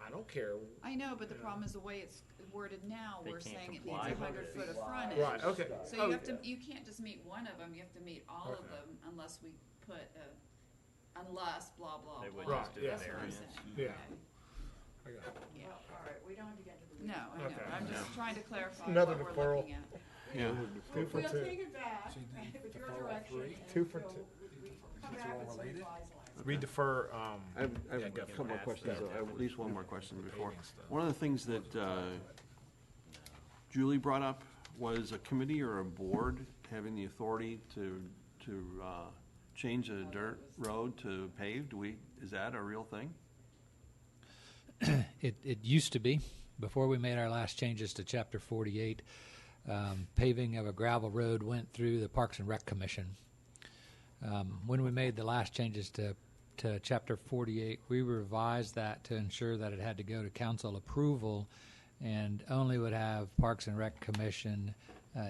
I don't care. I know, but the problem is the way it's worded now, They we're can't saying it comply needs with 100 it. foot of frontage. Right, okay. So you have to, you can't just meet one of them, you have to meet all of Okay. them unless we put unless blah, blah, They blah. would Right, just do yeah. an That's what I'm area. saying. Yeah. Okay. I got it. Yeah. Well, all right, we don't have to get into the. No, I know, Okay. I'm just trying to clarify Another what we're deferral. looking at. Yeah. Two for We'll two. take it back with your direction. Two for and two. we'll come back with some revised language. We defer, I have Yeah, a go couple more for it. questions, I have at least one more question before. Paving stuff. One of the things that Julie brought up was a committee or a board having the authority to change a dirt road to paved. Is that a real thing? It used to be, before we made our last changes to Chapter 48, paving of a gravel road went through the Parks and Rec Commission. When we made the last changes to Chapter 48, we revised that to ensure that it had to go to council approval and only would have Parks and Rec Commission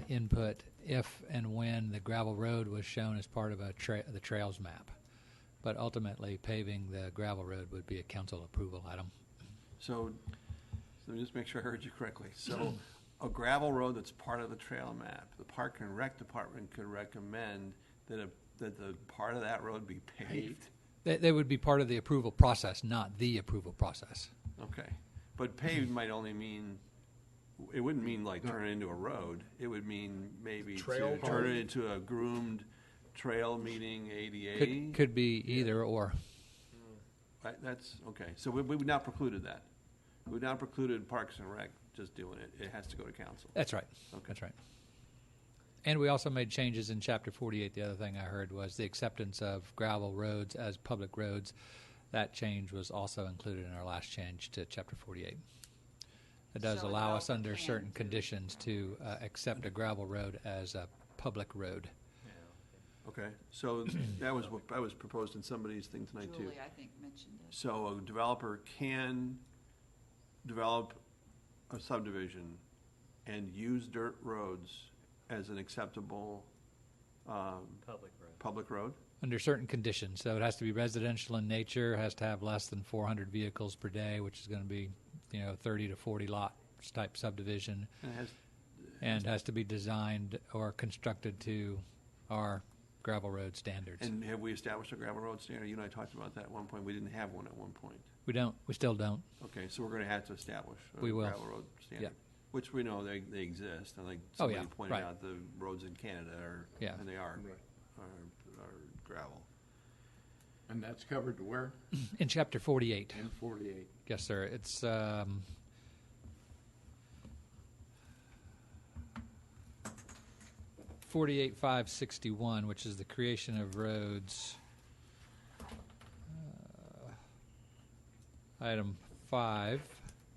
input if and when the gravel road was shown as part of the trails map. But ultimately, paving the gravel road would be a council approval item. So let me just make sure I heard you correctly. So a gravel road that's part of the trail map, the Park and Rec Department could recommend that the part of that road be paved? They would be part of the approval process, not the approval process. Okay. But paved might only mean, it wouldn't mean like turn it into a road. It would mean maybe Trail to turn road. it into a groomed trail meeting ADA. Could be either or. Right, that's, okay. So we would not precluded that. We would not precluded Parks and Rec just doing it. It has to go to council. That's right. Okay. That's right. And we also made changes in Chapter 48. The other thing I heard was the acceptance of gravel roads as public roads. That change was also included in our last change to Chapter 48. It does So a allow us developer under can certain do- conditions to accept a gravel road as a public road. Okay, so that was proposed in somebody's thing tonight too. Julie, I think, mentioned it. So a developer can develop a subdivision and use dirt roads as an acceptable public road? Under certain conditions. So it has to be residential in nature, has to have less than 400 vehicles per day, which is going to be, 30 to 40 lots type subdivision. And has to be designed or constructed to our gravel road standards. And have we established a gravel road standard? You and I talked about that at one point. We didn't have one at one point. We still don't. Okay, so we're going to have to establish a We will. gravel road standard. Yeah. Which we know they exist. I think Oh, somebody yeah, pointed right. out the roads in Canada are, Yeah. and they are gravel. And that's covered to where? In Chapter 48. In 48. Yes, sir. It's 48,561, which is the creation of roads. Item 5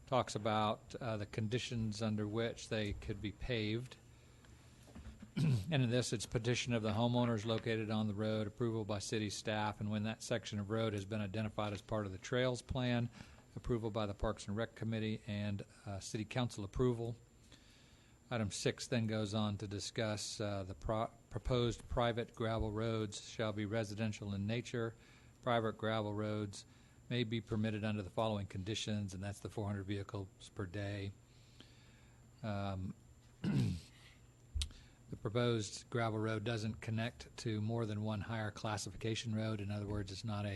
talks about the conditions under which they could be paved. And in this, it's petition of the homeowners located on the road, approval by city staff, and when that section of road has been identified as part of the trails plan, approval by the Parks and Rec Committee, and city council approval. Item 6 then goes on to discuss the proposed private gravel roads shall be residential in nature. Private gravel roads may be permitted under the following conditions, and that's the 400 vehicles per day. The proposed gravel road doesn't connect to more than one higher classification road. In other words, it's not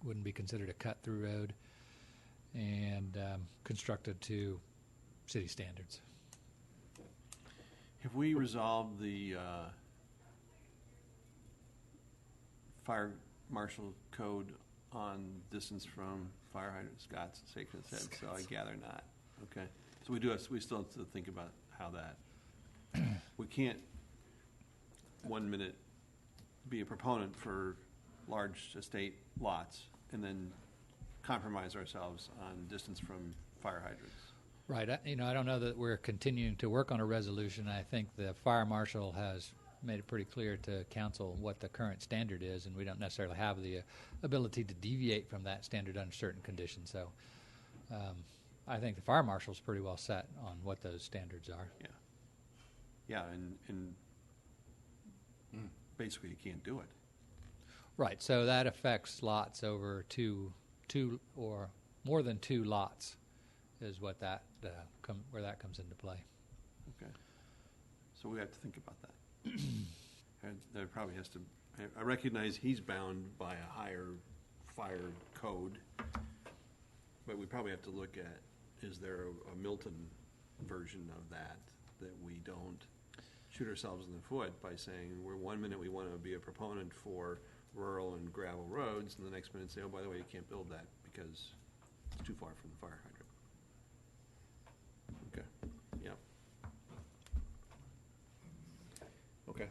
wouldn't be considered a cut-through road, and constructed to city standards. Have we resolved the fire marshal code on distance from fire hydrant? Scott's shaking his head, so I gather not. Okay, so we still have to think about how that. We can't 1 minute be a proponent for large estate lots and then compromise ourselves on distance from fire hydrants. Right. I don't know that we're continuing to work on a resolution. I think the fire marshal has made it pretty clear to council what the current standard is, and we don't necessarily have the ability to deviate from that standard under certain conditions. So I think the fire marshal's pretty well set on what those standards are. Yeah. Yeah, and basically you can't do it. Right. So that affects lots over two or more than 2 lots is what that where that comes into play. Okay. So we have to think about that. And there probably has to. I recognize he's bound by a higher fire code, but we probably have to look at: is there a Milton version of that we don't shoot ourselves in the foot by saying we're 1 minute we want to be a proponent for rural and gravel roads, and the next minute say, oh, by the way, you can't build that because it's too far from the fire hydrant. Okay. Yep. Okay.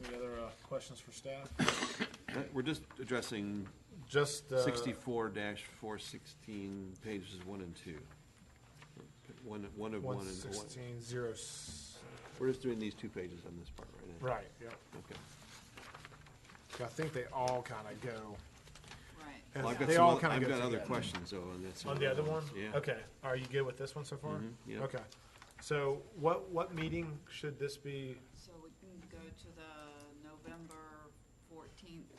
Any other questions for staff? We're just addressing Just 64-416, pages 1 and 2. One of 1 and 1. 116.0. We're just doing these 2 pages on this part right now. Right. Yep. Okay. I think they all kind of go. Right. And Well, they all kind of I've go got other together. questions though on this. On the other one? Yeah. Okay. Are you good with this one so far? Mhm, yeah. Okay. So what meeting should this be? So we can go to the November 14th.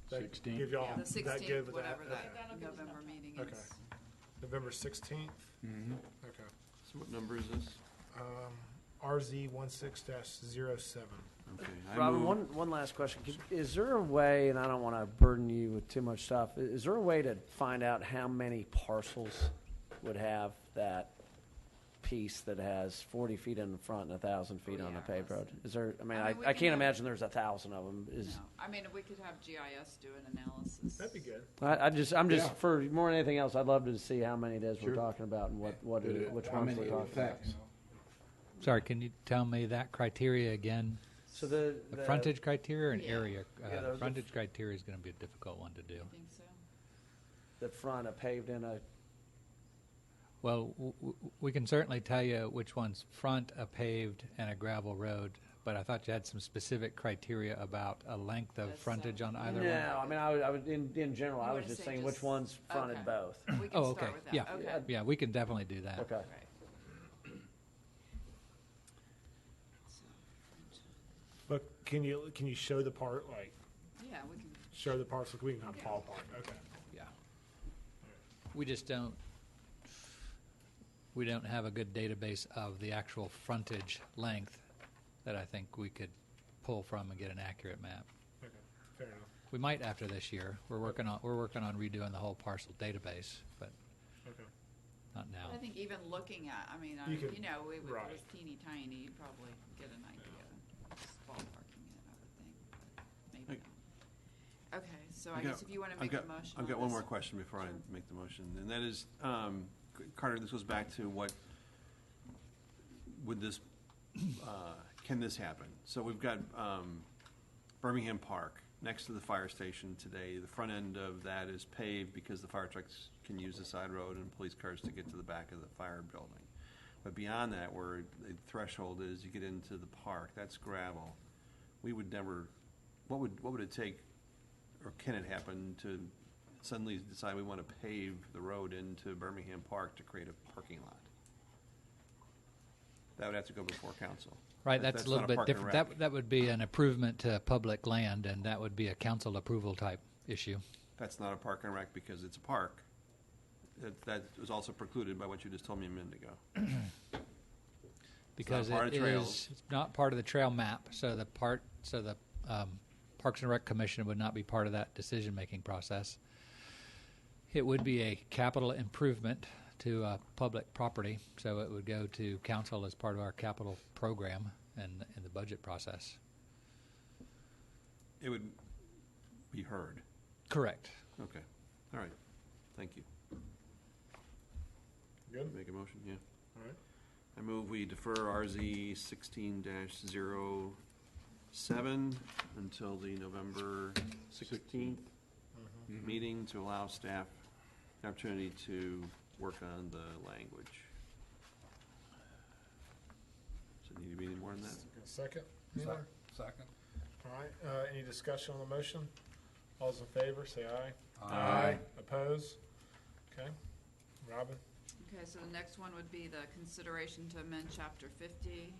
That 16th. Give y'all The 16th, that good with whatever that? that November meeting Okay. is. November 16th? Mhm. Okay. So what number is this? RZ 16-07. Okay. Robin, one last question. Is there a way, and I don't want to burden you with too much stuff, is there a way to find out how many parcels would have that piece that has 40 feet in the front and 1,000 feet on the paved road? Is there, I mean, I mean, we I can can't have- imagine there's 1,000 of them. No, I mean, we could have GIS do an analysis. That'd be good. I'm just, Yeah. for more than anything else, I'd love to see how many it is we're Sure. talking about and which How ones many we're it talking about. affects. Sorry, can you tell me that criteria again? So the frontage criteria or an Yeah. area? Yeah, the Frontage criteria is going to be a difficult one to do. I think so. the front, a paved in a, Well, we can certainly tell you which one's front, a paved, and a gravel road, but I thought you had some specific criteria about a length of frontage on either one. no, I mean, I would, in general, You I was wanna just say saying just- which ones fronted okay. both. We can Oh, okay. start with that. Yeah. Okay. Yeah, we can definitely do that. Okay. Right. But can you show the part, like, Yeah, we can. show the parcel? We can kind of ballpark. Okay. Yeah. We just don't have a good database of the actual frontage length that I think we could pull from and get an accurate map. Okay. Fair enough. We might after this year. We're working on redoing the whole parcel database, but Okay. not now. I think even looking at, I mean, You could- if it right. was teeny tiny, you'd probably get an idea. Just ballparking it, I would think, but maybe not. Okay, so I guess if you want to make a motion. I've got on one this. more question before I make the motion, and that is, Carter, this goes back to what, would this, can this happen? So we've got Birmingham Park next to the fire station today. The front end of that is paved because the fire trucks can use the side road and police cars to get to the back of the fire building. But beyond that, where the threshold is, you get into the park, that's gravel. We would never, what would it take, or can it happen to suddenly decide we want to pave the road into Birmingham Park to create a parking lot? That would have to go before council. Right, that's a little not bit park and different. rec. That would be an improvement to public land, and that would be a council approval type issue. That's not a park and rec because it's a park. That was also precluded by what you just told me a minute ago. Because part it of trails. is not part of the trail map, so the Parks and Rec Commission would not be part of that decision-making process. It would be a capital improvement to public property, so it would go to council as part of our capital program and in the budget process. It would be heard. Correct. Okay, all right, thank you. Good? Make a motion, yeah. All right. I move we defer RZ 16-07 until the November 16th meeting to allow staff the opportunity to work on the language. Does it need to be any more than that? Second? Anyone? Second. All right, any discussion on the motion? All those in favor, say aye. Aye. Oppose? Okay. Robin? Okay, so the next one would be the consideration to amend Chapter 50.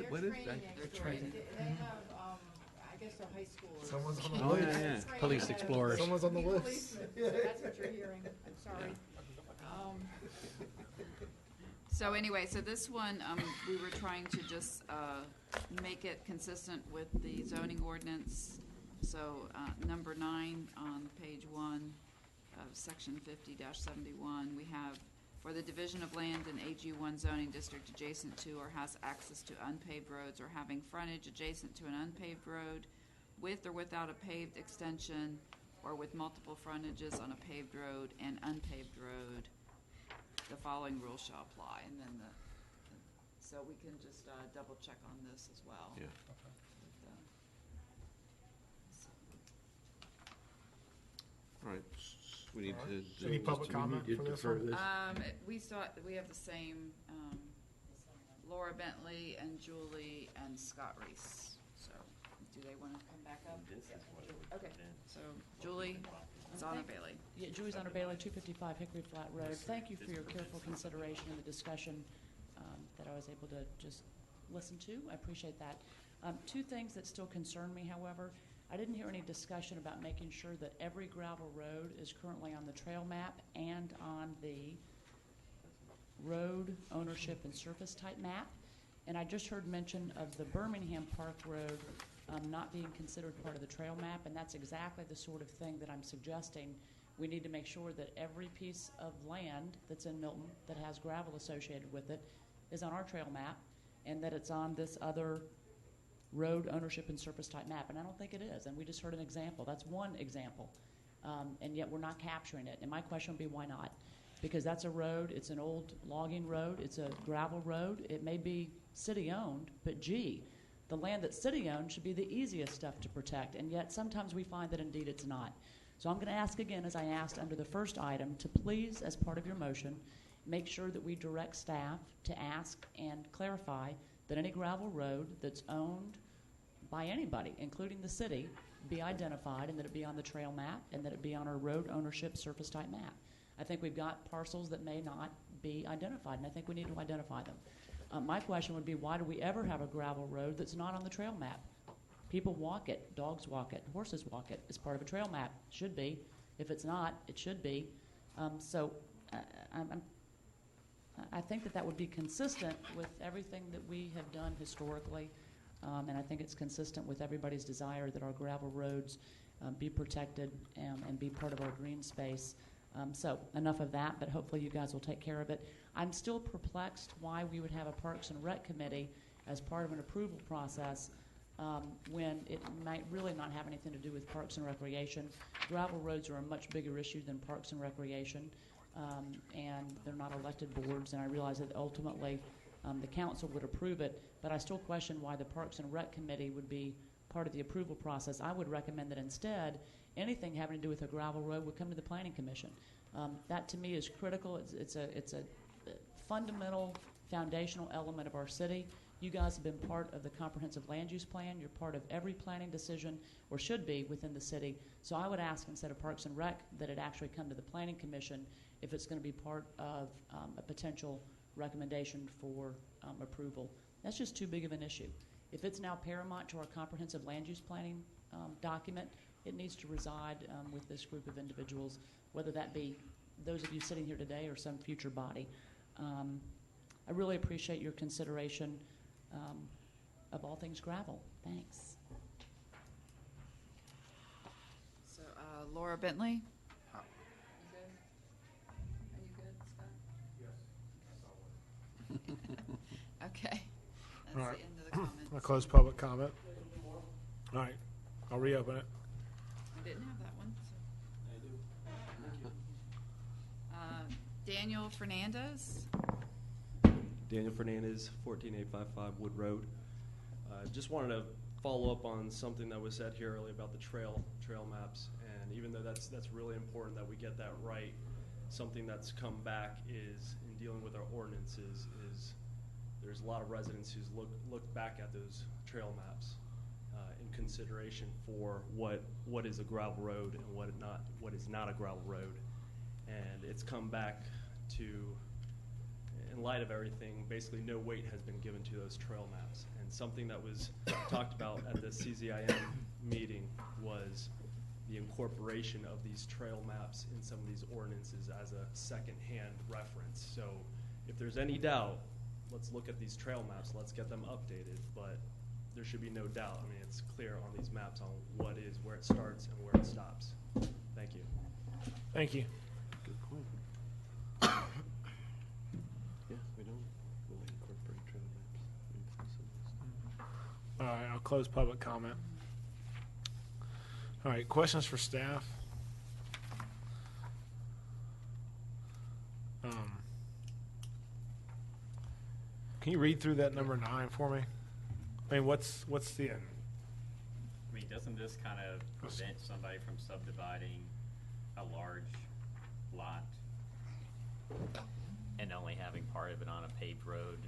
What is that? They're training. They have, I guess they're high schoolers. Someone's on the Oh, list. yeah, yeah. Police explorers. Someone's on the list. Policemen, so that's what you're hearing, I'm sorry. So anyway, so this one, we were trying to just make it consistent with the zoning ordinance. So number 9 on page 1 of section 50-71, we have, for the division of land in AG1 zoning district adjacent to or has access to unpaved roads or having frontage adjacent to an unpaved road with or without a paved extension or with multiple frontages on a paved road and unpaved road, the following rules shall apply. And then so we can just double check on this as well. Yeah. All right, we need to. Any public comment did for this defer one? this. We have the same, Laura Bentley and Julie and Scott Reese. So, do they want to come back up? Okay, so Julie Zahner Bailey. Yeah, Julie Zahner Bailey, 255 Hickory Flat Road. Thank you for your careful consideration and the discussion that I was able to just listen to. I appreciate that. Two things that still concern me, however. I didn't hear any discussion about making sure that every gravel road is currently on the trail map and on the road ownership and surface type map. And I just heard mention of the Birmingham Park Road not being considered part of the trail map, and that's exactly the sort of thing that I'm suggesting. We need to make sure that every piece of land that's in Milton that has gravel associated with it is on our trail map, and that it's on this other road ownership and surface type map, and I don't think it is. And we just heard an example. That's one example, and yet we're not capturing it. And my question would be, why not? Because that's a road. It's an old logging road. It's a gravel road. It may be city-owned, but gee, the land that's city-owned should be the easiest stuff to protect, and yet sometimes we find that indeed it's not. So I'm going to ask again, as I asked under the first item, to please, as part of your motion, make sure that we direct staff to ask and clarify that any gravel road that's owned by anybody, including the city, be identified, and that it be on the trail map, and that it be on our road ownership surface type map. I think we've got parcels that may not be identified, and I think we need to identify them. My question would be, why do we ever have a gravel road that's not on the trail map? People walk it, dogs walk it, horses walk it. It's part of a trail map. Should be. If it's not, it should be. So I think that would be consistent with everything that we have done historically, and I think it's consistent with everybody's desire that our gravel roads be protected and be part of our green space. So enough of that, but hopefully you guys will take care of it. I'm still perplexed why we would have a Parks and Rec Committee as part of an approval process when it might really not have anything to do with Parks and Recreation. Gravel roads are a much bigger issue than Parks and Recreation, and they're not elected boards, and I realize that ultimately the council would approve it, but I still question why the Parks and Rec Committee would be part of the approval process. I would recommend that instead anything having to do with a gravel road would come to the Planning Commission. That to me is critical. It's a fundamental, foundational element of our city. You guys have been part of the comprehensive land use plan. You're part of every planning decision, or should be, within the city. So I would ask, instead of Parks and Rec, that it actually come to the Planning Commission if it's going to be part of a potential recommendation for approval. That's just too big of an issue. If it's now paramount to our comprehensive land use planning document, it needs to reside with this group of individuals, whether that be those of you sitting here today or some future body. I really appreciate your consideration of all things gravel. Thanks. So, Laura Bentley? Huh. Are you good, Scott? Yes. Okay. That's All the right. end of the comments. I'll close public comment. All right, I'll reopen it. I didn't have that one. So. Daniel Fernandez? Daniel Fernandez, 14855 Wood Road. Just wanted to follow up on something that was said here earlier about the trail maps, and even though that's really important that we get that right, something that's come back is in dealing with our ordinances is there's a lot of residents who's looked back at those trail maps in consideration for what is a gravel road and what is not a gravel road, and it's come back to, in light of everything, basically no weight has been given to those trail maps. And something that was talked about at the CZIM meeting was the incorporation of these trail maps in some of these ordinances as a second-hand reference. So if there's any doubt, let's look at these trail maps, let's get them updated, but there should be no doubt. I mean, it's clear on these maps on what is, where it starts and where it stops. Thank you. Thank you. Good point. Yeah, we don't really incorporate trail maps into some of this. All right, I'll close public comment. All right, questions for staff? Can you read through that number 9 for me? I mean, what's the end? I mean, doesn't this kind of prevent somebody from subdividing a large lot and only having part of it on a paved road?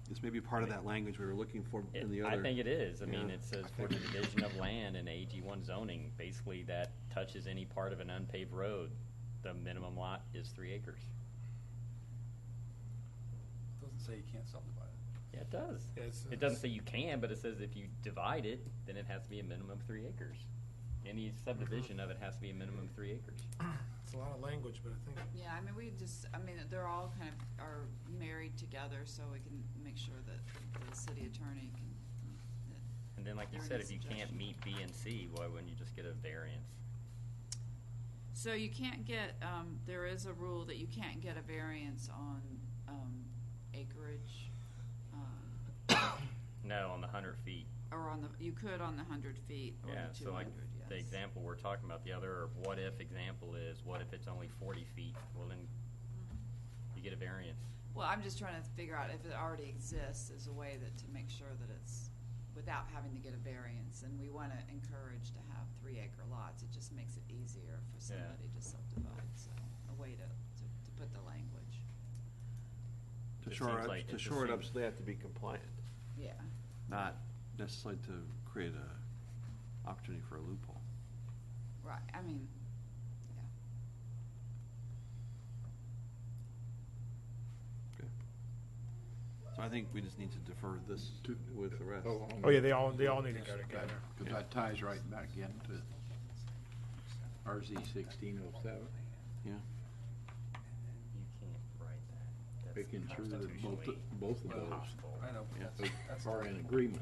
This may be part of that language we were looking for in the other. I think it is. I mean, Yeah. it says for the division of land in AG1 zoning, basically that touches any part of an unpaved road, the minimum lot is 3 acres. Doesn't say you can't subdivide it. Yeah, it does. Yeah, It doesn't say you can, but it says if you divide it, then it has to be a minimum of 3 acres. Any subdivision of it has to be a minimum of 3 acres. It's a lot of language, but I think. Yeah, I mean, they're all kind of are married together, so we can make sure that the city attorney can. And then, like you There said, is if you can't suggestion. meet B and C, why wouldn't you just get a variance? So you can't get, there is a rule that you can't get a variance on acreage, No, on the 100 feet. or on the, you could on the 100 feet or Yeah, the so like 200, yes. the example we're talking about, the other what if example is, what if it's only 40 feet? Well, then you get a variance. Well, I'm just trying to figure out if it already exists as a way to make sure that it's without having to get a variance. And we want to encourage to have 3 acre lots. It just makes it easier for somebody to subdivide. So a way to put the language. To It shore seems it, like to it shore it up seems- so they have to be compliant, Yeah. not necessarily to create a opportunity for a loophole. Right. I mean, yeah. Okay. So I think we just need to defer this with the rest. Oh yeah, they all need to go together. Because that ties right back into RZ 1607. Yeah. You can't write that. That's Making sure that both of Well, those I know, but that's are in agreement.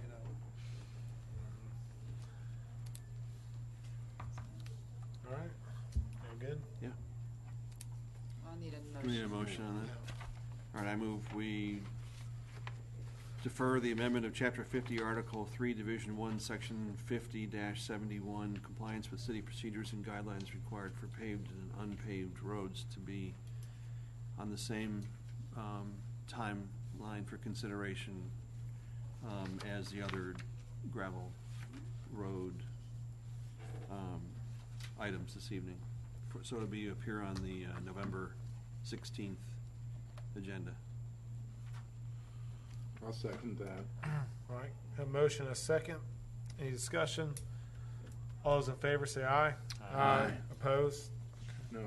All right, you good? Yeah. Well, I need a motion. We need a motion on that. All right, I move we defer the amendment of Chapter 50, Article 3, Division 1, Section 50-71, compliance with city procedures and guidelines required for paved and unpaved roads to be on the same timeline for consideration as the other gravel road items this evening. So it'll appear on the November 16th agenda. I'll second that. All right, a motion, a second. Any discussion? All those in favor say aye. Aye. Opposed? Now,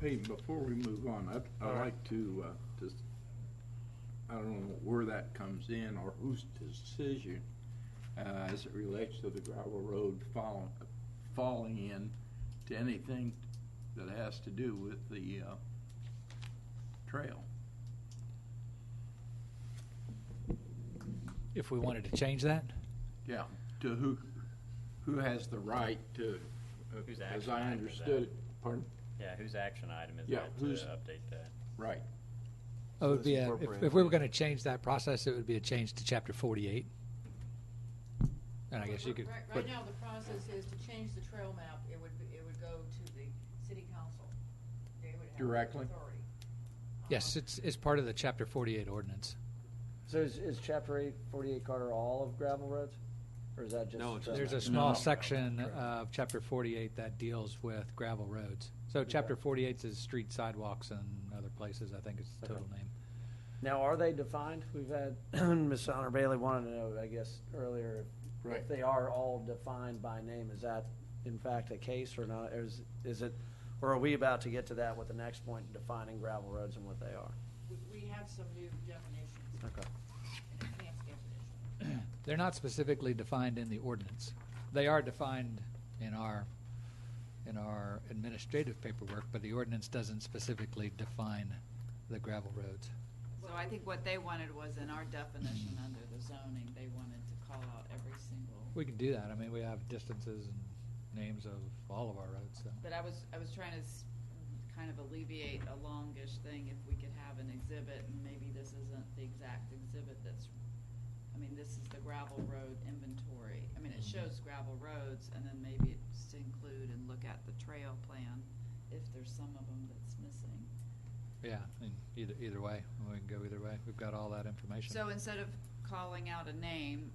Peyton, before we move on, All I'd right. like to just, I don't know where that comes in or whose decision as it relates to the gravel road falling in to anything that has to do with the trail. If we wanted to change that? Yeah, to who has the right to, Whose as action I item is understood that? it, pardon? Yeah, whose action item is Yeah, that to whose- update that? Right. Oh, it would be if we were going to change that process, it would be a change to Chapter 48. And I guess you could. Right now, the process is to change the trail map, it would go to the city council. They would have Directly? authority. Yes, it's part of the Chapter 48 ordinance. So is Chapter 48, Carter, all of gravel roads? Or is that just? No, it's There's a small section of Chapter 48 that deals with gravel roads. So Chapter 48 is street sidewalks and other places, I think is the total name. Now, are they defined? We've had, Ms. Honor Bailey wanted to know, I guess, earlier, if they are all defined by name. Is that in fact a case or not? Or is it, or are we about to get to that with the next point, defining gravel roads and what they are? We have some new definitions. Okay. Enhanced definitions. They're not specifically defined in the ordinance. They are defined in our administrative paperwork, but the ordinance doesn't specifically define the gravel roads. So I think what they wanted was in our definition under the zoning, they wanted to call out every single. We can do that. I mean, we have distances and names of all of our roads, so. But I was trying to kind of alleviate a longish thing, if we could have an exhibit, and maybe this isn't the exact exhibit that's, I mean, this is the gravel road inventory. I mean, it shows gravel roads, and then maybe it's to include and look at the trail plan, if there's some of them that's missing. Yeah, I mean, either way, we can go either way. We've got all that information. So instead of calling out a name,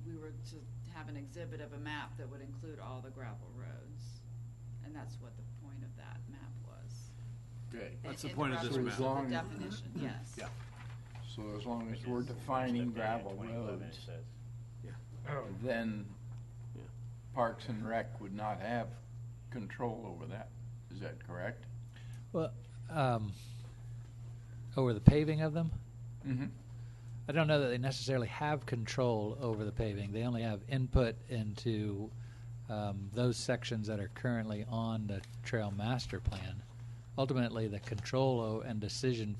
we were to have an exhibit of a map that would include all the gravel roads. And that's what the point of that map was. Okay. That's the In point of this reference map. to the definition, yes. Yeah. So as long as we're defining gravel 2011 roads, it says. then Parks and Rec would not have control over that. Is that correct? Well, over the paving of them? Mm-hmm. I don't know that they necessarily have control over the paving. They only have input into those sections that are currently on the trail master plan. Ultimately, the control and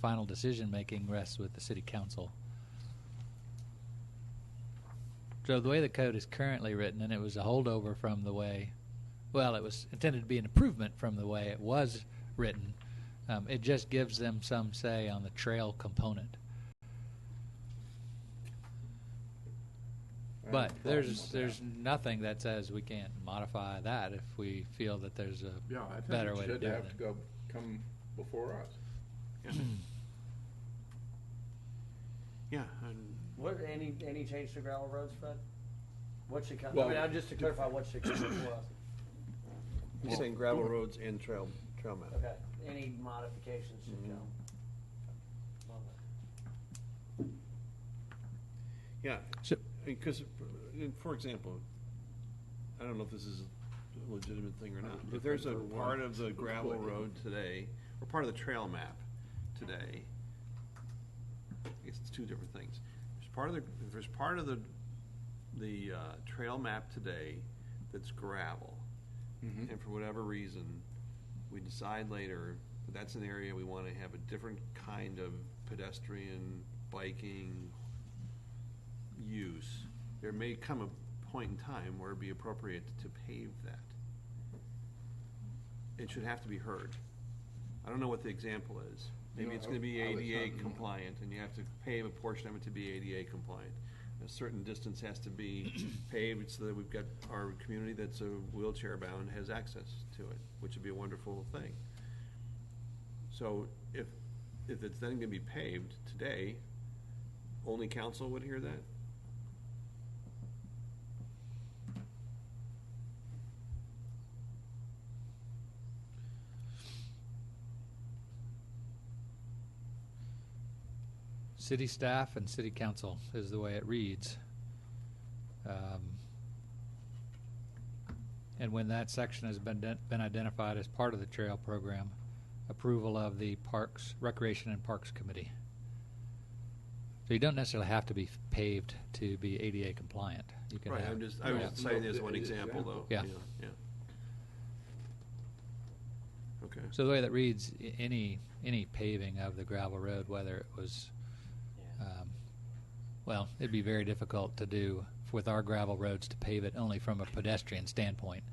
final decision-making rests with the city council. So the way the code is currently written, and it was a holdover from the way, well, it was intended to be an improvement from the way it was written. It just gives them some say on the trail component. But there's nothing that says we can't modify that if we feel that there's a Yeah, I think better it way to should do have it. to come before us. Yeah, and What, any change to gravel roads, Fred? What should come, Well, just to clarify, what should come before us? you're saying gravel roads and trail map. Okay, any modifications should come. Love it. Yeah, So- because, for example, I don't know if this is a legitimate thing or not. If there's a part of the gravel road today, or part of the trail map today, I guess it's two different things. If there's part of the trail map today that's gravel, and for whatever reason, we decide later that that's an area we want to have a different kind of pedestrian, biking use, there may come a point in time where it'd be appropriate to pave that. It should have to be heard. I don't know what the example is. Maybe No, it's gonna be I was ADA not- compliant, and you have to pave a portion of it to be ADA compliant. A certain distance has to be paved so that we've got our community that's a wheelchair bound has access to it, which would be a wonderful thing. So if it's then gonna be paved today, only council would hear that? city staff and city council is the way it reads. And when that section has been identified as part of the trail program, approval of the Parks, Recreation and Parks Committee. So you don't necessarily have to be paved to be ADA compliant. You can Right, have, I was just citing as one Yeah. example, though. Yeah. Yeah. Okay. So the way that reads, any paving of the gravel road, whether it was, well, it'd be very difficult to do with our gravel roads to pave it only from a pedestrian standpoint.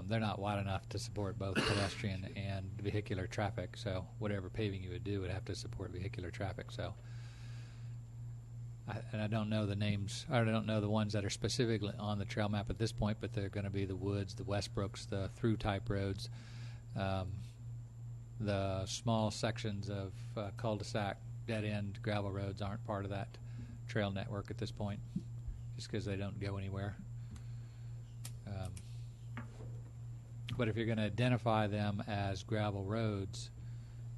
They're not wide enough to support both pedestrian and vehicular traffic, so whatever paving you would do would have to support vehicular traffic. So, and I don't know the names, I don't know the ones that are specifically on the trail map at this point, but they're going to be the Woods, the Westbrooks, the through type roads, the small sections of cul-de-sac, dead-end gravel roads aren't part of that trail network at this point, just because they don't go anywhere. But if you're going to identify them as gravel roads,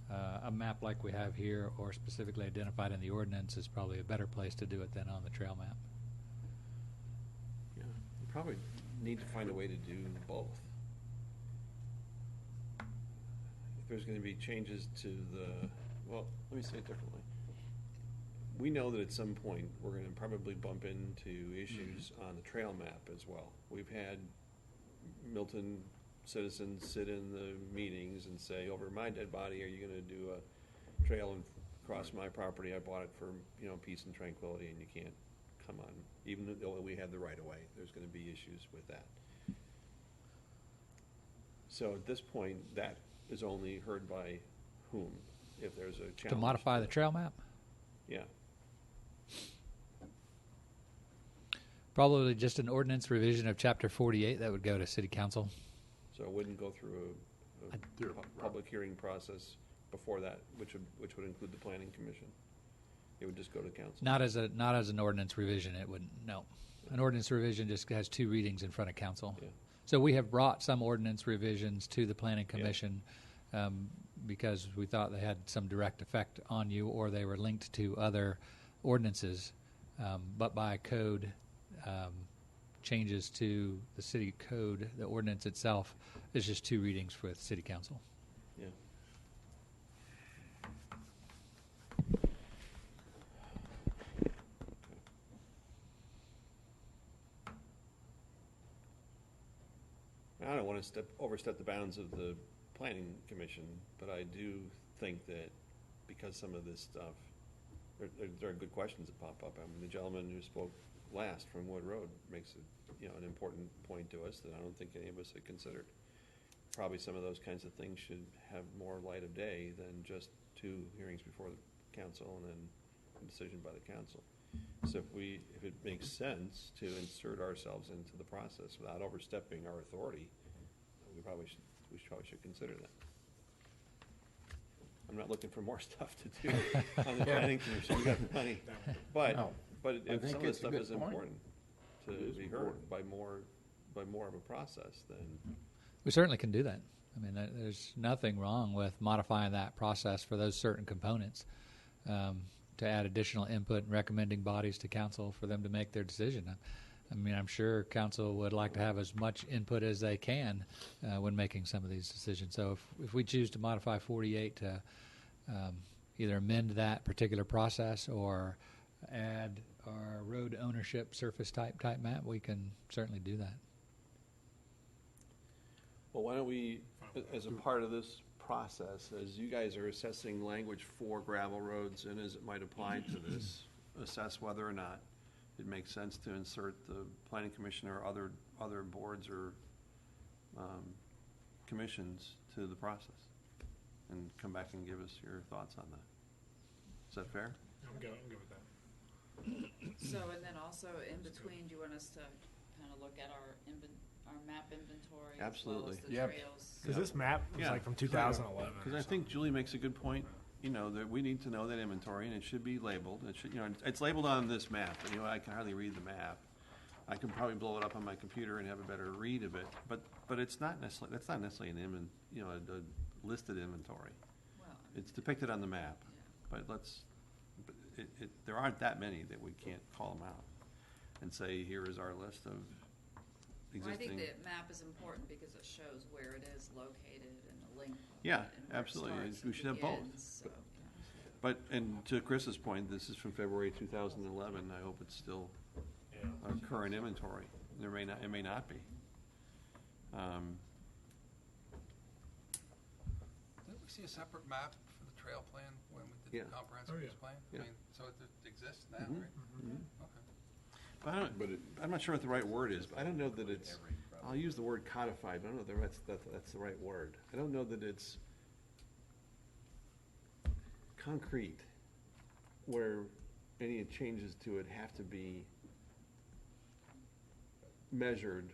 a map like we have here or specifically identified in the ordinance is probably a better place to do it than on the trail map. Yeah, you probably need to find a way to do both. If there's gonna be changes to well, let me say it differently. We know that at some point, we're gonna probably bump into issues on the trail map as well. We've had Milton citizens sit in the meetings and say, over my dead body, are you gonna do a trail and cross my property? I bought it for, peace and tranquility, and you can't come on. Even though we have the right of way, there's gonna be issues with that. So at this point, that is only heard by whom? If there's a challenge. To modify the trail map? Yeah. Probably just an ordinance revision of Chapter 48 that would go to City Council. So it wouldn't go through a public hearing process before that, which would include the planning commission. It would just go to council. Not as an ordinance revision, it wouldn't, no. An ordinance revision just has 2 readings in front of council. Yeah. So we have brought some ordinance revisions to the planning commission because we thought they had some direct effect on you or they were linked to other ordinances. But by code, changes to the city code, the ordinance itself, is just 2 readings with city council. Yeah. I don't want to overstep the bounds of the planning commission, but I do think that because some of this stuff, there are good questions that pop up. I mean, the gentleman who spoke last from Wood Road makes an important point to us that I don't think any of us had considered. Probably some of those kinds of things should have more light of day than just 2 hearings before the council and then a decision by the council. So if it makes sense to insert ourselves into the process without overstepping our authority, we probably should consider that. I'm not looking for more stuff to do on the planning commission. We got plenty, but if some of this stuff is important to be heard by more of a process, then We certainly can do that. I mean, there's nothing wrong with modifying that process for those certain components to add additional input and recommending bodies to council for them to make their decision. I mean, I'm sure council would like to have as much input as they can when making some of these decisions. So if we choose to modify 48 to either amend that particular process or add our road ownership surface type map, we can certainly do that. Well, why don't we, as a part of this process, as you guys are assessing language for gravel roads and as it might apply to this, assess whether or not it makes sense to insert the planning commission or other boards or commissions to the process, and come back and give us your thoughts on that. Is that fair? I'm good with that. So, and then also in between, do you want us to kind of look at our map inventory? Absolutely. As well as the trails? Because this map is like from 2011. Because I think Julie makes a good point. That we need to know that inventory, and it should be labeled. It should, it's labeled on this map. And, I can hardly read the map. I can probably blow it up on my computer and have a better read of it. But it's not necessarily. That's not necessarily a listed inventory. Well, it's depicted on the map. But there aren't that many that we can't call them out and say, here is our list of Well, I existing. think the map is important because it shows where it is located and the length. of Yeah, it and where it absolutely. starts We and should have both. begins, so, But, and to Chris's point, this is from February 2011. I hope it's still a current inventory. There may not, it may not be. Didn't we see a separate map for the trail plan when we did Yeah. the comprehensive Oh, yeah. use plan? Yeah. I mean, so it exists now, Mhm. right? Mhm. Okay. But I'm not sure what the right word is. I don't know that it's, I'll use the word codified, but I don't know that that's the right word. I don't know that it's concrete, where any changes to it have to be measured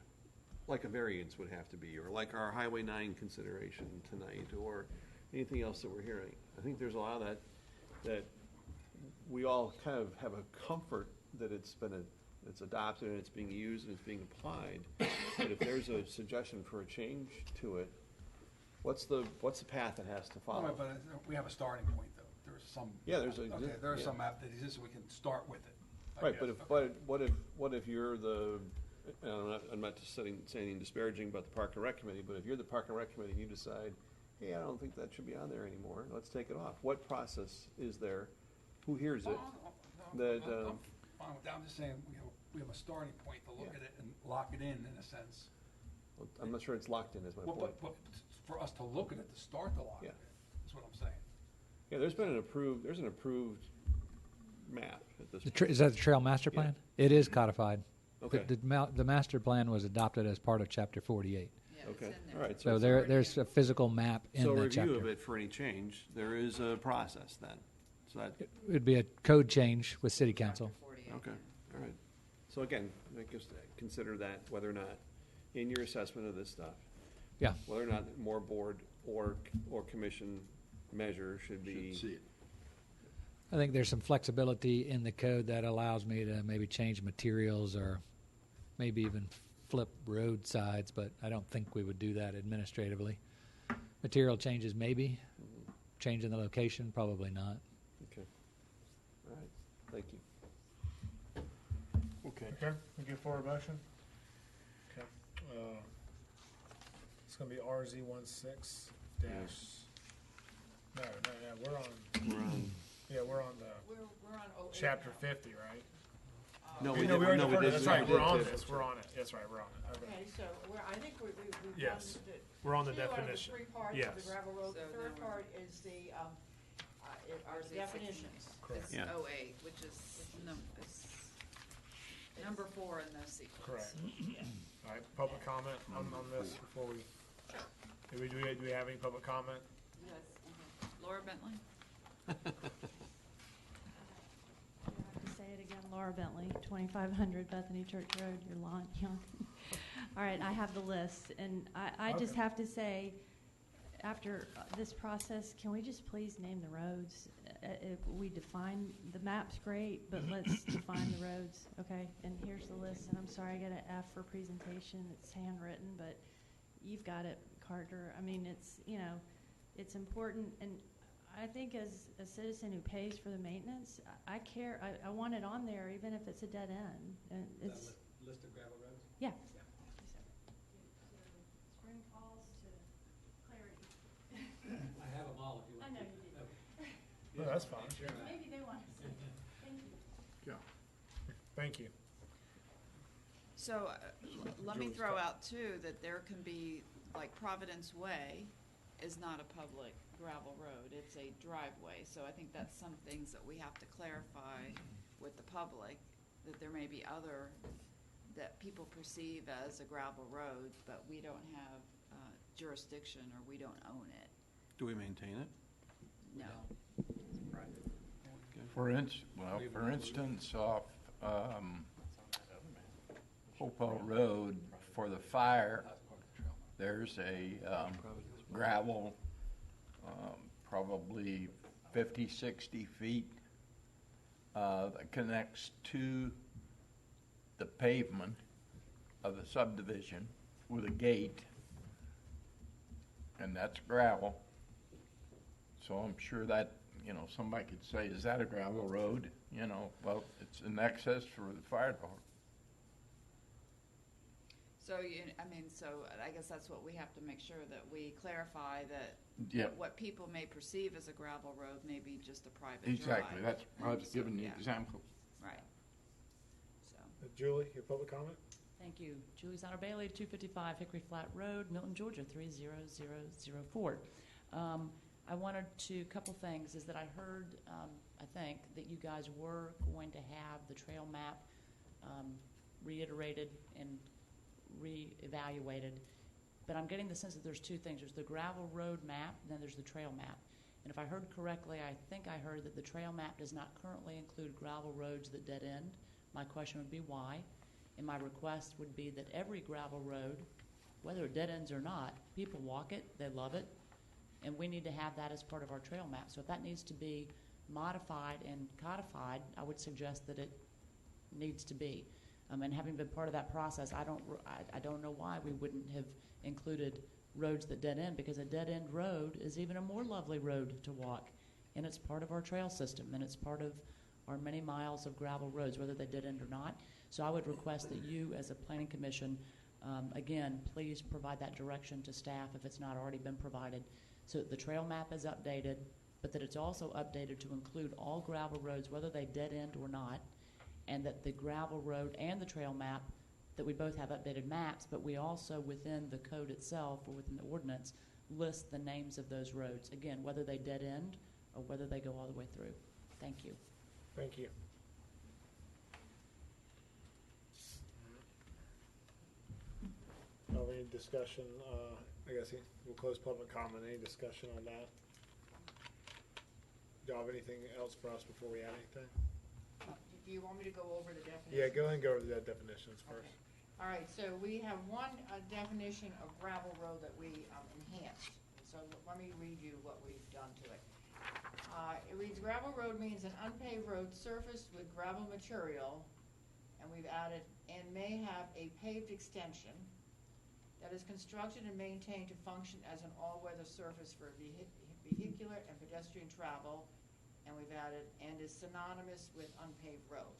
like a variance would have to be, or like our Highway 9 consideration tonight, or anything else that we're hearing. I think there's a lot of that we all kind of have a comfort that it's adopted and it's being used and it's being applied. But if there's a suggestion for a change to it, what's the path it has to follow? Well, but we have a starting point, though. There's some. Yeah, there's a- Okay, there is yeah. some map that exists, so we can start with it. I Right, guess. but Okay. what if you're the, and I'm not just saying anything disparaging about the Park and Rec Committee, but if you're the Park and Rec Committee and you decide, hey, I don't think that should be on there anymore, let's take it off. What process is there? Who hears it? That, I'm fine with that. I'm just saying, we have a starting point to look at it and lock it in a sense. Well, I'm not sure it's locked in, is my Well, point. but for us to look at it, to start to lock it in, is what I'm saying. Yeah, there's an approved map at this point. Is that the trail master Yeah. plan? It is codified. Okay. The master plan was adopted as part of Chapter 48. Okay, all right. So it's there's a physical map in So the review chapter. of it for any change, there is a process then. So that, It would be a code change with city council. okay, all right. So again, I guess consider that whether or not, in your assessment of this stuff. Yeah. Whether or not more board or commission measure should be. Should see it. I think there's some flexibility in the code that allows me to maybe change materials or maybe even flip road sides, but I don't think we would do that administratively. Material changes maybe, changing the location, probably not. Okay. All right, thank you. Okay. Okay, we get for a motion? Okay. It's gonna be RZ 16 dash, no, we're on, yeah, we're on the, We're on 08 chapter now. 50, right? No, we we no, did- we already no, we deferred it. did- That's we right, did we're on too. this, we're on it, that's right, we're on it. Okay. Okay, so I think we've Yes. done We're on the two out of definition. three parts of Yes. the gravel road. So The now third we're- part is the RZ definitions. Correct. It's Yeah. 08, which is number 4 in the sequence. Correct. All right, public comment on this before we, do we have any public comment? Yes. Laura Bentley? I have to say it again, Laura Bentley, 2500 Bethany Church Road, your lawn. All right, I have the list, and I just Okay. have to say, after this process, can we just please name the roads? If we define, the map's great, but let's define the roads, okay? And here's the list, and I'm sorry, I got an F for presentation, it's handwritten, but you've got it, Carter. I mean, it's, it's important, and I think as a citizen who pays for the maintenance, I care, I want it on there, even if it's a dead end. And it's, List of gravel roads? yeah. Spring Falls to Clarity. I have them all if you I know you do. No, that's fine. Maybe they want to see it. Thank you. Yeah. Thank you. So let me throw out too that there can be, like Providence Way is not a public gravel road, it's a driveway. So I think that's some things that we have to clarify with the public, that there may be other that people perceive as a gravel road, but we don't have jurisdiction or we don't own it. Do we maintain it? No. For instance, off Hopewell Road for the fire, there's a gravel, probably 50, 60 feet that connects to the pavement of the subdivision with a gate, and that's gravel. So I'm sure that you know, somebody could say, is that a gravel road? You know, well, it's an access for the fire department. So, so I guess that's what we have to make sure that we clarify that Yeah. what people may perceive as a gravel road may be just a private drive. Exactly, that's, I was So, giving the yeah. example. Right. So. Julie, your public comment? Thank you. Julie Zonner Bailey, 255 Hickory Flat Road, Milton, Georgia, 30004. I wanted to, couple things, is that I heard, I think, that you guys were going to have the trail map reiterated and re-evaluated. But I'm getting the sense that there's two things. There's the gravel road map, and then there's the trail map. And if I heard correctly, I think I heard that the trail map does not currently include gravel roads that dead end. My question would be why? And my request would be that every gravel road, whether it dead ends or not, people walk it, they love it, and we need to have that as part of our trail map. So if that needs to be modified and codified, I would suggest that it needs to be. And having been part of that process, I don't know why we wouldn't have included roads that dead end, because a dead end road is even a more lovely road to walk, and it's part of our trail system, and it's part of our many miles of gravel roads, whether they dead end or not. So I would request that you, as a planning commission, again, please provide that direction to staff if it's not already been provided, so that the trail map is updated, but that it's also updated to include all gravel roads, whether they dead end or not, and that the gravel road and the trail map, that we both have updated maps, but we also, within the code itself or within the ordinance, list the names of those roads, again, whether they dead end or whether they go all the way through. Thank you. Thank you. Any discussion? I guess we'll close public comment. Any discussion on that? Do you have anything else for us before we add anything? Do you want me to go over the definition? Yeah, go ahead and go over the definitions first. Okay. All right, so we have one definition of gravel road that we enhanced. So let me read you what we've done to it. It reads, gravel road means an unpaved road surfaced with gravel material, and we've added, and may have a paved extension that is constructed and maintained to function as an all-weather surface for vehicular and pedestrian travel, and we've added, and is synonymous with unpaved road.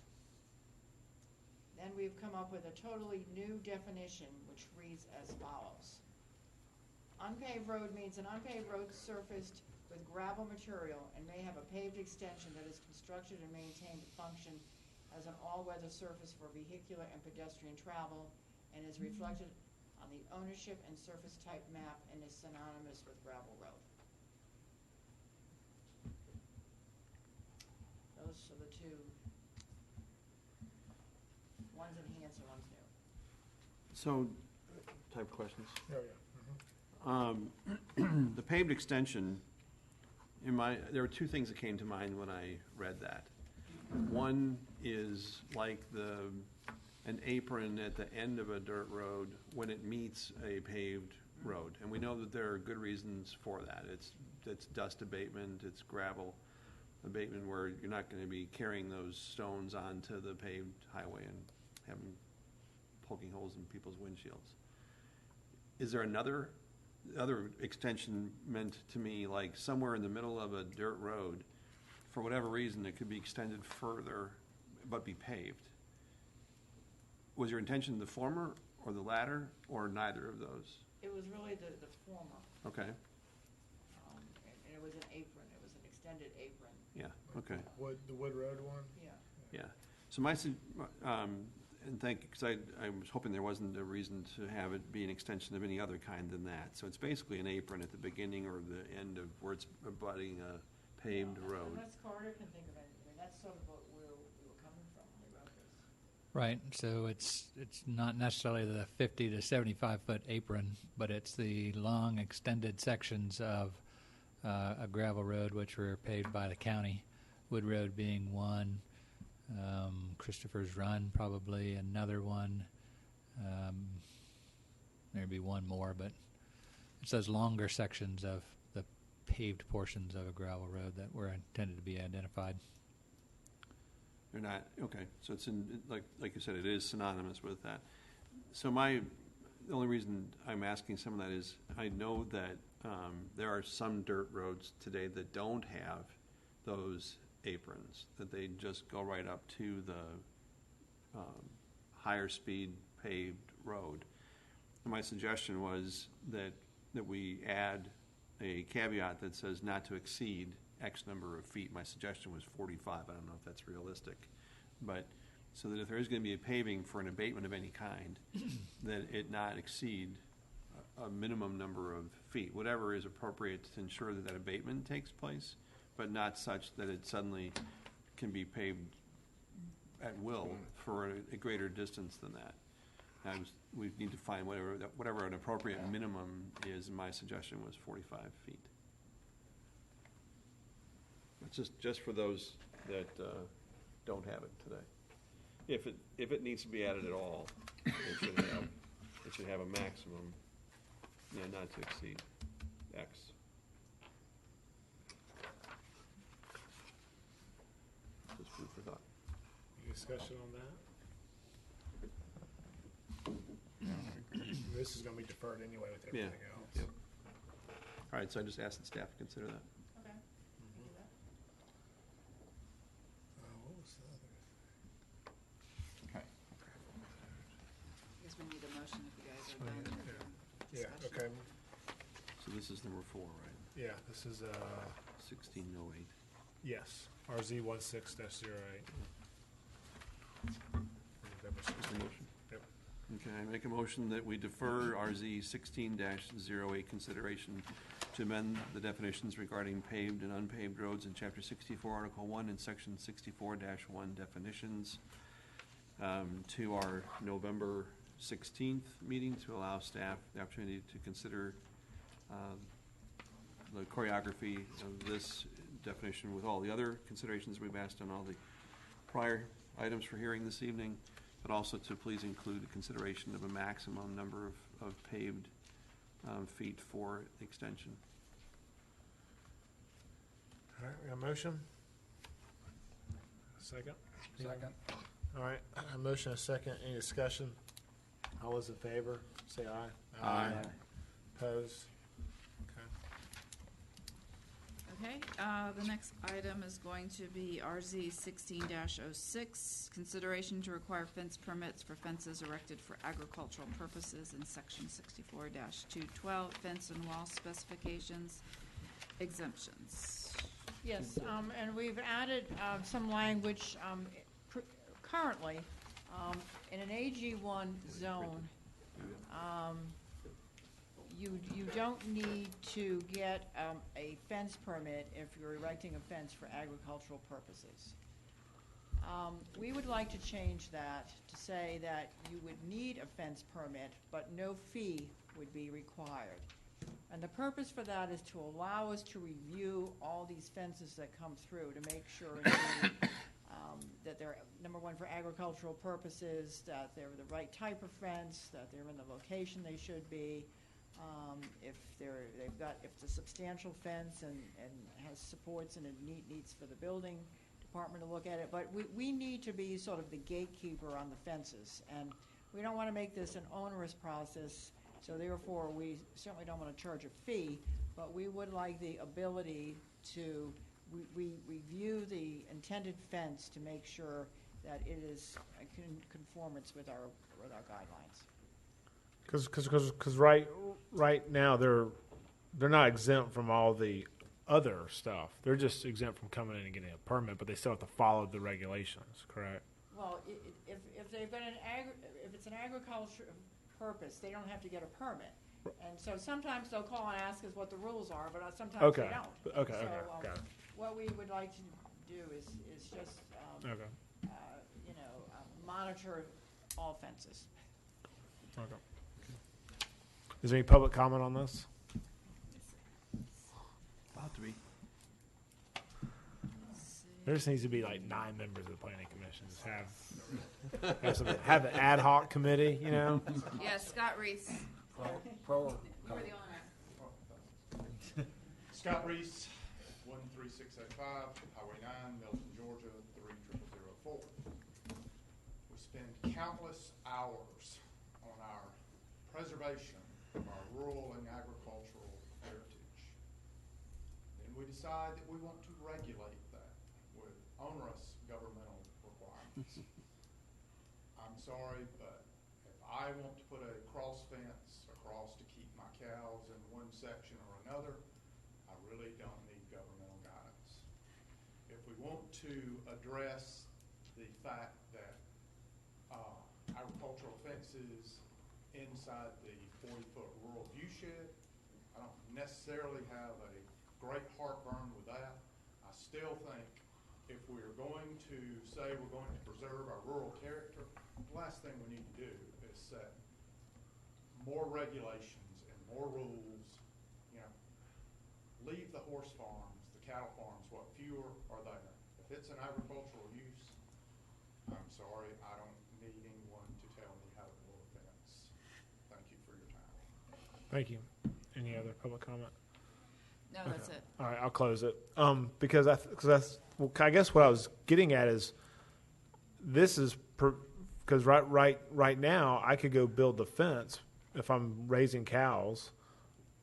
Then we've come up with a totally new definition, which reads as follows. Unpaved road means an unpaved road surfaced with gravel material and may have a paved extension that is constructed and maintained to function as an all-weather surface for vehicular and pedestrian travel, and is reflected on the ownership and surface type map and is synonymous with gravel road. Those are the two. One's enhanced and one's new. So, type questions. Oh, yeah. The paved extension, there were two things that came to mind when I read that. One is like an apron at the end of a dirt road when it meets a paved road. And we know that there are good reasons for that. It's dust abatement, it's gravel abatement, where you're not going to be carrying those stones onto the paved highway and having poking holes in people's windshields. Is there other extension meant to me, like somewhere in the middle of a dirt road, for whatever reason, it could be extended further but be paved? Was your intention the former or the latter, or neither of those? It was really the former. Okay. And it was an apron. It was an extended apron. Yeah, okay. The Wood Road one? Yeah. Yeah. So and thank you, because I was hoping there wasn't a reason to have it be an extension of any other kind than that. So it's basically an apron at the beginning or the end of where it's abutting a paved road. Unless Carter can think of anything. I mean, that's sort of where we were coming from when we wrote this. Right, so it's not necessarily the 50 to 75-foot apron, but it's the long extended sections of a gravel road which were paved by the county, Wood Road being one, Christopher's Run probably another one, maybe one more, but it's those longer sections of the paved portions of a gravel road that were intended to be identified. They're not, okay, so it's like you said, it is synonymous with that. So the only reason I'm asking some of that is I know that there are some dirt roads today that don't have those aprons, that they just go right up to the higher speed paved road. And my suggestion was that we add a caveat that says not to exceed X number of feet. My suggestion was 45. I don't know if that's realistic, but so that if there is going to be a paving for an abatement of any kind, that it not exceed a minimum number of feet, whatever is appropriate to ensure that that abatement takes place, but not such that it suddenly can be paved at will for a greater distance than that. We need to find whatever an appropriate minimum is, and my suggestion was 45 feet. It's just for those that don't have it today. If it needs to be added at all, it should have a maximum, not to exceed X. Just food for thought. Any discussion on that? This is going to be deferred anyway with everything else. Yep. All right, so I just asked the staff to consider that. Okay. What was the other? Okay. I guess we need a motion if you guys are done. with your Yeah, discussion. okay. So this is number 4, right? Yeah, this is 1608. yes, RZ 16-08. Motion? Yep. Okay, I make a motion that we defer RZ 16-08 consideration to amend the definitions regarding paved and unpaved roads in Chapter 64, Article 1, and Section 64-1 definitions to our November 16th meeting to allow staff the opportunity to consider the choreography of this definition with all the other considerations we've asked on all the prior items for hearing this evening, but also to please include a consideration of a maximum number of paved feet for extension. All right, we got a motion? Second? Second. All right, a motion, a second. Any discussion? All those in favor, say aye. Aye. Opposed? Okay. Okay, the next item is going to be RZ 16-06, consideration to require fence permits for fences erected for agricultural purposes in Section 64-212, fence and wall specifications, exemptions. Yes, and we've added some language currently in an AG1 zone. You don't need to get a fence permit if you're erecting a fence for agricultural purposes. We would like to change that to say that you would need a fence permit, but no fee would be required. And the purpose for that is to allow us to review all these fences that come through to make sure that they're, number one, for agricultural purposes, that they're the right type of fence, that they're in the location they should be. If it's a substantial fence and has supports and it needs for the building department to look at it. But we need to be sort of the gatekeeper on the fences, and we don't want to make this an onerous process. So therefore, we certainly don't want to charge a fee, but we would like the ability to review the intended fence to make sure that it is in conformance with our guidelines. Because right now they're not exempt from all the other stuff. They're just exempt from coming in and getting a permit, but they still have to follow the regulations. Correct? Well, if they've got if it's an agricultural purpose, they don't have to get a permit. And so sometimes they'll call and ask us what the rules are, but sometimes they don't. Okay. So, Okay. Got it. what we would like to do is just monitor all fences. Okay. Is there any public comment on this? About to be. There just needs to be like 9 members of the planning commission. Just have an ad hoc committee, you know? Yeah, Scott Reese. Pro. You were the owner. Scott Reese, 13605, Highway 9, Milton, Georgia, 30004. We spend countless hours on our preservation of our rural and agricultural heritage. Then we decide that we want to regulate that. onerous governmental requirements. I'm sorry, but if I want to put a cross fence across to keep my cows in one section or another, I really don't need governmental guidance. If we want to address the fact that agricultural fences inside the 40-foot rural viewshed, I don't necessarily have a great heartburn with that. I still think if we're going to say we're going to preserve our rural character, the last thing we need to do is set more regulations and more rules. You know, leave the horse farms, the cattle farms, what fewer are there. If it's an agricultural use, I'm sorry, I don't need anyone to tell me how to build a fence. Thank you for your time. Thank you. Any other public comment? No, that's it. All right, I'll close it. Because I guess what I was getting at is this is because right now I could go build the fence if I'm raising cows,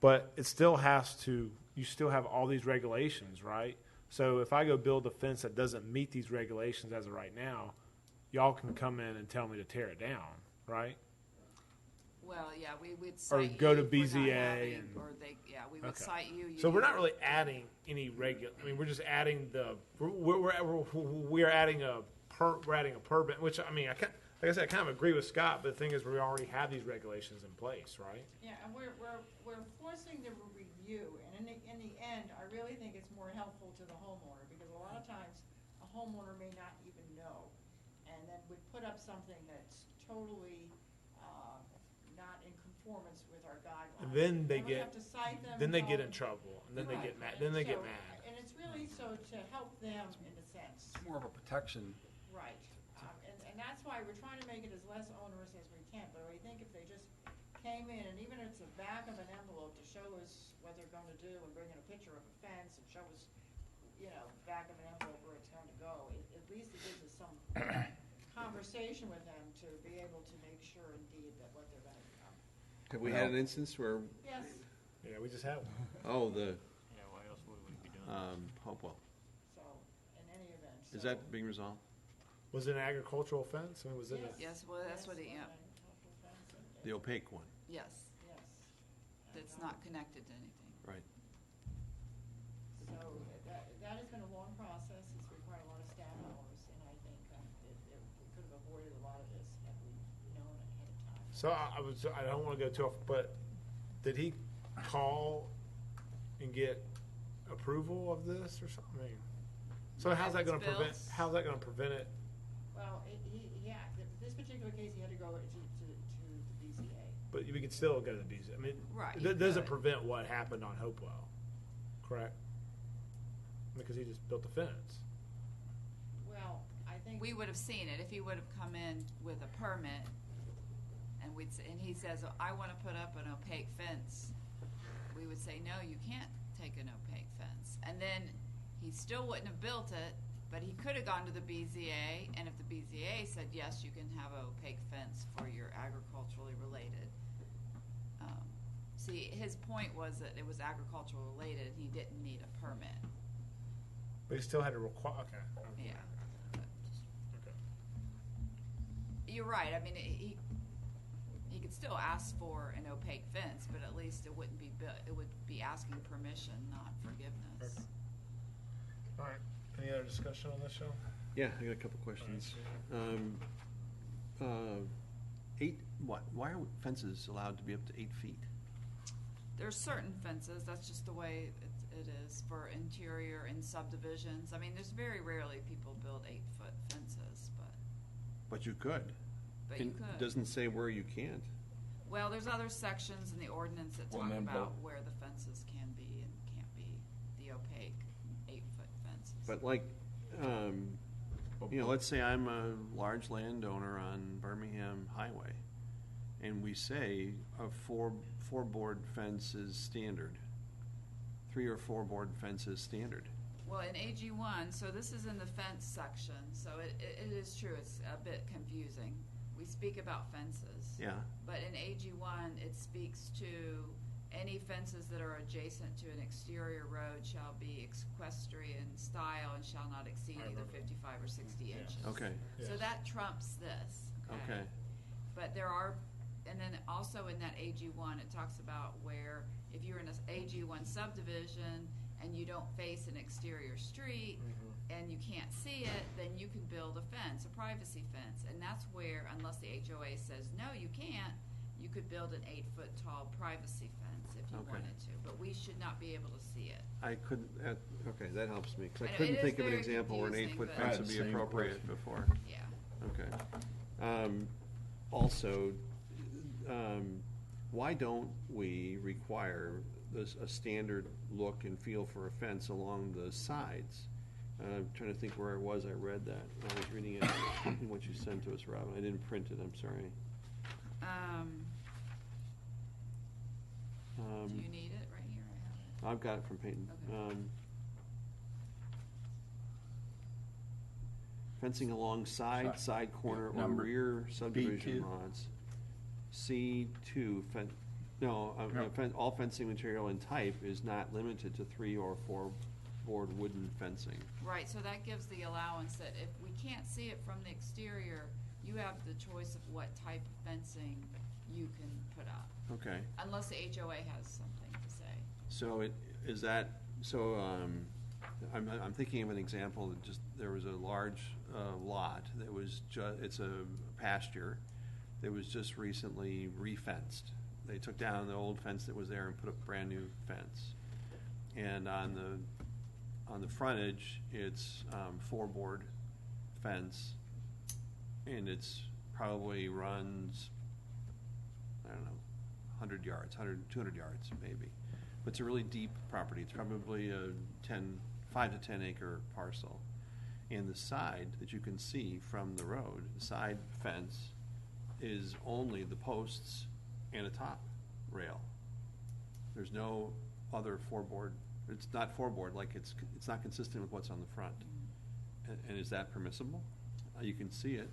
but it still has to. You still have all these regulations, right? So if I go build a fence that doesn't meet these regulations as of right now, y'all can come in and tell me to tear it down, right? Well, yeah, we would Or cite go you to for not BZA having- and- or they, yeah, we would Okay. cite you. So we're not really adding any regular. I mean, we're just adding the. We're adding a permit, which I mean, like I said, I kind of agree with Scott. But the thing is, we already have these regulations in place, right? Yeah, and we're forcing the review, and in the end, I really think it's more helpful to the homeowner, because a lot of times, a homeowner may not even know, and then would put up something that's totally, not in conformance with our guidelines. And then they we get. have to cite them Then and they tell get in them- trouble, and then they Right. get mad. Then they get So- mad. And it's really so to help them in a sense. It's more of a protection. Right, and that's why we're trying to make it as less onerous as we can, but I think if they just came in, and even if it's the back of an envelope to show us what they're gonna do, and bring in a picture of a fence, and show us, back of an envelope where it's going to go, at least it gives us some conversation with them to be able to make sure indeed that what they're gonna become. Have we had an instance where, Yes, Yeah, we just have one. oh, the, Yeah, why else would we be doing Hopewell, so, in any event. is so- that being resolved? Was it an agricultural fence? I mean, was it? Yes, well, that's what it, yeah, The opaque one, yes. Yes. That's not connected to anything. right. So that has been a long process, it's required a lot of staff hours, and I think we could have avoided a lot of this had we known ahead of time. So I don't want to go too off, but did he call and get approval of this or something? So how's that going to prevent? Bills. How's that going to prevent it? Well, this particular case, he had to go to the BZA. But we could still go to the BZA. I mean, Right, it you doesn't could. prevent what happened on Hopewell, correct? Because he just built the fence. Well, I think. We would have seen it if he would have come in with a permit, and and he says, "Oh, I want to put up an opaque fence." We would say, "No, you can't take an opaque fence," and then he still wouldn't have built it, but he could have gone to the BZA, and if the BZA said, "Yes, you can have an opaque fence for your agriculturally related." See, his point was that it was agricultural related, and he didn't need a permit. But he still had to require. Okay. Yeah. Okay. You're right. I mean, he could still ask for an opaque fence, but at least it wouldn't be it would be asking permission, not forgiveness. All right. Any other discussion on this show? Yeah, I got a couple questions. Why are fences allowed to be up to 8 feet? There's certain fences. That's just the way it is for interior and subdivisions. I mean, there's very rarely people build 8-foot fences, But you could. But you And could. It doesn't say where you can't. well, there's other sections in the ordinance that Well, talk then, about where the fences can be and can't be the opaque 8-foot fences. But like, let's say I'm a large landowner on Birmingham Highway, and we say a four-board fence is standard. 3 or 4 board fence is standard. Well, in AG1, so this is in the fence section, so it is true, it's a bit confusing. We speak about fences. Yeah. But in AG1, it speaks to Any fences that are adjacent to an exterior road shall be equestrian style and shall not exceed either 55 or 60 inches. Okay. So that trumps this. Okay. But there are, and then also in that AG1, it talks about where if you're in an AG1 subdivision and you don't face an exterior street and you can't see it, then you can build a fence, a privacy fence. And that's where, unless the HOA says, no, you can't, you could build an 8-foot tall privacy fence if you Okay. wanted to. But we should not be able to see it. I couldn't, okay, that helps me, because I I know, couldn't it is think of an very example where an confusing, 8-foot but- fence I would be had the same appropriate question. before. Yeah. Okay. Also, why don't we require a standard look and feel for a fence along the sides? I'm trying to think where I read that. I was reading it in what you sent to us, Robin. I didn't print it, I'm sorry. Do you need it right here? I have it. I've got it from Peyton. Okay. Fencing along side corner, or Number rear subdivision B2. lots. C2, No. all fencing material and type is not limited to 3 or 4 board wooden fencing. Right, so that gives the allowance that if we can't see it from the exterior, you have the choice of what type of fencing you can put up. Okay. Unless the HOA has something to say. So I'm thinking of an example that there was a large lot that was it's a pasture that was just recently re-fenced. They took down the old fence that was there and put up a brand new fence. And on the frontage, it's 4-board fence, and it's probably runs, I don't know, 100 yards, 200 yards maybe. But it's a really deep property. It's probably a 5 to 10 acre parcel. And the side that you can see from the road, the side fence, is only the posts and a top rail. There's no other 4-board. It's not 4-board, like it's not consistent with what's on the front. And is that permissible? You can see it.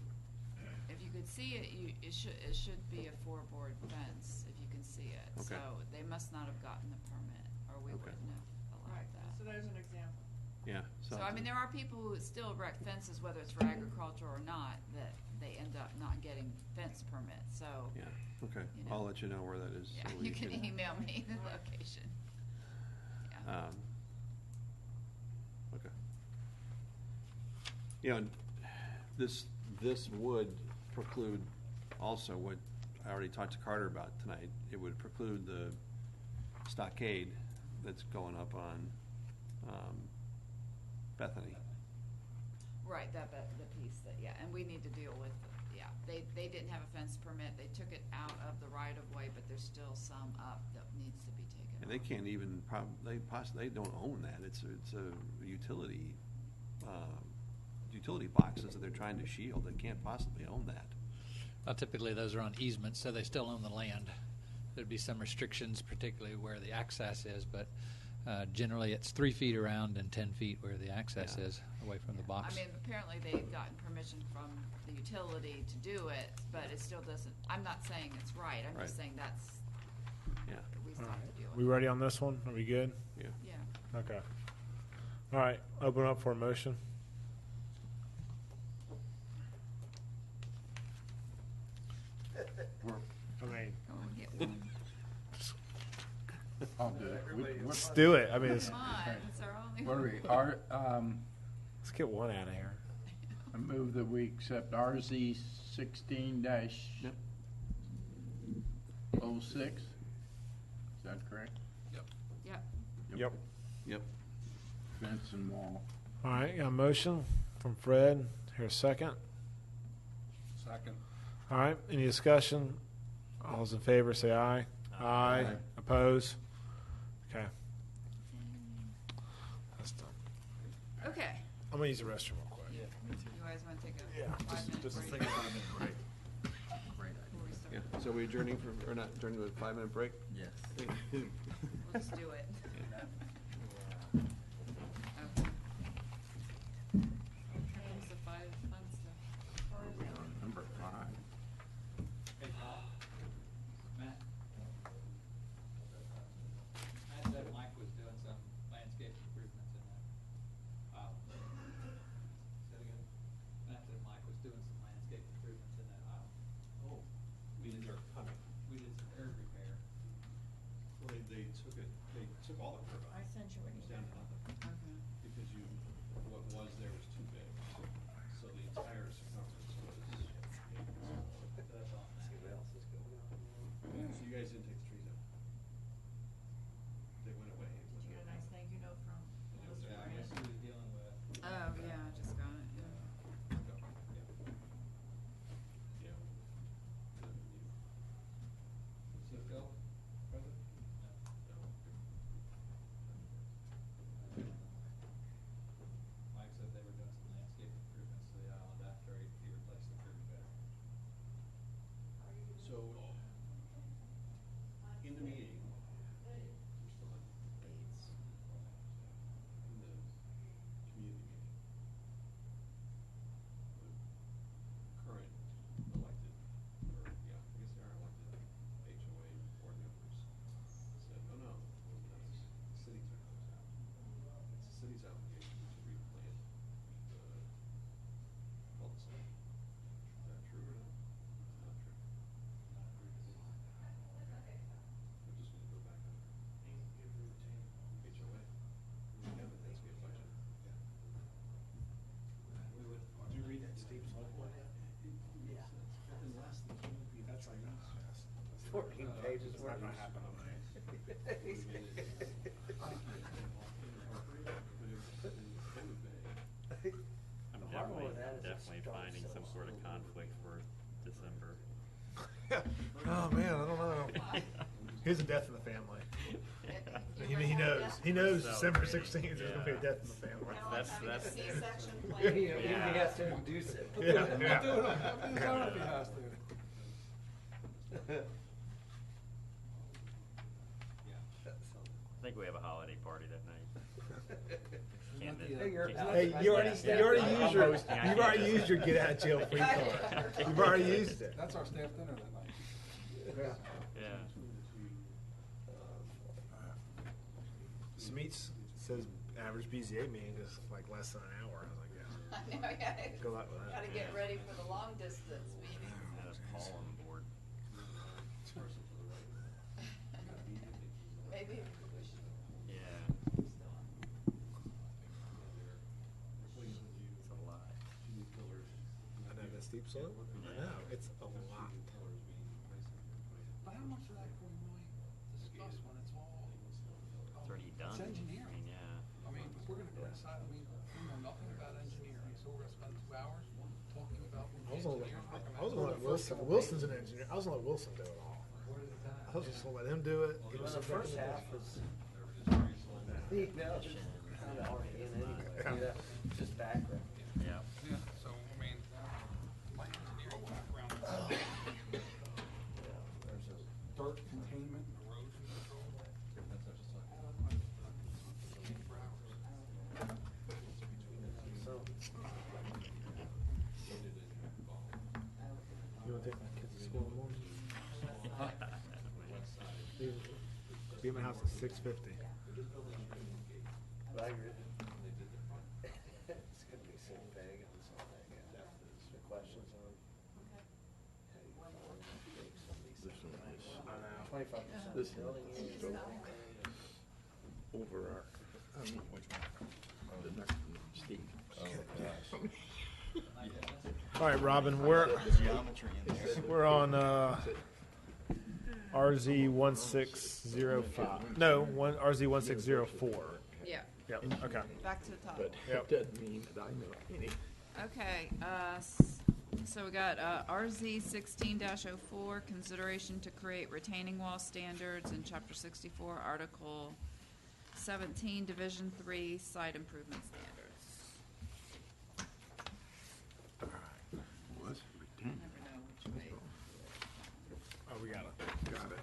If you could see it, it should be a 4-board fence if you can see it. Okay. So they must not have gotten the permit, or we Okay. wouldn't have allowed that. So there's an example. Yeah. So, I mean, there are people who still erect fences, whether it's for agriculture or not, that they end up not getting fence permits, so. Yeah, okay. You know. I'll let you know where that is. Yeah, so you can email me the location. Yeah. Okay. You know, this would preclude also what I already talked to Carter about tonight. It would preclude the stockade that's going up on Bethany. Right, the piece that, yeah, and we need to deal with, they didn't have a fence permit, they took it out of the right of way, but there's still some up that needs to be taken And they can't even, they don't own that. It's a utility boxes that they're trying to shield. They can't possibly own that. Well, typically those are on easements, so they still own the land. There'd be some restrictions, particularly where the access is, but generally it's 3 feet around and 10 feet where the access is, away from the box. I mean, apparently they've gotten permission from the utility to do it, but it still doesn't, I'm not saying it's right, I'm just Right. saying that's, yeah, we still have to deal with. We ready on this one? Are we good? Yeah. Yeah. Okay. All right, open up for a motion. I mean, Go and get one. I'll do it. let's do it. I mean, it's, Come on, it's our only. What do we, let's get one out of here. I move that we accept RZ 16-06. Is that correct? Yep. Yep. Yep. Fence and wall. All right, got a motion from Fred. Here a second. Second. All right, any discussion? All those in favor say aye. Aye. Oppose? Okay. That's done. Okay. I'm gonna use the restroom real quick. You guys want to take a Yeah, 5-minute just break? take a 5-minute break. Great Before we start? Yeah. So we adjourning or not adjourning with a 5-minute break? Yes. We'll just do it. Okay. Here's the 5 fun stuff. Number 5. Hey, Paul. Matt. 14 pages worth. I'm The hard one with that is definitely it's dark finding some cells. sort of conflict for December. Oh man, I don't know. Here's a death in the family. He knows. He knows So December many, 16th there's gonna be a death in the family. That's C-section Yeah, plan. he has to induce it. Yeah, yeah. He'll do his own if he has to. I think we have a holiday party that night. Can't miss- Hey, you're- can't- Hey, you already Yeah. used your Yeah, I you've can't already miss used it. your get out of jail free card. You've already used it. That's our staff dinner that night. Yeah. Yeah. Smeets says average BZA meeting is like less than an hour. I was like, yeah. I know, yeah. Go out with that. Gotta get ready for the long distance meeting. Has Paul on board. Maybe we should. Yeah. It's a lot. I know the steep slope. I know it's a lot. But how much of that can we really discuss when it's all? It's already done. It's engineering. I mean, yeah. I mean, if we're gonna go inside, we know nothing about engineering, so we're gonna spend 2 hours talking about what I was the gonna engineers recommend. I was gonna let Wilson. Wilson's an engineer. I was gonna let Wilson do it all. I was just gonna let him do it. Give Well, us the some first half recommendations. was, just kind of already in anyway. Yeah. Just background. Yeah. Yeah, so, I mean, my engineering background is dirt containment, erosion control. So, You wanna take my kids to school in the morning? Be at my house at 6:50. but I agree. It's gonna be so vague on some of that, yeah. The questions on. I know. 25% This building is area. over our, which one? The next one, Steve. All right, Robin, we're Geometry in there. we're on RZ 1605. No, RZ 1604. Yeah. Yep. Okay. Back to the top. But Yep. that doesn't mean that I know any. Okay, so we got RZ 16-04, consideration to create retaining wall standards in Chapter 64, Article 17, Division 3, site improvement standards. Was I never know which way. Oh, we got it. Got it.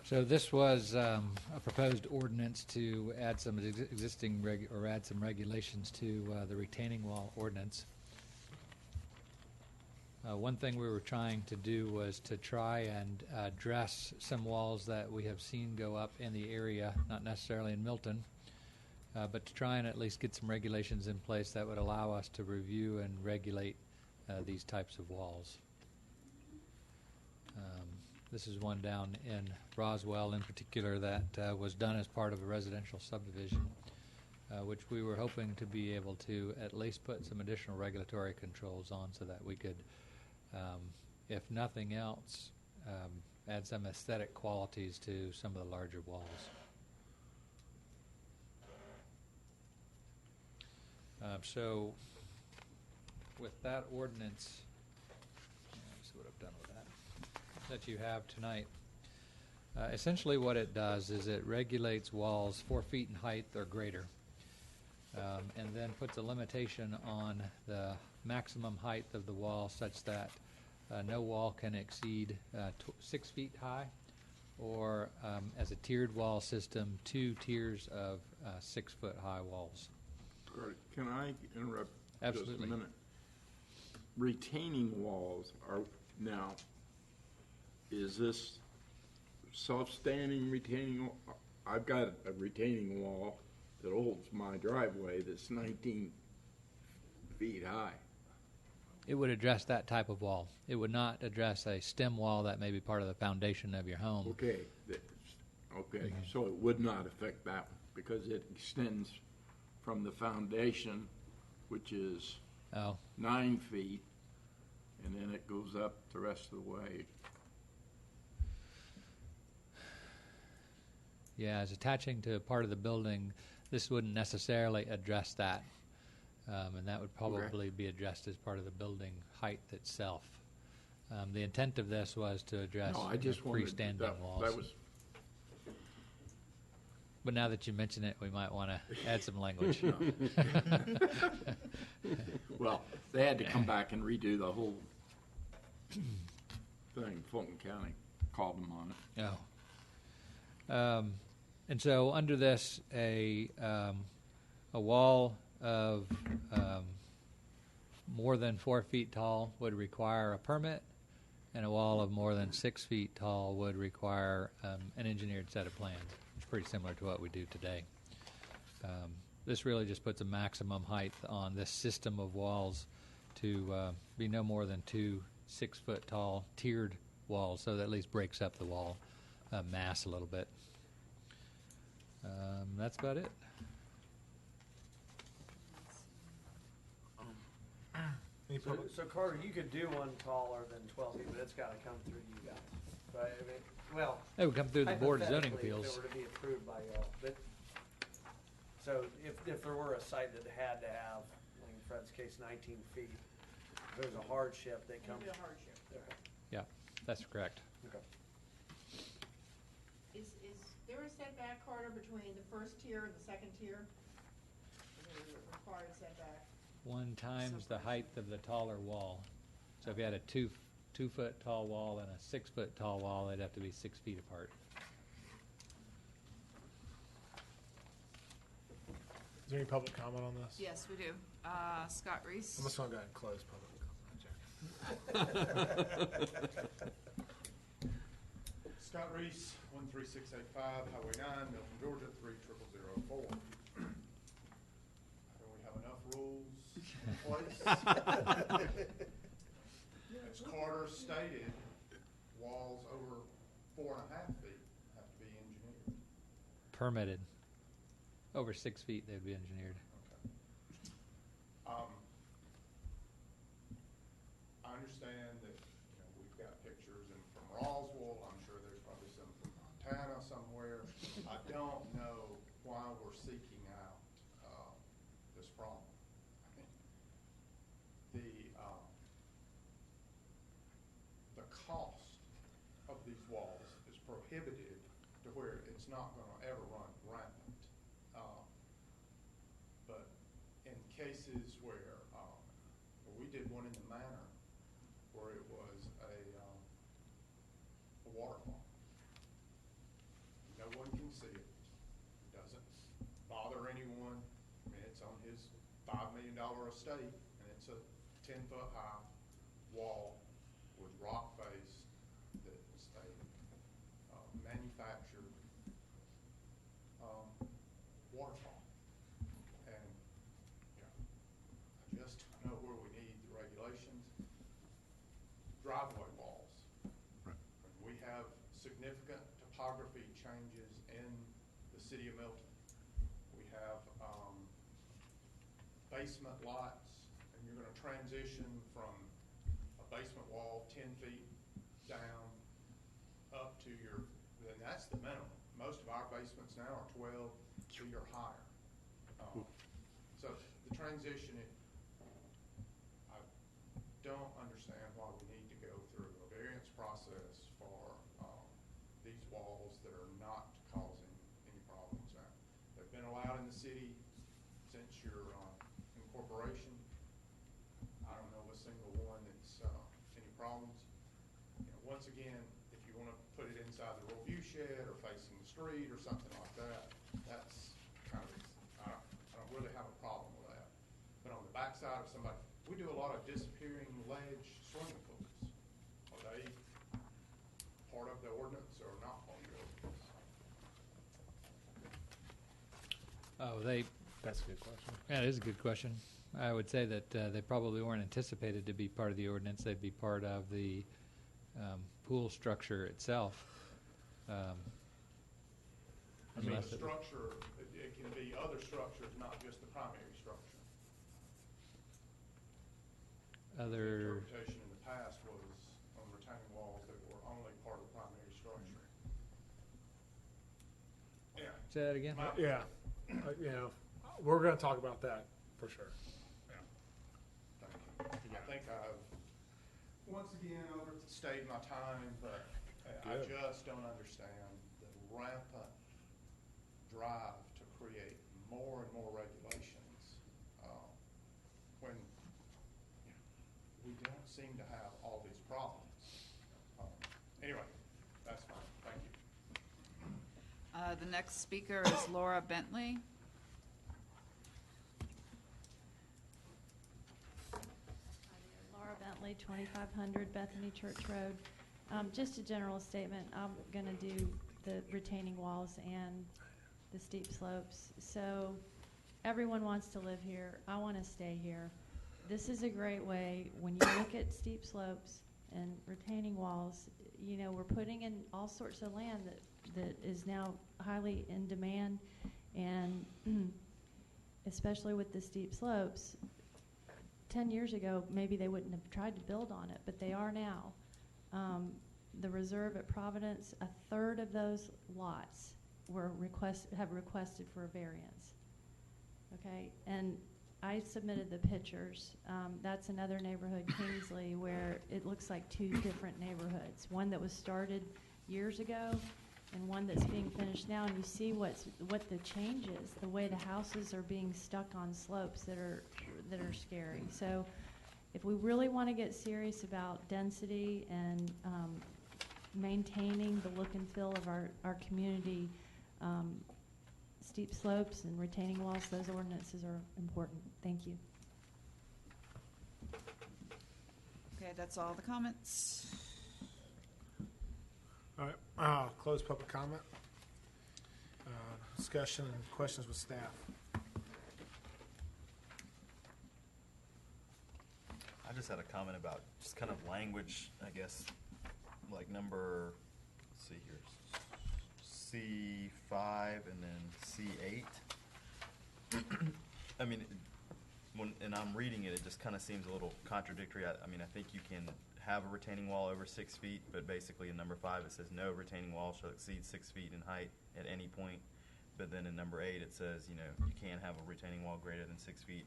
So this was a proposed ordinance to add some existing add some regulations to the retaining wall ordinance. One thing we were trying to do was to try and address some walls that we have seen go up in the area, not necessarily in Milton, but to try and at least get some regulations in place that would allow us to review and regulate these types of walls. This is one down in Roswell in particular that was done as part of a residential subdivision, which we were hoping to be able to at least put some additional regulatory controls on so that we could, if nothing else, add some aesthetic qualities to some of the larger walls. So with that ordinance, let's see what I've done with that you have tonight. Essentially what it does is it regulates walls 4 feet in height or greater, and then puts a limitation on the maximum height of the wall such that no wall can exceed 6 feet high, or as a tiered wall system, 2 tiers of 6 foot high walls. Can I interrupt Absolutely. just a minute? Retaining walls are now, is this self-standing retaining? I've got a retaining wall that holds my driveway that's 19 feet high. It would address that type of wall. It would not address a stem wall that may be part of the foundation of your home. Okay, okay, so it would not affect that one, because it extends from the foundation, which is 9 feet, and then it goes up the rest of the way. Yeah, as attaching to a part of the building, this wouldn't necessarily address that. And that would probably be addressed as part of the building height itself. The intent of this was to address No, I just wanted freestanding that walls. was But now that you mention it, we might want to add some language. Well, they had to come back and redo the whole thing. Fulton County called them on it. Oh. And so under this, a wall of more than 4 feet tall would require a permit, and a wall of more than 6 feet tall would require an engineered set of plans. It's pretty similar to what we do today. This really just puts a maximum height on this system of walls to be no more than 2 6-foot tall tiered walls, so that at least breaks up the wall mass a little bit. That's about it. So Carter, you could do one taller than 12 feet, but it's got to come through you guys, right? I mean, well, It would come through the Board of Zoning hypothetically, Appeals. if it were to be approved by y'all, but so if there were a site that had to have, like in Fred's case, 19 feet, if there's a hardship, they come. It'd be a hardship. Okay. Yeah, that's correct. Okay. Is there a setback, Carter, between the first tier and the second tier? Is there a required setback? 1 times the height of the taller wall. So if you had a 2-foot tall wall and a 6-foot tall wall, they'd have to be 6 feet apart. Is there any public comment on this? Yes, we do. Scott Reese. I'm just going to go ahead and close public comment. Scott Reese, 13685 Highway 9, Milton, Georgia, 30004. Do we have enough rules in place? As Carter stated, walls over 4.5 feet have to be engineered. Permitted. Over 6 feet, they'd be engineered. I understand that, we've got pictures from Roswell. I'm sure there's probably some from Montana somewhere. I don't know why we're seeking out this problem. The cost of these walls is prohibitive to where it's not going to ever run rampant. But in cases where we did one in the manor where it was a waterfall. No one can see it. It doesn't bother anyone. I mean, it's on his $5 million estate, and it's a 10-foot high wall with rock face that's a manufactured waterfall. And I just don't know where we need the regulations. Driveway walls. Right. We have significant topography changes in the city of Milton. We have basement lots, and you're going to transition from a basement wall 10 feet down up to your, and that's the minimum. Most of our basements now are 12 feet or higher. So the transition, I don't understand why we need to go through a variance process for these walls that are not causing any problems now. They've been allowed in the city since your incorporation. I don't know a single one that's any problems. Once again, if you want to put it inside the review shed or facing the street or something like that, that's kind of, I don't really have a problem with that. But on the backside of somebody, we do a lot of disappearing ledge swimming pools. Are they part of the ordinance or not part of the ordinance? Oh, That's a good question. Yeah, it is a good question. I would say that they probably weren't anticipated to be part of the ordinance. They'd be part of the pool structure itself. I mean, Unless the it- structure, it can be other structures, not just the primary structure. The Other, interpretation in the past was on retaining walls that were only part of the primary structure. Yeah. say that again? Yeah, you know, we're gonna talk about that for sure. Thank you. I think I've, once again, overstayed my time, but I Good. just don't understand the rampant drive to create more and more regulations, when we don't seem to have all these problems. Anyway, that's fine. Thank you. The next speaker is Laura Bentley. Laura Bentley, 2500 Bethany Church Road. Just a general statement, I'm going to do the retaining walls and the steep slopes. So everyone wants to live here. I want to stay here. This is a great way, when you look at steep slopes and retaining walls, you know, we're putting in all sorts of land that is now highly in demand, and especially with the steep slopes. 10 years ago, maybe they wouldn't have tried to build on it, but they are now. The reserve at Providence, a third of those lots have requested for a variance. Okay, and I submitted the pictures. That's another neighborhood, Kingsley, where it looks like two different neighborhoods. One that was started years ago, and one that's being finished now. And you see what the change is, the way the houses are being stuck on slopes that are scary. So, if we really want to get serious about density and maintaining the look and feel of our community, steep slopes and retaining walls, those ordinances are important. Thank you. Okay, that's all the comments. All right, close public comment. Discussion and questions with staff. I just had a comment about just kind of language, I guess, like number, let's see here, C5 and then C8. I mean, and I'm reading it, it just kind of seems a little contradictory. I mean, I think you can have a retaining wall over 6 feet, but basically in number 5 it says no retaining wall shall exceed 6 feet in height at any point. But then in number 8 it says, you know, you can't have a retaining wall greater than 6 feet,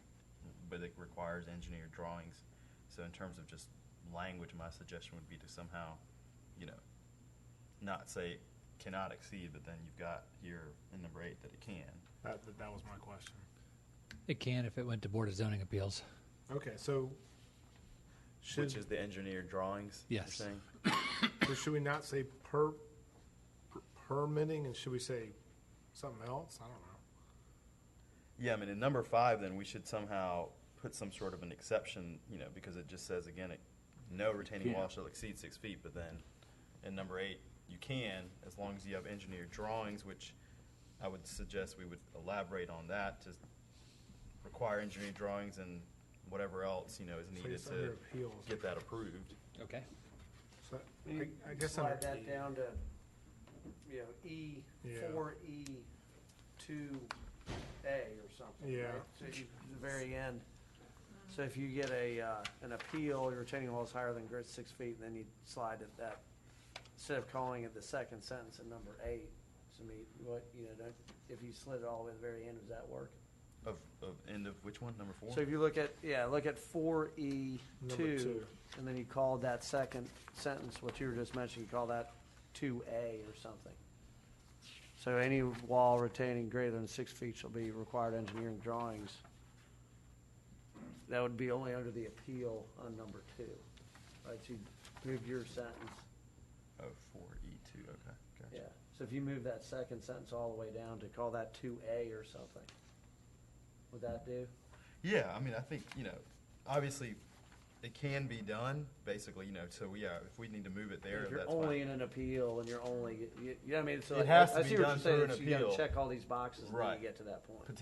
but it requires engineered drawings. So in terms of just language, my suggestion would be to somehow, you know, not say cannot exceed, but then you've got here in number 8 that it can. That was my question. It can if it went to Board of Zoning Appeals. Okay, so Which is the engineered drawings? Yes. You're saying? So should we not say permitting, and should we say something else? I don't know. Yeah, I mean, in number 5, then we should somehow put some sort of an exception, you know, because it just says, again, no retaining wall shall exceed 6 feet, but then in number 8, you can, as long as you have engineered drawings, which I would suggest we would elaborate on that to require engineered drawings and whatever else, you know, is needed it's under to appeals. get that approved. Okay. So You I guess slide under that down to, you know, E4, E2A or something. Yeah. Right? So you, the very end. So if you get an appeal, your retaining wall is higher than 6 feet, and then you slide it that, instead of calling it the second sentence in number 8, so if you slid it all the way to the very end, does that work? Of end of which one? Number 4? So if you look at 4E2, Number 2. and then you call that second sentence, what you were just mentioning, you call that 2A or something. So any wall retaining greater than 6 feet shall be required engineering drawings. That would be only under the appeal on number 2. Right, so you move your sentence. Oh, 4E2, okay, gotcha. Yeah, so if you move that second sentence all the way down to call that 2A or something, would that do? Yeah, I mean, I think, you know, obviously it can be done, basically, so if we need to move it there, If you're that's only fine. in an appeal and you're only, you know what I mean? So It like, has to I be see what done you're saying. through an is You gotta appeal. check all these boxes and then Right. you get to that point. To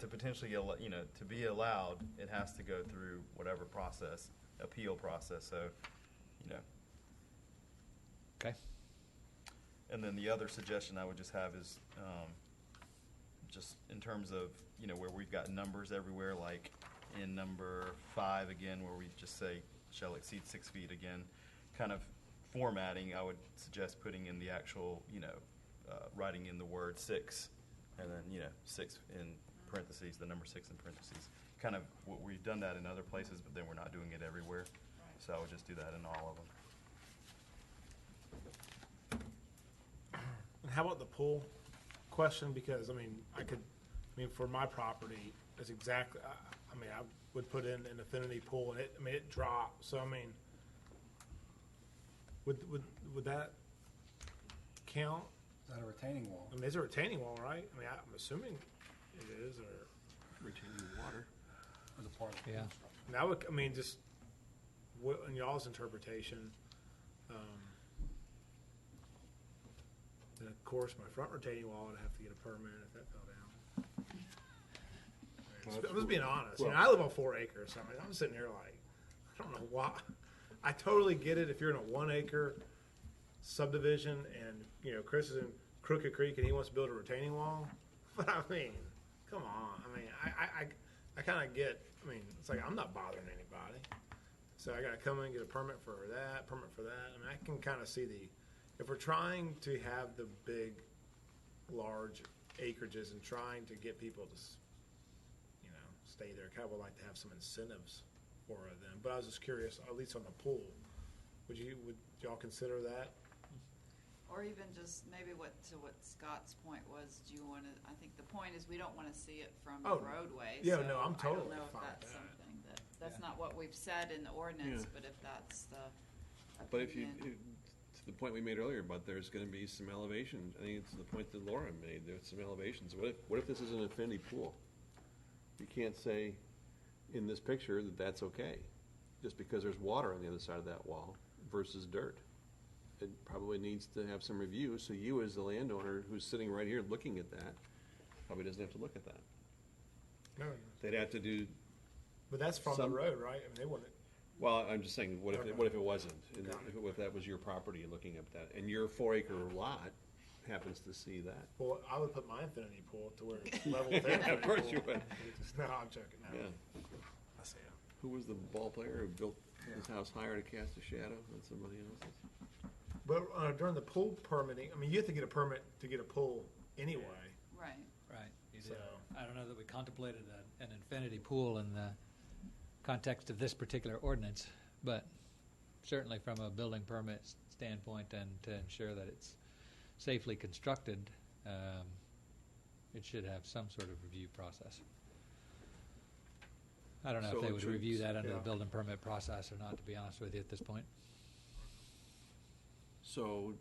potentially, to be allowed, it has to go through whatever process, appeal process, so, Okay. And then the other suggestion I would just have is, just in terms of, where we've got numbers everywhere, like in number 5 again, where we just say shall exceed 6 feet again, kind of formatting, I would suggest putting in the actual, writing in the word 6, and then, 6 in parentheses, the number 6 in parentheses. Kind of, we've done that in other places, but then we're not doing it everywhere. So I would just do that in all of them. And how about the pool question? Because, for my property, it's exactly, I would put in an infinity pool, and it drops. So, would that count? Is that a retaining wall? It's a retaining wall, right? I'm assuming it is, or Retaining water as a part of the Yeah. construction. now, just what in y'all's interpretation. And of course, my front retaining wall would have to get a permit if that fell down. I'm just being honest. I live on 4 acres, so I'm sitting here like, I don't know why. I totally get it if you're in a 1 acre subdivision and Chris is in Crooked Creek and he wants to build a retaining wall. But come on. I kind of get. It's like I'm not bothering anybody, so I got to come in and get a permit for that, I can kind of see if we're trying to have the big, large acreages and trying to get people to, stay there, I kind of would like to have some incentives for them. But I was just curious, at least on the pool, would y'all consider that? Or even just maybe what Scott's point was, do you want to, I think the point is we don't want to see it from the roadway. Yeah, so no, I'm totally I don't know fine if that's with that. something that's not what we've said in the ordinance, Yeah. but if that's the But if you, opinion. to the point we made earlier about there's gonna be some elevation, I think it's the point that Laura made, there's some elevations. What if this is an infinity pool? You can't say in this picture that that's okay, just because there's water on the other side of that wall versus dirt. It probably needs to have some review, so you as the landowner who's sitting right here looking at that, probably doesn't have to look at that. No. They'd have to do. But that's from the road, right? They wouldn't. Well, I'm just saying, what if Okay. it wasn't? And if that was your property and looking at that, and your 4 acre lot happens to see that. Well, I would put my infinity pool to where it's level with their Yeah, of infinity course pool. you would. No, I'm joking. No. Yeah. I see it. Who was the ball player who built his house higher to cast a shadow than somebody else's? But during the pool permitting, you have to get a permit to get a pool anyway. Right. Right. You So- did. I don't know that we contemplated an infinity pool in the context of this particular ordinance, but certainly from a building permit standpoint and to ensure that it's safely constructed, it should have some sort of review process. I don't know So if they it would should- review that under yeah. the building permit process or not, to be honest with you at this point. So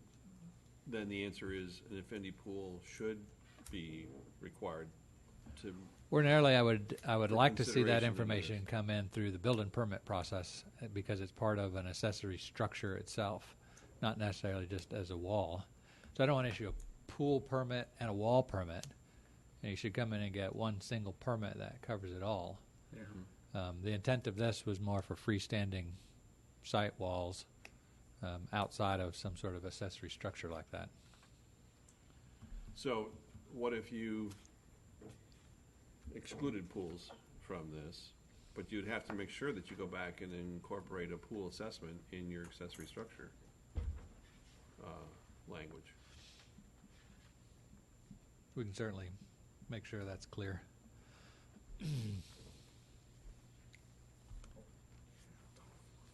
then the answer is an infinity pool should be required to. Ordinarily, I would For like to see that consideration in information come in through the building permit process because it's part of an accessory structure itself, not necessarily just as a wall. So I don't want to issue a pool permit and a wall permit. And you should come in and get one single permit that covers it all. The intent of this was more for freestanding site walls outside of some sort of accessory structure like that. So what if you excluded pools from this, but you'd have to make sure that you go back and incorporate a pool assessment in your accessory structure language? We can certainly make sure that's clear.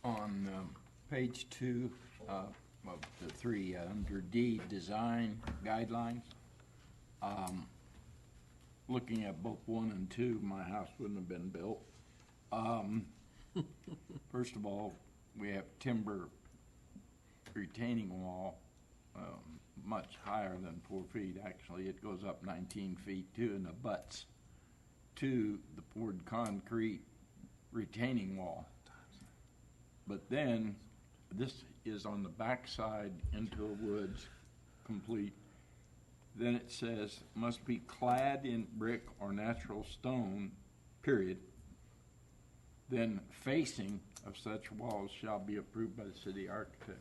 On page 2 of the 3, under D, design guidelines, looking at book 1 and 2, my house wouldn't have been built. First of all, we have timber retaining wall, much higher than 4 feet. Actually, it goes up 19 feet too, and abuts to the poured concrete retaining wall. then this is on the backside into a woods, complete. Then it says, must be clad in brick or natural stone, period. Then facing of such walls shall be approved by the city architect.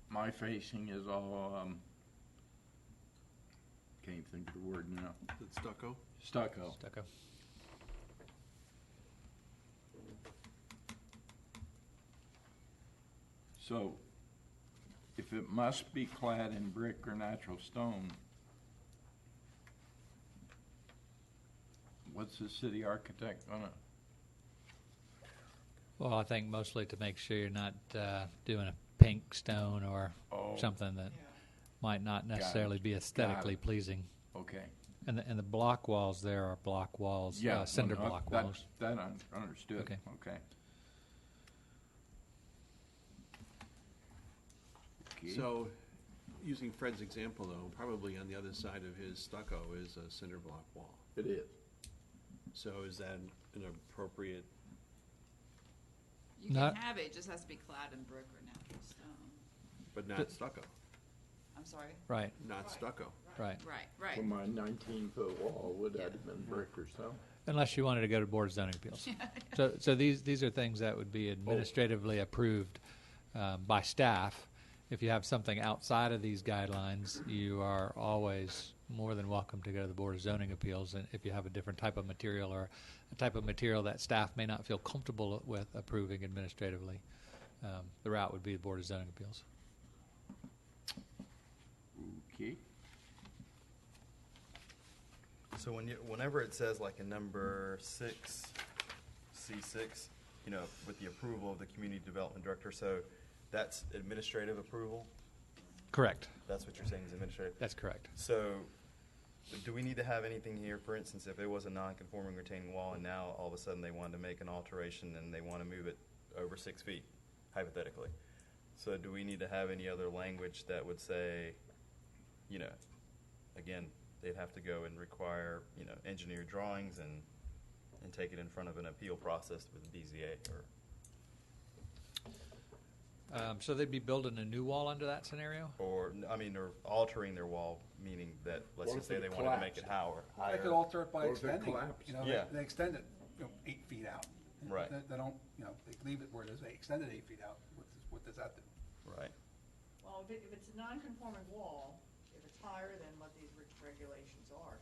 My facing is all, can't even think of the word now. Is it stucco? Stucco. Stucco. So, if it must be clad in brick or natural stone, what's the city architect gonna? Well, I think mostly to make sure you're not doing a pink stone or something that might not necessarily be aesthetically pleasing. Okay. And the block walls there are block walls, cinder block walls. That I understood. Okay. Okay. So, using Fred's example though, probably on the other side of his stucco is a cinder block wall. It is. So is that an appropriate? You can have it, it just has to be clad in brick or natural stone. But not stucco. I'm sorry? Right. Not stucco. Right. Right. For my 19-foot wall, would that have been brick or stone? Unless you wanted to go to Board of Zoning Appeals. So these are things that would be administratively approved by staff. If you have something outside of these guidelines, you are always more than welcome to go to the Board of Zoning Appeals. And if you have a different type of material or a type of material that staff may not feel comfortable with approving administratively, the route would be the Board of Zoning Appeals. Okay. So whenever it says like in number 6, C6, with the approval of the community development director, so that's administrative approval? Correct. That's what you're saying is administrative? That's correct. So do we need to have anything here, for instance, if it was a non-conforming retaining wall and now all of a sudden they wanted to make an alteration and they want to move it over 6 feet, hypothetically. So do we need to have any other language that would say, again, they'd have to go and require, engineered drawings and take it in front of an appeal process with the BZA or? So they'd be building a new wall under that scenario? Or altering their wall, meaning that, let's Or just if say it they wanted to make it higher. They could alter it by Or if it extending it. collapsed. They extend it, 8 feet out. Right. They don't, they leave it where it is, they extend it 8 feet out. What does that do? Right. Well, if it's a non-conforming wall, if it's higher than what these regulations are,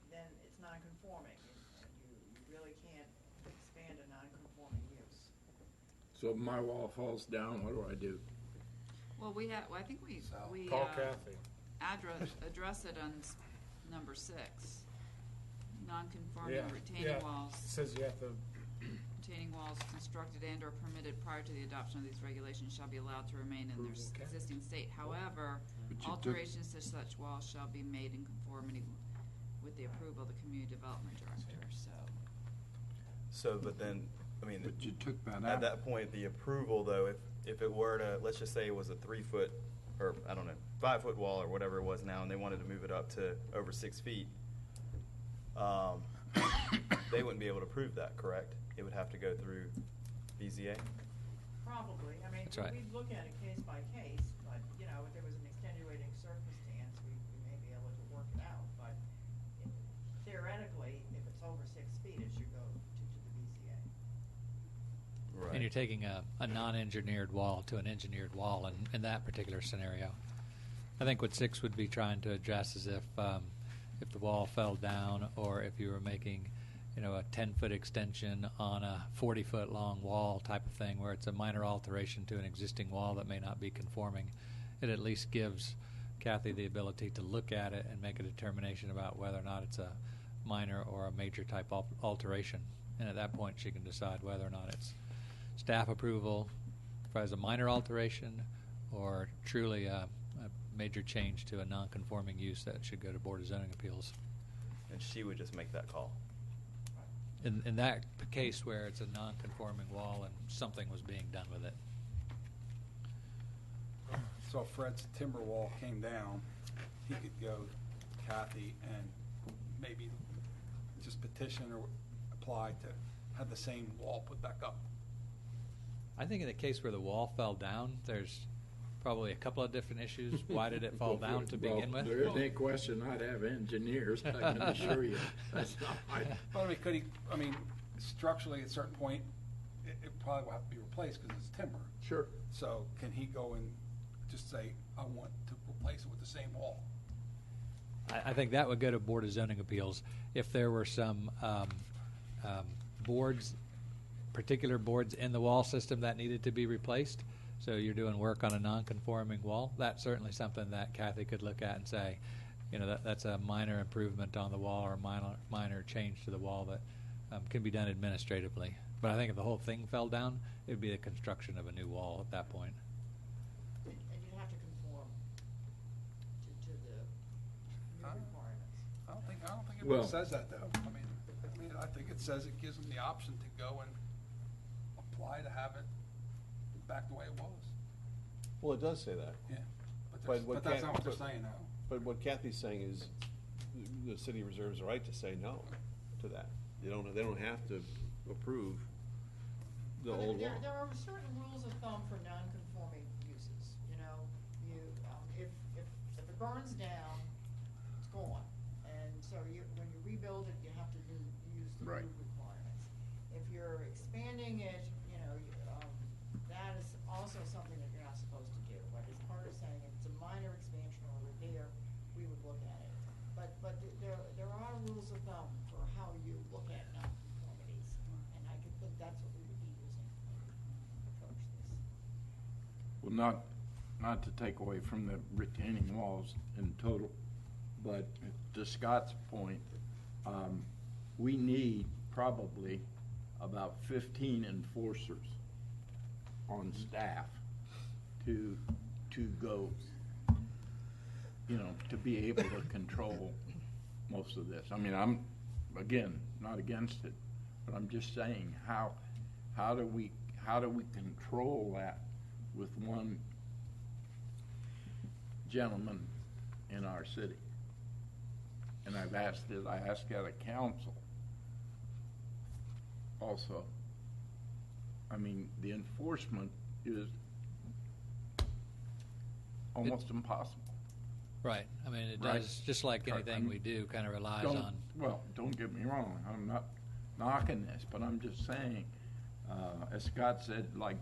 then it's non-conforming, and you really can't expand a non-conforming use. So if my wall falls down, what do I do? Well, I think we Call Kathy. address it on number 6. Non-conforming retaining walls. It says you have to. Retaining walls constructed and or permitted prior to the adoption of these regulations shall be allowed to remain in their existing state. However, alterations to such walls shall be made in conformity with the approval of the community development director. So, but then, But you took that at out. that point, the approval though, if it were to, let's just say it was a 3-foot, or 5-foot wall or whatever it was now, and they wanted to move it up to over 6 feet, they wouldn't be able to prove that, correct? It would have to go through BZA? Probably, That's right. we'd look at it case by case, but, if there was an extenuating circumstance, we may be able to work it out, but theoretically, if it's over 6 feet, it should go to the BZA. And you're taking a non-engineered wall to an engineered wall in that particular scenario. I think what 6 would be trying to address is if the wall fell down or if you were making a 10-foot extension on a 40-foot long wall type of thing where it's a minor alteration to an existing wall that may not be conforming. It at least gives Kathy the ability to look at it and make a determination about whether or not it's a minor or a major type alteration. And at that point, she can decide whether or not it's staff approval as a minor alteration or truly a major change to a non-conforming use that should go to Board of Zoning Appeals. And she would just make that call? In that case where it's a non-conforming wall and something was being done with it. So if Fred's timber wall came down, he could go to Kathy and maybe just petition or apply to have the same wall put back up. I think in the case where the wall fell down, there's probably a couple of different issues. Why did it fall down to begin with? There isn't any question I'd have engineers, I can assure you. That's not my. But I mean, could he, I mean, structurally at a certain point, it probably will have to be replaced because it's timber. Sure. So can he go and just say, I want to replace it with the same wall? I think that would go to Board of Zoning Appeals. If there were some boards, particular boards in the wall system that needed to be replaced, so you're doing work on a non-conforming wall, that's certainly something that Kathy could look at and say, you know, that's a minor improvement on the wall or minor change to the wall that can be done administratively. But I think if the whole thing fell down, it would be the construction of a new wall at that point. And you have to conform to the new requirements. I don't think it Well- really says that though. I mean, I think it says it gives them the option to go and apply to have it back the way it was. Well, it does say that. Yeah, but that's not what they're saying now. But what Kathy's saying is, the city reserves the right to say no to that. They don't have to approve the Well, old there, wall. there are certain rules of thumb for non-conforming uses, you know, if it burns down, it's gone. And so when you rebuild it, you have to use the Right. new requirements. If you're expanding it, you know, that is also something that you're not supposed to do. But as part of saying it's a minor expansion or repair, we would look at it. But there are rules of thumb for how you look at non-conformities, and I could think that's what we would be using to approach this. Well, not to take away from the retaining walls in total, but to Scott's point, we need probably about 15 enforcers on staff to go, you know, to be able to control most of this. I mean, I'm, again, not against it, but I'm just saying, how do we control that with one gentleman in our city? And I asked at a council also. I mean, the enforcement is almost impossible. Right. I mean, it Right. does, just like anything we do, kind of relies Don't- on. Well, don't get me wrong, I'm not knocking this, but I'm just saying, as Scott said, like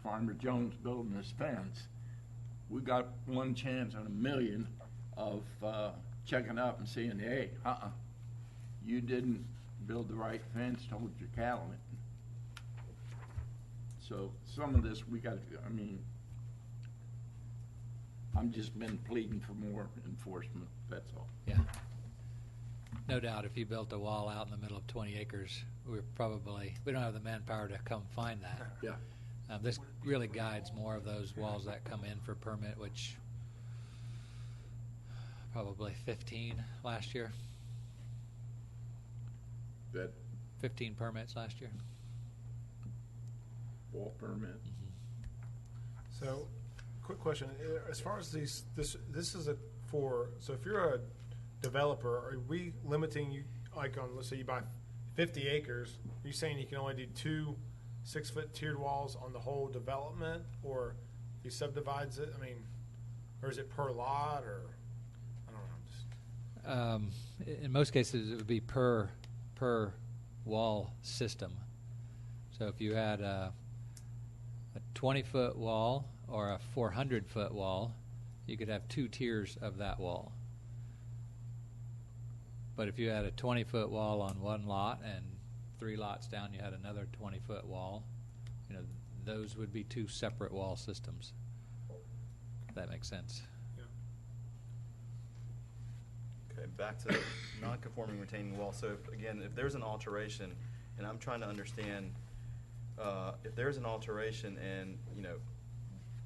Farmer Jones building his fence, we got one chance in a million of checking up and seeing, hey, you didn't build the right fence to hold your cattle in. So some of this we got to, I mean, I'm just been pleading for more enforcement, that's all. Yeah. No doubt, if you built a wall out in the middle of 20 acres, we don't have the manpower to come find that. Yeah. This really guides more of those walls that come in for permit, which probably 15 last year. That 15 permits last year. wall permit. So, quick question: as far as this is so if you're a developer, are we limiting you, like on, let's say you buy 50 acres, are you saying you can only do 2 6-foot tiered walls on the whole development, or he subdivides it? I mean, or is it per lot, or I don't know. In most cases, it would be per wall system. So if you had a 20-foot wall or a 400-foot wall, you could have 2 tiers of that wall. But if you had a 20-foot wall on one lot and 3 lots down you had another 20-foot wall, you know, those would be 2 separate wall systems. If that makes sense. Okay, back to non-conforming retaining wall. So if there's an alteration, and I'm trying to understand, if there's an alteration and, you know,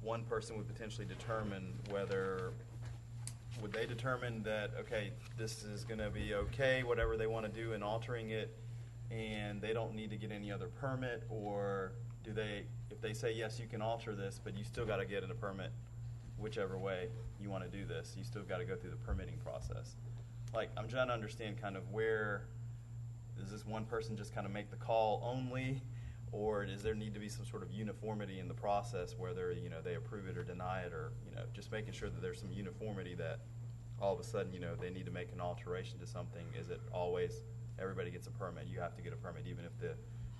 one person would potentially determine would they determine that, okay, this is going to be okay, whatever they want to do in altering it, and they don't need to get any other permit, or do they, if they say, yes, you can alter this, but you still got to get a permit whichever way you want to do this, you still got to go through the permitting process. Like, I'm trying to understand kind of where, does this one person just kind of make the call only, Or does there need to be some sort of uniformity in the process, whether, you know, they approve it or deny it, or, you know, just making sure that there's some uniformity that all of a sudden, you know, they need to make an alteration to something? Is it always everybody gets a permit? You have to get a permit, even if the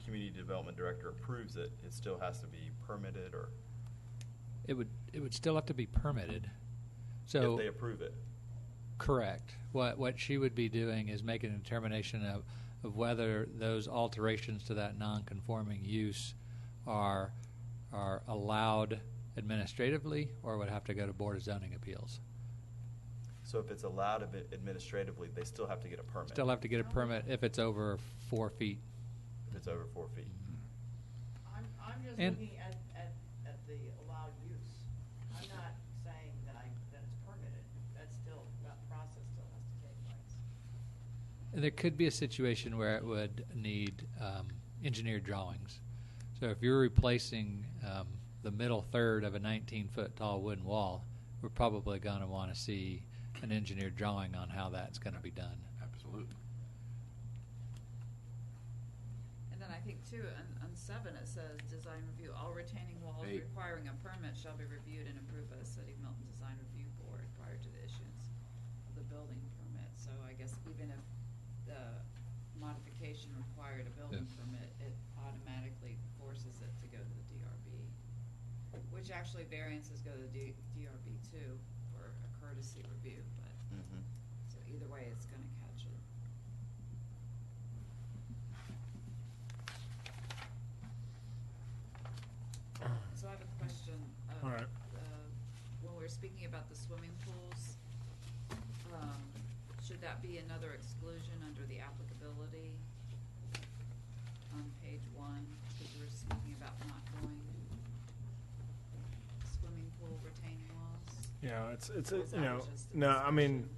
community development director approves it, it still has to be permitted, or It would still have to be permitted. So if they approve it? Correct. What she would be doing is making a determination of whether those alterations to that non-conforming use are allowed administratively or would have to go to Board of Zoning Appeals. So if it's allowed administratively, they still have to get a permit? Still have to get a permit if it's over 4 feet. If it's over 4 feet. I'm just And- looking at the allowed use. I'm not saying that it's permitted. That process still has to take place. There could be a situation where it would need engineered drawings. So if you're replacing the middle third of a 19-foot tall wooden wall, we're probably going to want to see an engineered drawing on how that's going to be done. Absolutely. And then I think too, on 7, it says, design review, all retaining walls 8. requiring a permit shall be reviewed and approved by the City of Milton Design Review Board prior to the issuance of the building permit. So I guess even if the modification required a building permit, it automatically forces it to go to the DRB, which actually variances go to the DRB too for a courtesy review, but, so either way, it's gonna catch it. So I have a question. All right. When we were speaking about the swimming pools, should that be another exclusion under the applicability on page 1? Because we were speaking about not going swimming pool retaining walls. Yeah, it's Or was you that know, just a no, I mean,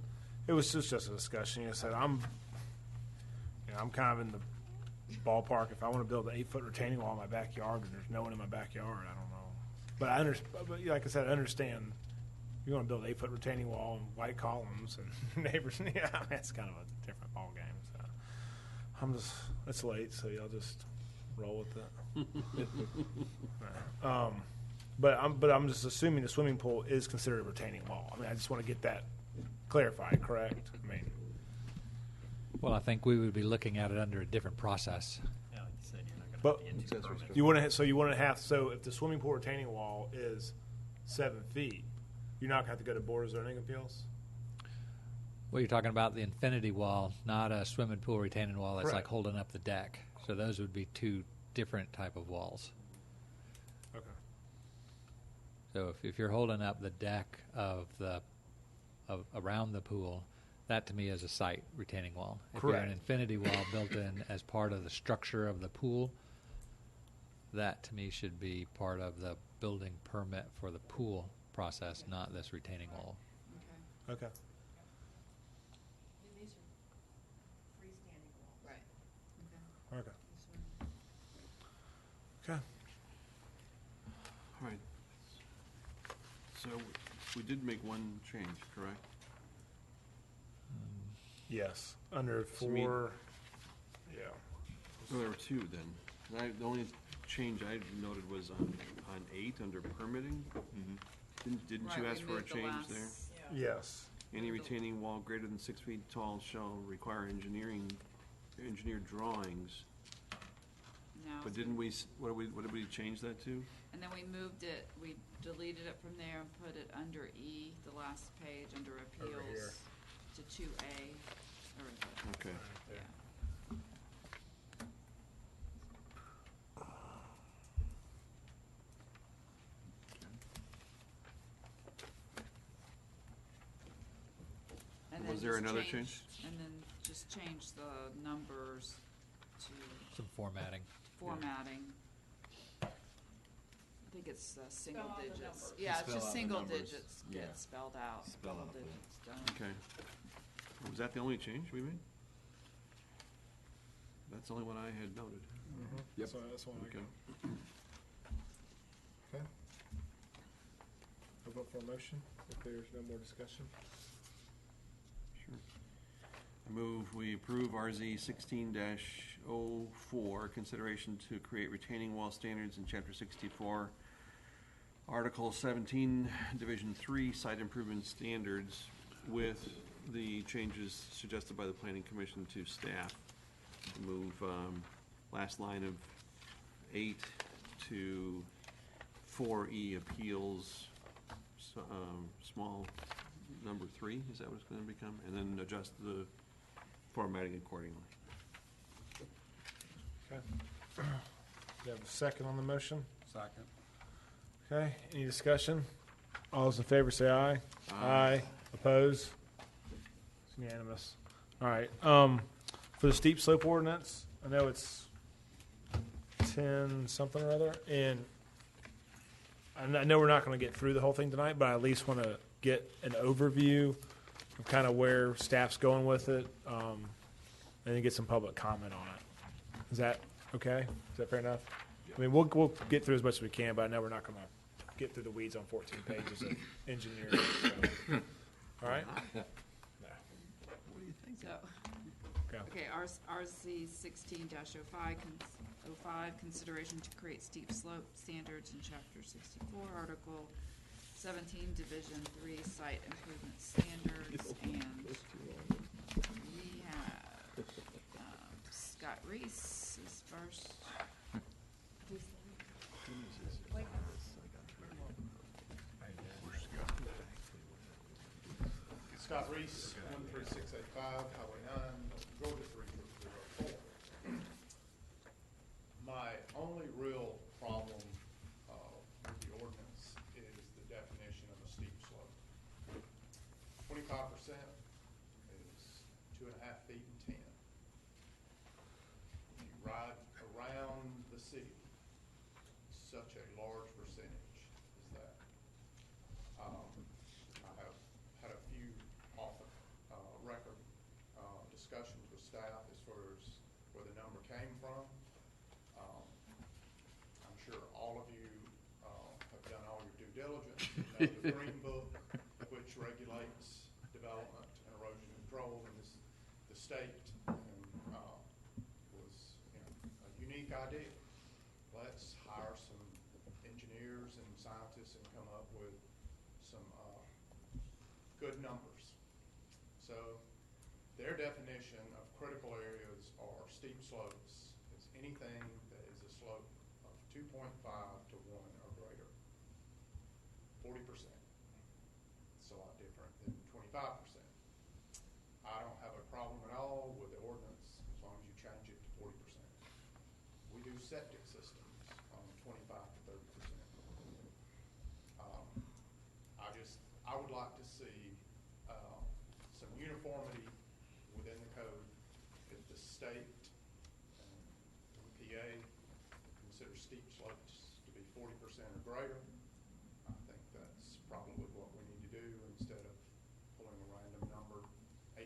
it was just a discussion. You said I'm kind of in the ballpark. If I want to build an 8-foot retaining wall in my backyard and there's no one in my backyard, I don't know. But but like I said, I understand. You want to build an 8-foot retaining wall and white columns and neighbors. Yeah, that's kind of a different ball game. So it's late, so y'all just roll with it. But I'm just assuming the swimming pool is considered a retaining wall. I mean, I just want to get that clarified, correct? I mean, Well, I think we would be looking at it under a different process. Yeah, like you said, you're not but going to be into permit. you want to have so if the swimming pool retaining wall is 7 feet, you're not going to have to go to Board of Zoning Appeals. Well, you're talking about the infinity wall, not a swimming pool retaining wall that's like Correct. holding up the deck. So those would be 2 different type of walls. Okay. So if you're holding up the deck of around the pool, that to me is a site retaining wall. If you're an Correct. infinity wall built in as part of the structure of the pool, that to me should be part of the building permit for the pool process, not this retaining wall. Okay. These are freestanding walls. Right. Okay. Okay. All right. So we did make one change, correct? Yes. Under So we- 4. Yeah. No, there were 2 then. The only change I noted was on 8 under permitting. Didn't you Right, ask we for a moved the change there? last- Yes. Any retaining wall greater than 6 feet tall shall require engineered drawings. Now But it's didn't we, what did we change that to? And then we moved it, we deleted it from there and put it under E, the last page, under here. appeals, to 2A. Or is it? Okay. Yeah. And then Was there just another change? And then just change the numbers to Some formatting. formatting. I think it's single Spell out the digits. numbers. Yeah, it's Spell just out the single numbers. digits Yeah. get spelled out, Spell double out the- digits done. Okay. Was that the only change we made? That's the only one I had noted. Yep. That's one I Okay. got. Okay. I'll vote for a motion if there's no more discussion. Sure. I move we approve RZ 16-04, consideration to create retaining wall standards in Chapter 64, Article 17, Division 3, site improvement standards, with the changes suggested by the Planning Commission to staff. Move last line of 8 to 4E appeals, small number 3, is that what it's going to become? And then adjust the formatting accordingly. Okay. Do you have a second on the motion? Second. Okay, any discussion? All those in favor say aye. Aye. Oppose? It's unanimous. All right, for the steep slope ordinance, I know it's 10 something or other, and I know we're not going to get through the whole thing tonight, but I at least want to get an overview of kind of where staff's going with it, and then get some public comment on it. Is that okay? Is that fair enough? I mean, we'll get through as much as we can, but I know we're not going to get through the weeds on 14 pages of engineering. So. All right? What do you think? So, Go. okay, RC 16-05, consideration to create steep slope standards in Chapter 64, Article 17, Division 3, site improvement standards, and we have Scott Reese is first. Scott Reese, 13685, Highway 9, Georgia 33304. My only real problem with the ordinance is the definition of a steep slope. 25% is 2.5 feet and 10. If you ride around the city, such a large percentage is that. I have had a few record discussions with staff as far as where the number came from. I'm sure all of you have done all your due diligence and know the Green Book, which regulates development and erosion control in the state, and was a unique idea. Let's hire some engineers and scientists and come up with some good numbers. So their definition of critical areas are steep slopes. It's anything that is a slope of 2.5 to 1 or greater. 40%. It's a lot different than 25%. I don't have a problem at all with the ordinance as long as you change it to 40%. We do septic systems on 25 to 30%. I would like to see some uniformity within the code. If the state and EPA consider steep slopes to be 40% or greater, I think that's probably what we need to do instead of pulling a random number, 18%,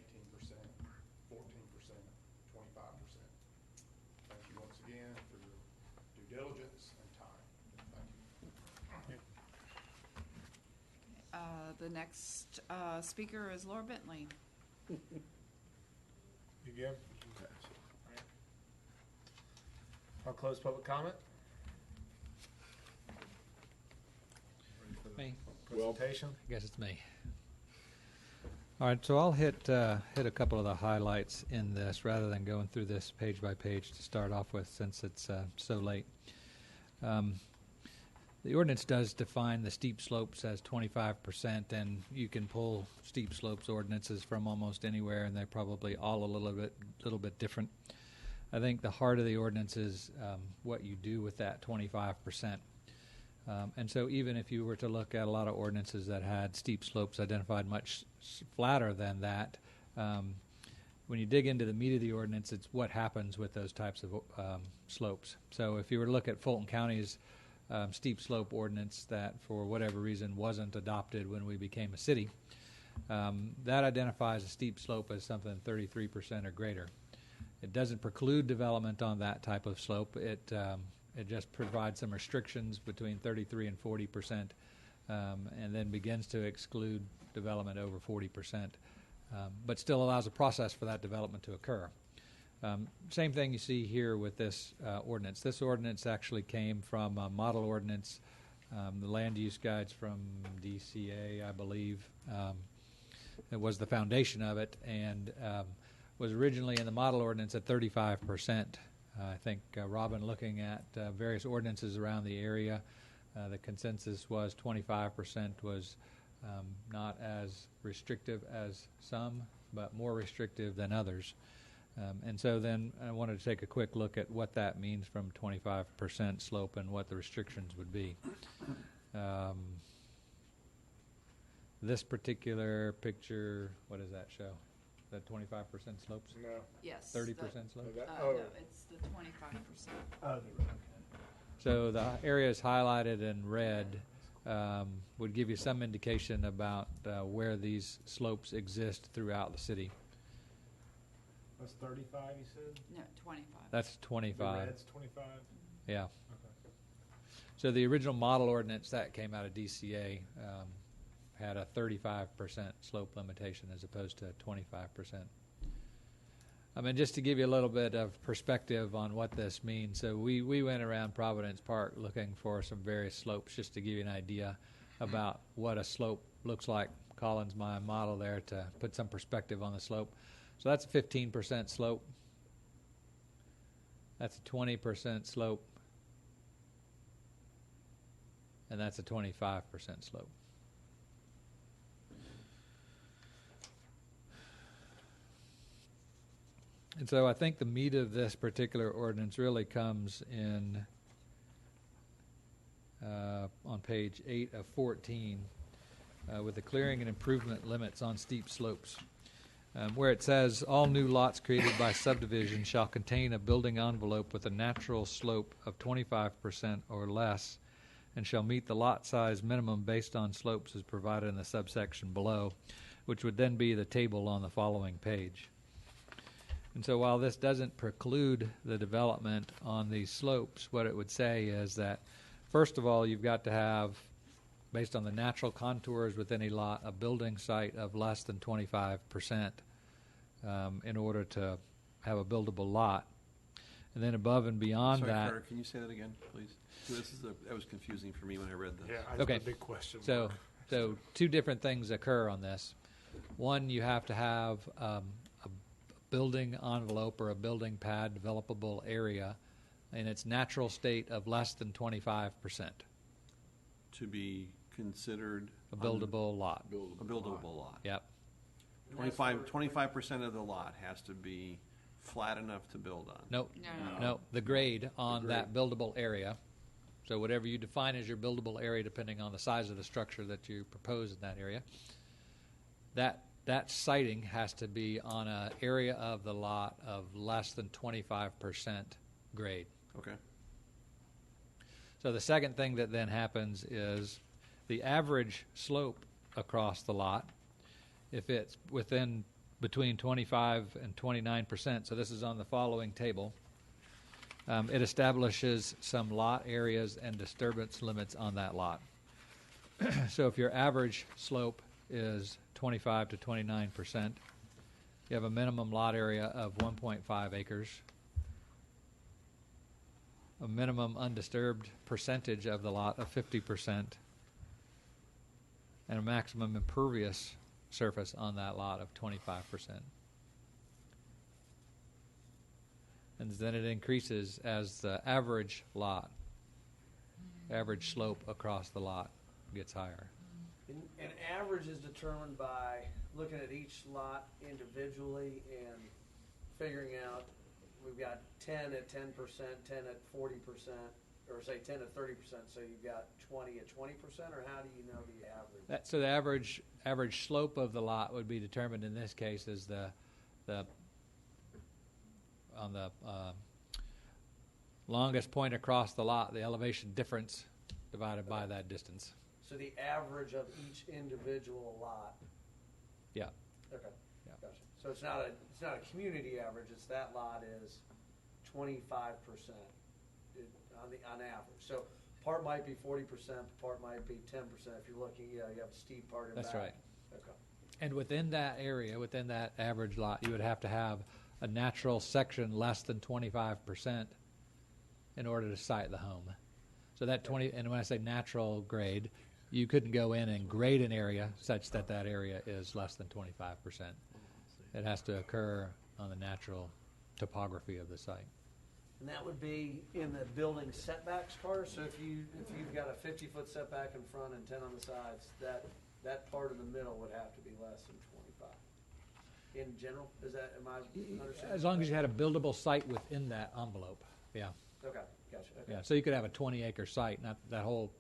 14%, 25%. Thank you once again for your due diligence and time. Thank you. The next speaker is Laura Bentley. You good? I'll close public comment. Me. Presentation. I guess it's me. All right, so I'll hit a couple of the highlights in this rather than going through this page by page to start off with, since it's so late. The ordinance does define the steep slopes as 25%, and you can pull steep slopes ordinances from almost anywhere, and they're probably all a little bit different. I think the heart of the ordinance is what you do with that 25%. And so even if you were to look at a lot of ordinances that had steep slopes identified much flatter than that, when you dig into the meat of the ordinance, it's what happens with those types of slopes. So if you were to look at Fulton County's steep slope ordinance that for whatever reason wasn't adopted when we became a city, that identifies a steep slope as something 33% or greater. It doesn't preclude development on that type of slope. It just provides some restrictions between 33 and 40%, and then begins to exclude development over 40%. but still allows a process for that development to occur. Same thing you see here with this ordinance. This ordinance actually came from a model ordinance, the land use guides from DCA, I believe. It was the foundation of it, and was originally in the model ordinance at 35%. I think, Robin, looking at various ordinances around the area, the consensus was 25% was not as restrictive as some, but more restrictive than others. And so then I wanted to take a quick look at what that means from 25% slope and what the restrictions would be. This particular picture, what does that show? That 25% slopes? No. Yes. 30% slopes? No, it's the 25%. Oh, So the areas highlighted in red would give you some indication about where these slopes exist throughout the city. That's 35, you said? No, 25. That's 25. The red's 25? Yeah. Okay. So the original model ordinance that came out of DCA had a 35% slope limitation as opposed to 25%. I mean, just to give you a little bit of perspective on what this means, so we went around Providence Park looking for some various slopes just to give you an idea about what a slope looks like. Colin's my model there to put some perspective on the slope. So that's a 15% slope. That's a 20% slope. And that's a 25% slope. And so I think the meat of this particular ordinance really comes in on page 8 of 14 with the clearing and improvement limits on steep slopes, where it says all new lots created by subdivision shall contain a building envelope with a natural slope of 25% or less and shall meet the lot size minimum based on slopes as provided in the subsection below, which would then be the table on the following page. And so while this doesn't preclude the development on these slopes, what it would say is that, first of all, you've got to have, based on the natural contours within a lot, a building site of less than 25% in order to have a buildable lot. And then above and beyond Sorry, that... Carter, can you say that again, please? That was confusing for me when I read this. Yeah, I okay. have a big question. So two different things occur on this. One, you have to have a building envelope or a building pad developable area in its natural state of less than 25%. To be considered a buildable lot. A buildable lot. Yep. 25% of the lot has to be flat enough to build on. Nope. No. The grade on that buildable area. So whatever you define as your buildable area, depending on the size of the structure that you propose in that area, that siting has to be on an area of the lot of less than 25% grade. Okay. So the second thing that then happens is the average slope across the lot, if it's within between 25 and 29%, so this is on the following table, it establishes some lot areas and disturbance limits on that lot. So if your average slope is 25 to 29%, you have a minimum lot area of 1.5 acres, a minimum undisturbed percentage of the lot of 50%, and a maximum impervious surface on that lot of 25%. And then it increases as the average slope across the lot gets higher. And average is determined by looking at each lot individually and figuring out we've got 10 at 10%, 10 at 40%, or say 10 at 30%, so you've got 20 at 20%, or how do you know the average? So the average slope of the lot would be determined in this case as the on the longest point across the lot, the elevation difference divided by that distance. So the average of each individual lot. Yeah. Okay. Yeah. Gotcha. So it's not a community average. It's that lot is 25% on average. So part might be 40%, part might be 10%. If you're looking, you have a steep part in That's back. right. Okay. And within that area, within that average lot, you would have to have a natural section less than 25% in order to site the home. So that 20, and when I say natural grade, you couldn't go in and grade an area such that that area is less than 25%. It has to occur on the natural topography of the site. And that would be in the building setbacks, Carter. So if you've got a 50-foot setback in front and 10 on the sides, that part in the middle would have to be less than 25. In general, am I understanding? As long as you had a buildable site within that envelope, yeah. Okay, gotcha. Okay. Yeah, so you could have a 20-acre site, not that whole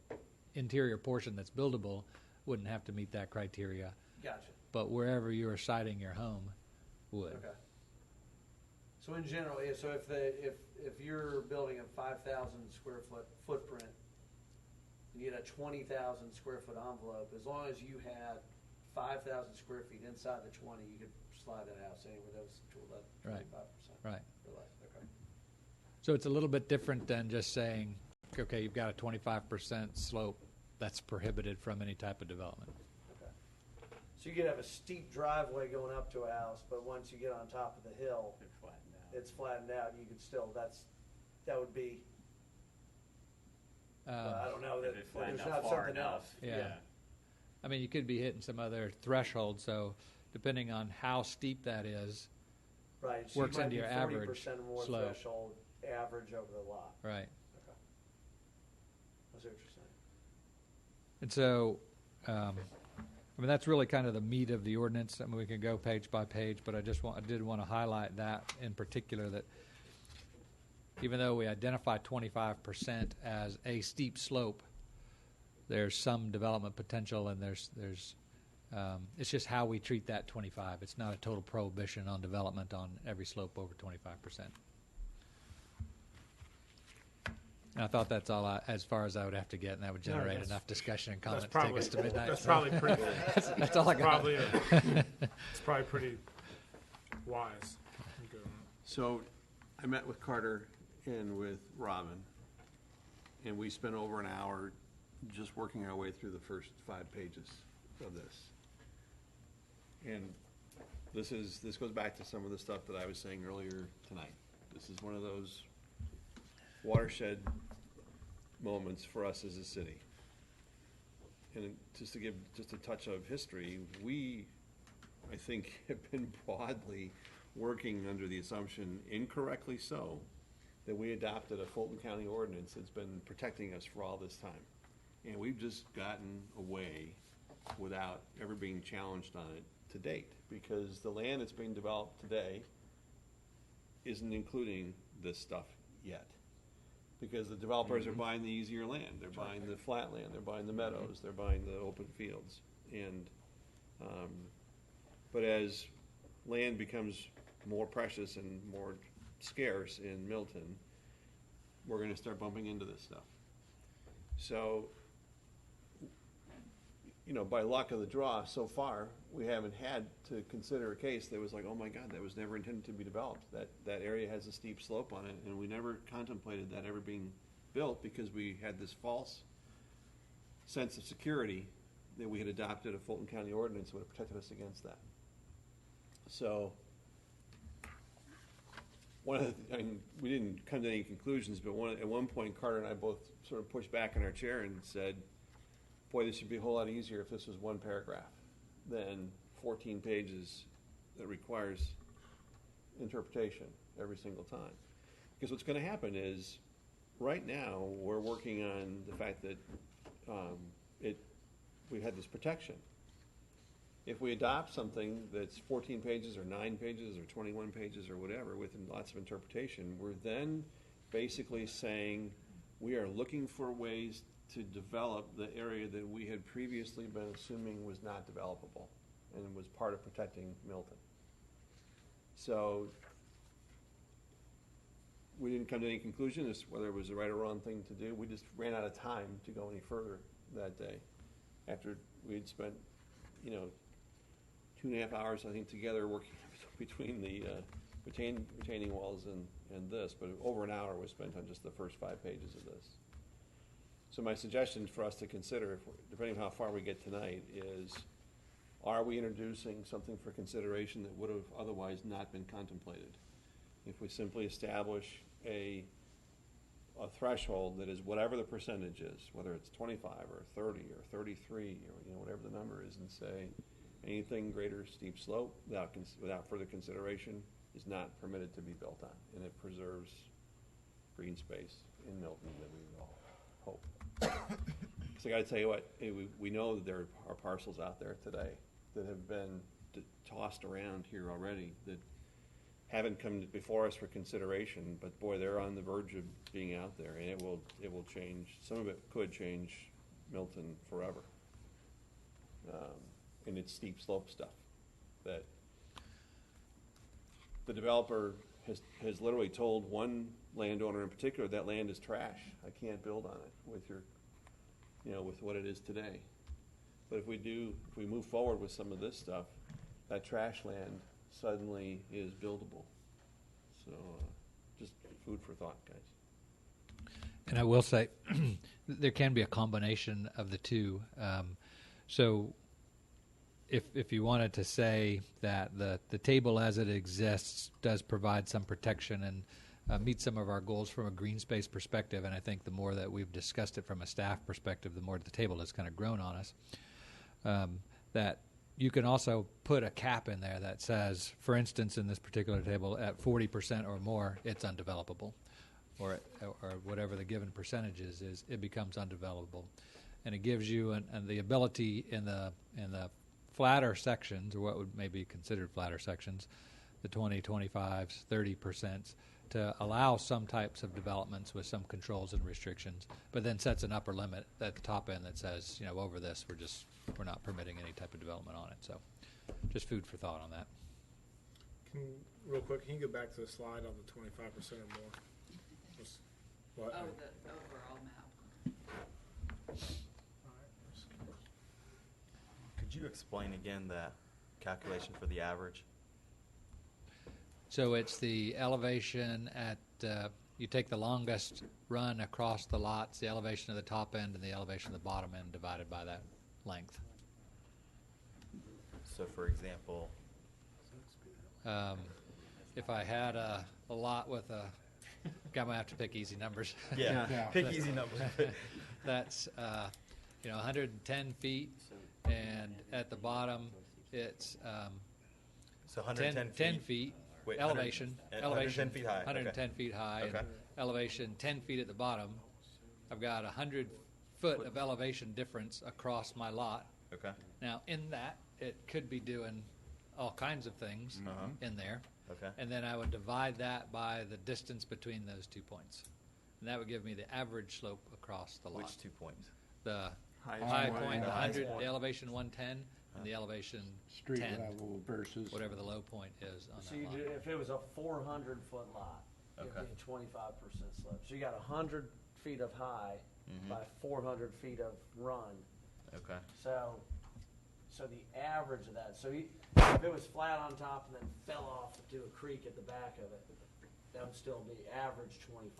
interior portion that's buildable wouldn't have to meet that criteria. Gotcha. But wherever you are siting your home would. Okay. So in general, yeah, so if you're building a 5,000 square foot footprint, and you had a 20,000 square foot envelope, as long as you had 5,000 square feet inside the 20, you could slide that house anywhere that was 25%. Right. Or less. Okay. So it's a little bit different than just saying, okay, you've got a 25% slope that's prohibited from any type of development. Okay. So you could have a steep driveway going up to a house, but once you get on top of the hill, it's flattened out. And you could still, that would be, I don't know, that there's not something else. Yeah. I mean, you could be hitting some other threshold, so depending on how steep that is, right. So works you might into be your 40% average more slope. threshold average over the lot. Right. Okay. I see what you're saying. And so, I mean, that's really kind of the meat of the ordinance. I mean, we can go page by page, but I did want to highlight that in particular, that even though we identify 25% as a steep slope, there's some development potential, and there's it's just how we treat that 25. It's not a total prohibition on development on every slope over 25%. And I thought that's all as far as I would have to get, and that would generate enough discussion and comments to take us to midnight. That's probably pretty. That's all I got. It's probably pretty wise. So I met with Carter and with Robin, and we spent over an hour just working our way through the first 5 pages of this. And this goes back to some of the stuff that I was saying earlier tonight. This is one of those watershed moments for us as a city. And just to give just a touch of history, we, I think, have been broadly working under the assumption, incorrectly so, that we adopted a Fulton County ordinance that's been protecting us for all this time. And we've just gotten away without ever being challenged on it to date, because the land that's being developed today isn't including this stuff yet. Because the developers are buying the easier land, they're buying the flat land, they're buying the meadows, they're buying the open fields. And, but as land becomes more precious and more scarce in Milton, we're gonna start bumping into this stuff. So, you know, by luck of the draw, so far, we haven't had to consider a case that was like, oh my God, that was never intended to be developed. That area has a steep slope on it, and we never contemplated that ever being built because we had this false sense of security that we had adopted a Fulton County ordinance that would have protected us against that. So, I mean, we didn't come to any conclusions, but at one point, Carter and I both sort of pushed back in our chair and said, boy, this should be a whole lot easier if this was one paragraph than 14 pages that requires interpretation every single time. Because what's going to happen is, right now, we're working on the fact that we had this protection. If we adopt something that's 14 pages or 9 pages or 21 pages or whatever with lots of interpretation, we're then basically saying we are looking for ways to develop the area that we had previously been assuming was not developable and was part of protecting Milton. So we didn't come to any conclusion as to whether it was the right or wrong thing to do. We just ran out of time to go any further that day after we'd spent, 2.5 hours, I think, together working between the retaining walls and this, but over an hour was spent on just the first 5 pages of this. So my suggestion for us to consider, depending on how far we get tonight, is are we introducing something for consideration that would have otherwise not been contemplated? If we simply establish a threshold that is whatever the percentage is, whether it's 25 or 30 or 33 or, you know, whatever the number is, and say anything greater steep slope without further consideration is not permitted to be built on, and it preserves green space in Milton that we all hope. So I got to tell you what, we know that there are parcels out there today that have been tossed around here already that haven't come before us for consideration, but boy, they're on the verge of being out there, and it will change. Some of it could change Milton forever. And it's steep slope stuff that the developer has literally told one landowner in particular that land is trash. I can't build on it with with what it is today. But if we move forward with some of this stuff, that trash land suddenly is buildable. So just food for thought, guys. And I will say, there can be a combination of the two. So if you wanted to say that the table as it exists does provide some protection and meet some of our goals from a green space perspective, and I think the more that we've discussed it from a staff perspective, the more the table has kind of grown on us, that you can also put a cap in there that says, for instance, in this particular table, at 40% or more, it's undevelopable, or whatever the given percentage is, it becomes undevelopable. And it gives you the ability in the flatter sections, or what would maybe be considered flatter sections, the 20, 25s, 30%, to allow some types of developments with some controls and restrictions, but then sets an upper limit at the top end that says, over this, we're not permitting any type of development on it. So just food for thought on that. Real quick, can you go back to the slide on the 25% or more? What? Oh, the overall map. Could you explain again that calculation for the average? So it's the elevation at, you take the longest run across the lots, the elevation of the top end and the elevation of the bottom end divided by that length. So for example, if I had a lot with a, I'm gonna have to pick easy numbers. Yeah. Pick easy numbers. That's 110 feet, and at the bottom it's so 110 10 feet. Wait, elevation 110 feet high. 110 feet high. Okay. And elevation 10 feet at the bottom. I've got 100 foot of elevation difference across my lot. Okay. Now, in that, it could be doing all kinds of things in there. Okay. And then I would divide that by the distance between those 2 points. And that would give me the average slope across the lot. Which 2 points? The highest high point, point, the the highest 100, point. the elevation 110, and the elevation Street 10, level versus whatever the low point is on So that lot. if it was a 400-foot lot, it'd be a 25% slope. So you got 100 feet of high by 400 feet of run. Okay. So the average of that. So if it was flat on top and then fell off to a creek at the back of it, that would still be average 25%.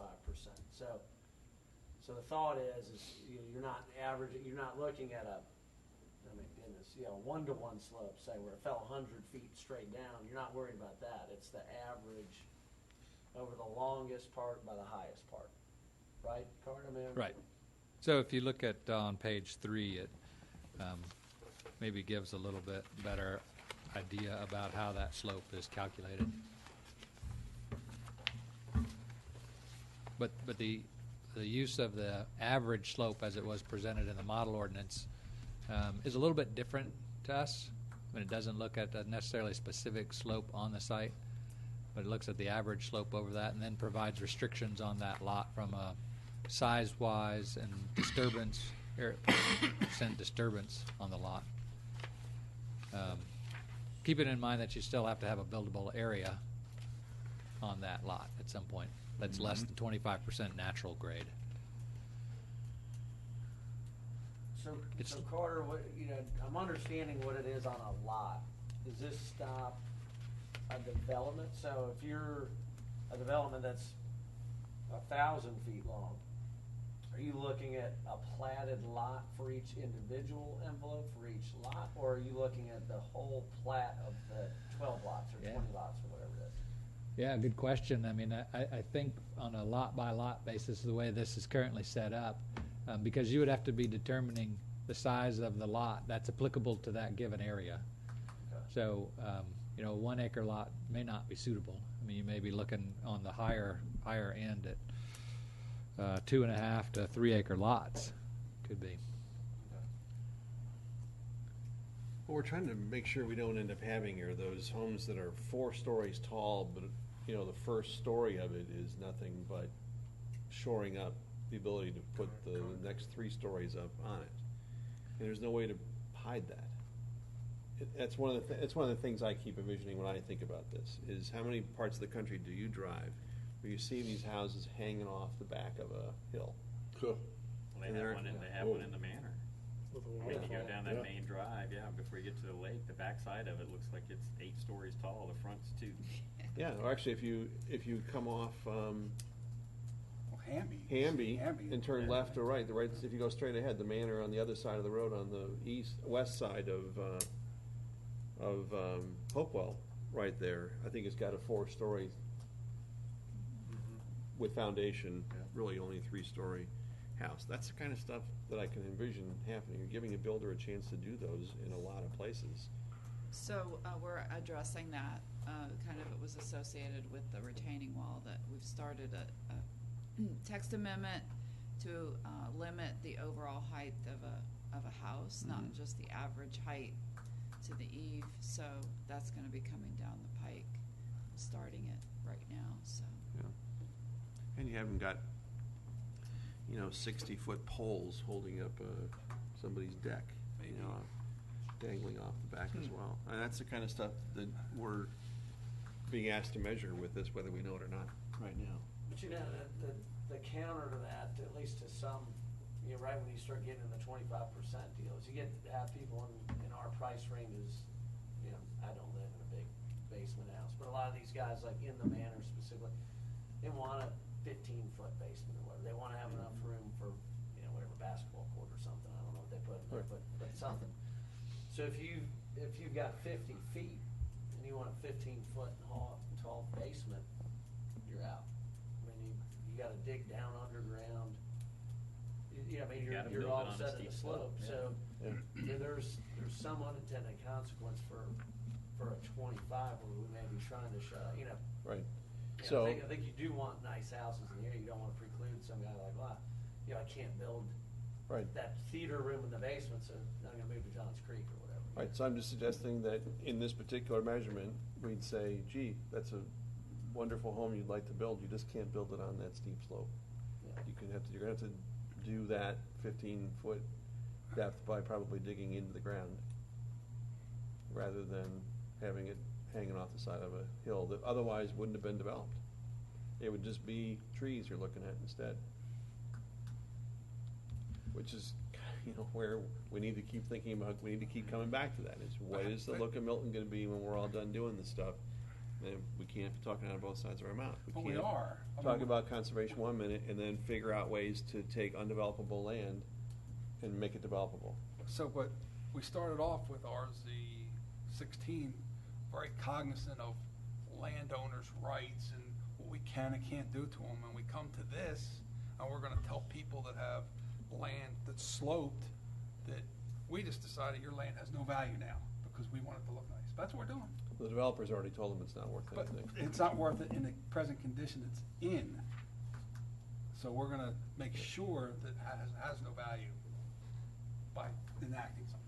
So the thought is you're not averaging. You're not looking at a 1-to-1 slope, say, where it fell 100 feet straight down. You're not worried about that. It's the average over the longest part by the highest part. Right, Carter? Right. So if you look at on page 3, it maybe gives a little bit better idea about how that slope is calculated. But the use of the average slope as it was presented in the model ordinance is a little bit different to us. I mean, it doesn't look at a necessarily specific slope on the site, but it looks at the average slope over that and then provides restrictions on that lot from a size-wise and disturbance, percent disturbance on the lot. Keeping in mind that you still have to have a buildable area on that lot at some point that's less than 25% natural grade. So Carter, I'm understanding what it is on a lot. Does this stop a development? So if you're a development that's 1,000 feet long, Are you looking at a platted lot for each individual envelope for each lot, or are you looking at the whole plat of the 12 lots or 20 lots or whatever it is? Yeah, good question. I mean, I think on a lot-by-lot basis, the way this is currently set up, because you would have to be determining the size of the lot that's applicable to that given area. Okay. So, you know, a 1 acre lot may not be suitable. I mean, you may be looking on the higher end at 2.5 to 3 acre lots, could be. What we're trying to make sure we don't end up having are those homes that are 4 stories tall, but, you know, the first story of it is nothing but shoring up the ability to put the next 3 stories up on it. And there's no way to hide that. That's one of the things I keep envisioning when I think about this, is how many parts of the country do you drive where you see these houses hanging off the back of a hill? Well, they have one in the manor. I mean, you go down that main drive, before you get to the lake, the backside of it looks like it's 8 stories tall. The front's 2. Yeah, or actually, if you come off Hamby and turn left or right, if you go straight ahead, the manor on the other side of the road on the west side of Hopewell, right there, I think it's got a 4-story with foundation, really only 3-story house. That's the kind of stuff that I can envision happening. You're giving a builder a chance to do those in a lot of places. So we're addressing that. Kind of it was associated with the retaining wall that we've started a text amendment to limit the overall height of a house, not just the average height to the eave. So that's going to be coming down the pike, starting it right now. So. Yeah. And you haven't got, 60-foot poles holding up somebody's deck, dangling off the back as well. And that's the kind of stuff that we're being asked to measure with this, whether we know it or not right now. But the counter to that, at least to some, right when you start getting in the 25% deals, you get to have people in our price ranges. I don't live in a big basement house, but a lot of these guys, like in the manor specifically, they want a 15-foot basement or whatever. They want to have enough room for, whatever, basketball court or something. I don't know what they put in there, but something. So if you've got 50 feet and you want a 15-foot tall basement, you're out. I mean, you got to dig down underground. You're all set in the slope. So there's some unintended consequence for a 25 where we may be trying to shut. Right. So I think you do want nice houses in the area. You don't want to preclude some guy like, I can't build that theater room in the basement, so I'm going to move to Johns Creek or whatever. Right. So I'm just suggesting that in this particular measurement, we'd say, gee, that's a wonderful home you'd like to build. You just can't build it on that steep slope. Yeah. You're going to have to do that 15-foot depth by probably digging into the ground rather than having it hanging off the side of a hill that otherwise wouldn't have been developed. It would just be trees you're looking at instead, which is where we need to keep thinking about. We need to keep coming back to that. Is what is the look of Milton going to be when we're all done doing this stuff? And we can't be talking out of both sides of our mouth. We are. Talk about conservation 1 minute and then figure out ways to take undevelopable land and make it developable. So, but we started off with RZ 16, very cognizant of landowners' rights and what we can and can't do to them. And we come to this, and we're going to tell people that have land that's sloped that we just decided your land has no value now because we want it to look nice. That's what we're doing. The developers already told them it's not worth But anything. it's not worth it in the present condition it's in. So we're going to make sure that it has no value by enacting something.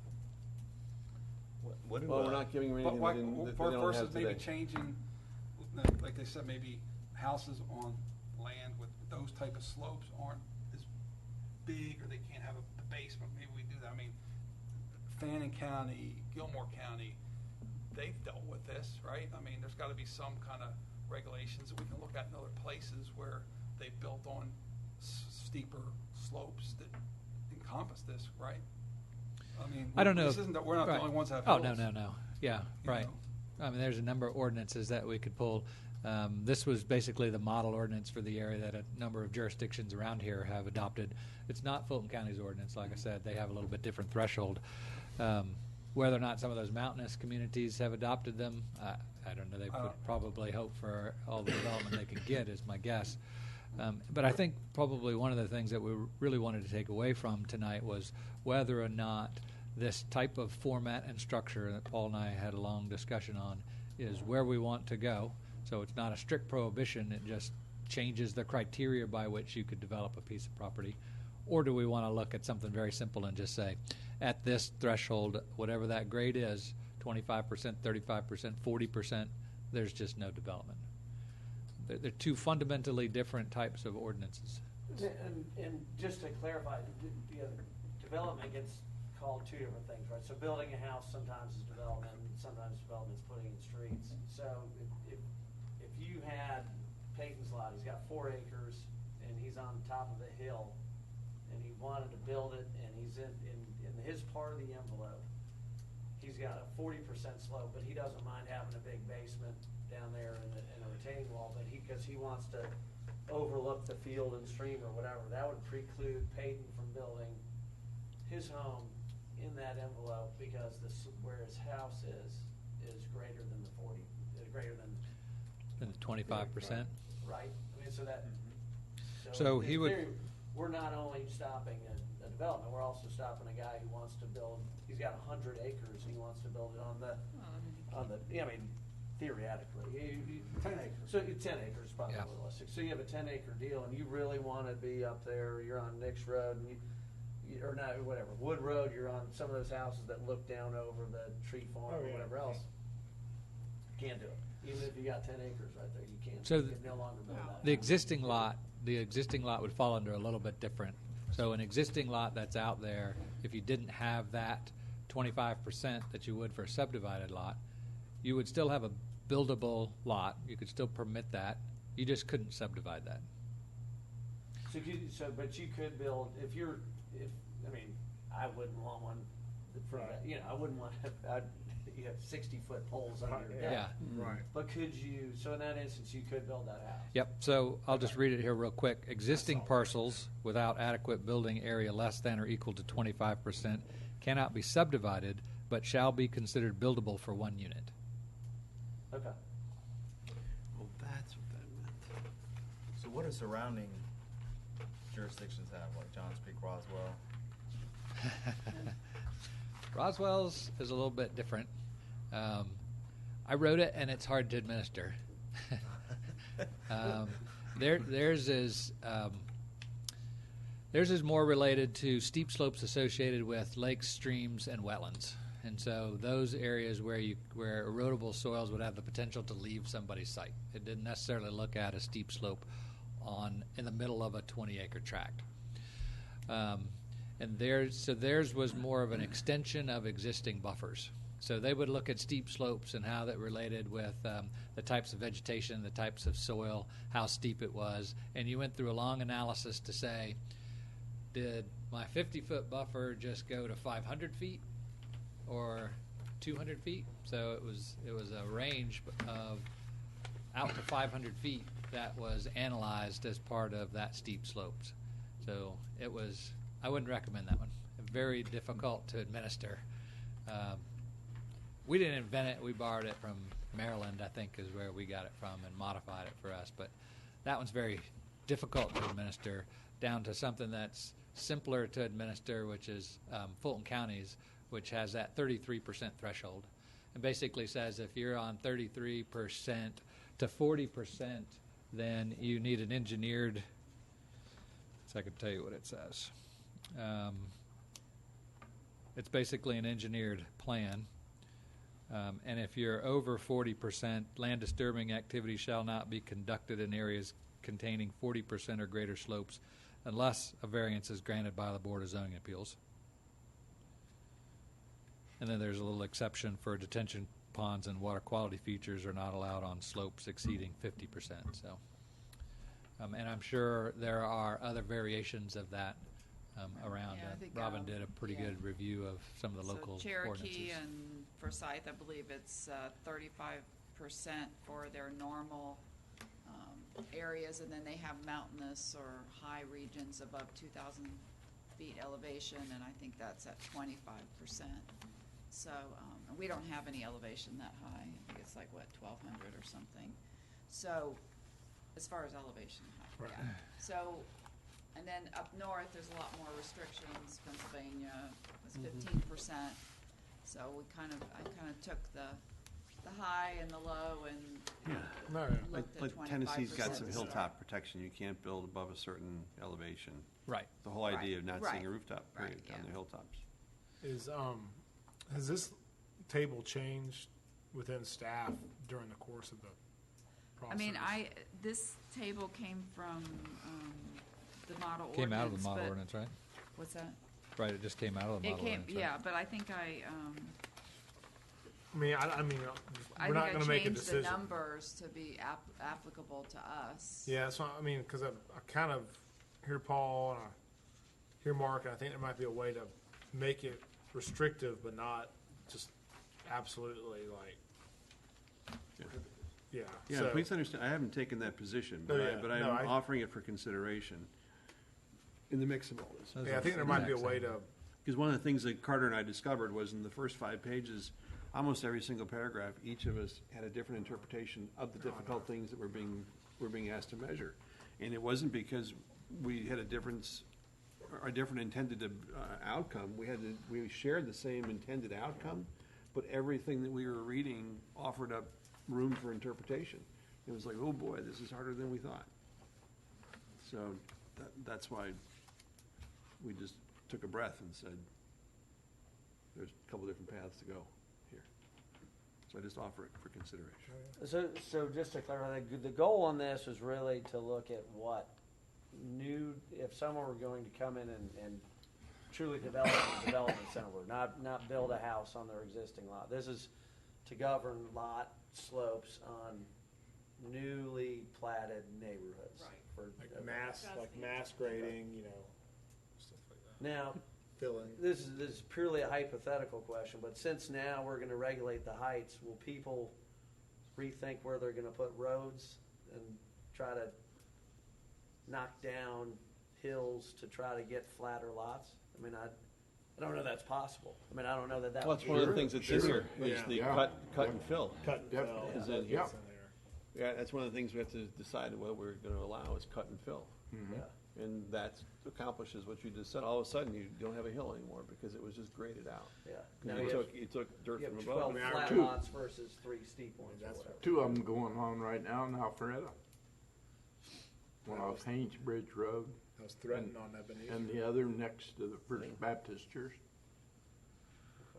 We're not giving them anything that they don't versus have today. maybe changing, like they said, maybe houses on land with those type of slopes aren't as big, or they can't have a basement. Maybe we do that. I mean, Fannin County, Gilmore County, they've dealt with this, right? I mean, there's got to be some kind of regulations that we can look at in other places where they built on steeper slopes that encompass this, right? I mean, I don't know. This isn't that we're not the only ones that have Oh, hills. no. Yeah, right. I mean, there's a number of ordinances that we could pull. This was basically the model ordinance for the area that a number of jurisdictions around here have adopted. It's not Fulton County's ordinance, like I said. They have a little bit different threshold. Whether or not some of those mountainous communities have adopted them, I don't know. They would probably hope for all the development they could get, is my guess. But I think probably one of the things that we really wanted to take away from tonight was whether or not this type of format and structure that Paul and I had a long discussion on is where we want to go. So it's not a strict prohibition, it just changes the criteria by which you could develop a piece of property. Or do we want to look at something very simple and just say, at this threshold, whatever that grade is, 25%, 35%, 40%, there's just no development. They're two fundamentally different types of ordinances. And just to clarify, development gets called two different things, right? So building a house sometimes is development, and sometimes development's putting in streets. So if you had Peyton's lot, he's got 4 acres, and he's on top of a hill, and he wanted to build it, and he's in his part of the envelope, he's got a 40% slope, but he doesn't mind having a big basement down there and a retaining wall, but because he wants to overlook the field and stream or whatever, that would preclude Peyton from building his home in that envelope because where his house is greater than the 40, greater than the 25%. Right. I mean, so that. So he would. Theory, we're not only stopping a development, we're also stopping a guy who wants to build. He's got 100 acres. He wants to build it on the. I mean, theoretically, 10 acres. So 10 acres is probably realistic. So you have a 10-acre deal, and you really want to be up there. You're on Nix Road, and or not, whatever, Wood Road. You're on some of those houses that look down over the tree farm or whatever else. You can't do it. Even if you got 10 acres right there, you can't. So you can no longer build that. The existing lot would fall under a little bit different. So an existing lot that's out there, if you didn't have that 25% that you would for a subdivided lot, you would still have a buildable lot. You could still permit that. You just couldn't subdivide that. But you could build I wouldn't want one. I wouldn't want you have 60-foot poles under your deck. Yeah. Right. But could you? So in that instance, you could build that house. Yep. So I'll just read it here real quick. Existing parcels without adequate building area less than or equal to 25% cannot be subdivided, but shall be considered buildable for 1 unit. Okay. Well, that's what that meant. So what do surrounding jurisdictions have, like Johns Creek, Roswell? Roswell's is a little bit different. I wrote it, and it's hard to administer. Theirs is more related to steep slopes associated with lakes, streams, and wetlands. And so those areas where erodible soils would have the potential to leave somebody's site. It didn't necessarily look at a steep slope in the middle of a 20-acre tract. And theirs was more of an extension of existing buffers. So they would look at steep slopes and how that related with the types of vegetation, the types of soil, how steep it was. And you went through a long analysis to say, did my 50-foot buffer just go to 500 feet or 200 feet? So it was a range of out to 500 feet that was analyzed as part of that steep slopes. So I wouldn't recommend that one. Very difficult to administer. We didn't invent it. We borrowed it from Maryland, I think, is where we got it from and modified it for us. But that one's very difficult to administer, down to something that's simpler to administer, which is Fulton County's, which has that 33% threshold. And basically says if you're on 33% to 40%, then you need an engineered, so I can tell you what it says. It's basically an engineered plan. And if you're over 40%, land disturbing activity shall not be conducted in areas containing 40% or greater slopes unless a variance is granted by the Board of Zoning Appeals. And then there's a little exception for detention ponds and water quality features are not allowed on slopes exceeding 50%. So, and I'm sure there are other variations of that around. Yeah, I think, Robin did a pretty good review of some of the local Cherokee ordinances. and Forsyth, I believe it's 35% for their normal areas, and then they have mountainous or high regions above 2,000 feet elevation, and I think that's at 25%. So, and we don't have any elevation that high. I think it's like, what, 1,200 or something. So, as far as elevation high, yeah. So, and then up north, there's a lot more restrictions. Pennsylvania was 15%. So I kind of took the high and the low and looked at 25%. Tennessee's got some hilltop protection. You can't build above a certain elevation. Right. The whole idea of not seeing Right. a rooftop period Right, on yeah. the hilltops. Is has this table changed within staff during the course of the process? I mean, this table came from the model ordinance. Came out of the model but- ordinance, right? What's that? Right, it just came out of the model ordinance, right? Yeah, but I think I mean, I we're not going to make a changed the decision. numbers to be applicable to us. Yeah, so I mean, because I kind of hear Paul and I hear Mark, and I think there might be a way to make it restrictive, but not just absolutely like. Yeah. Yeah, so- please understand, I haven't taken that position, No, but yeah, I'm no, I- offering it for consideration in the mix of all this. Yeah, I think there might be a way to. Because one of the things that Carter and I discovered was in the first 5 pages, almost every single paragraph, each of us had a different interpretation of the difficult things that we're being asked to measure. And it wasn't because we had a different intended outcome. We shared the same intended outcome, but everything that we were reading offered up room for interpretation. It was like, oh boy, this is harder than we thought. So that's why we just took a breath and said, there's a couple different paths to go here. So I just offer it for consideration. So just to clarify, the goal on this was really to look at what if someone were going to come in and truly develop a development center, not build a house on their existing lot. This is to govern lot slopes on newly platted neighborhoods. Right. For mass grading, stuff like that. Now, filling. This is purely a hypothetical question, but since now we're going to regulate the heights, will people rethink where they're going to put roads and try to knock down hills to try to get flatter lots? I mean, I don't know that's possible. I mean, I don't know that Well, would that's be one of the true. things that's in here, is the cut and fill. Cut and fill. Is in here. Yeah, that's one of the things we have to decide what we're going to allow is cut and fill. Yeah. And that accomplishes what you just said. All of a sudden, you don't have a hill anymore because it was just graded out. Yeah. 'Cause Now you took dirt You from have above. 12 flat lots versus 3 steep ones. Or whatever. 2 of them going on right now in Alpharetta. One off Haynes Bridge Road. I was threatened on Ebenezer. And the other next to the First Baptist Church.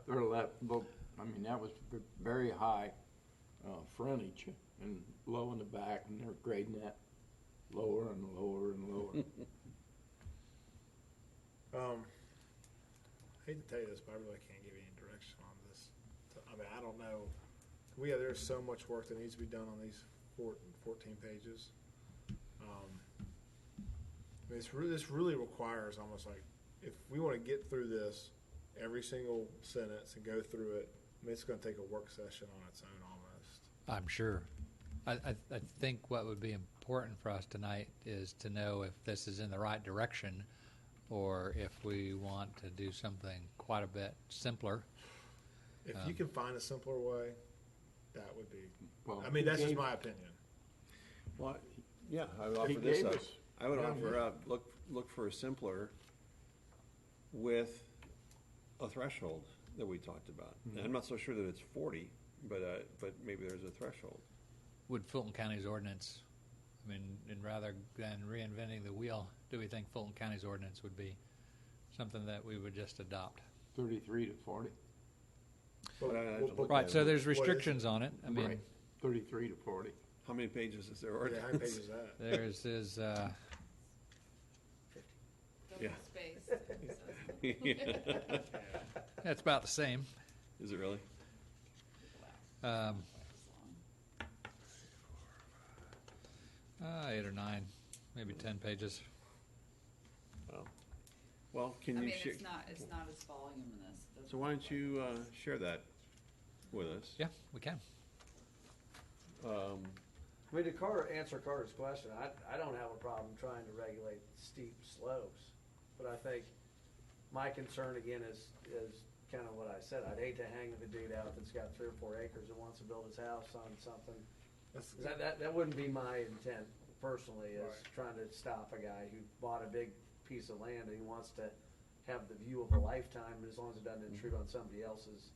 They're I mean, that was very high frontage and low in the back, and they're grading that lower and lower and lower. I hate to tell you this, but I really can't give you any direction on this. I mean, I don't know. There's so much work that needs to be done on these 14 pages. I mean, this really requires almost like, if we want to get through this, every single sentence and go through it, I mean, it's going to take a work session on its own almost. I'm sure. I think what would be important for us tonight is to know if this is in the right direction or if we want to do something quite a bit simpler. If you can find a simpler way, that would be. Well, I mean, that's just gave- my opinion. Well, yeah, I would He offer this gave up. us- I would yeah, offer yeah. up, look for a simpler with a threshold that we talked about. And I'm not so sure that it's 40, but maybe there's a threshold. Would Fulton County's ordinance, I mean, and rather than reinventing the wheel, do we think Fulton County's ordinance would be something that we would just adopt? 33 to 40. Right, so there's restrictions on it. I mean, Right. 33 to 40. How many pages is there Yeah, ordinance? how many pages is that? There's is, Yeah. Space. it's about the same. Is it really? 8 or 9, maybe 10 pages. Well, can I you mean, share? it's not as voluminous. So why don't you share that with us? Yeah, we can. I mean, to answer Carter's question, I don't have a problem trying to regulate steep slopes, but I think my concern again is kind of what I said. I'd hate to hang the dude out that's got 3 or 4 acres and wants to build his house on something. That wouldn't be my intent personally, is trying to stop a guy who bought a big piece of land and he wants to have the view of a lifetime, and as long as it doesn't intrude on somebody else's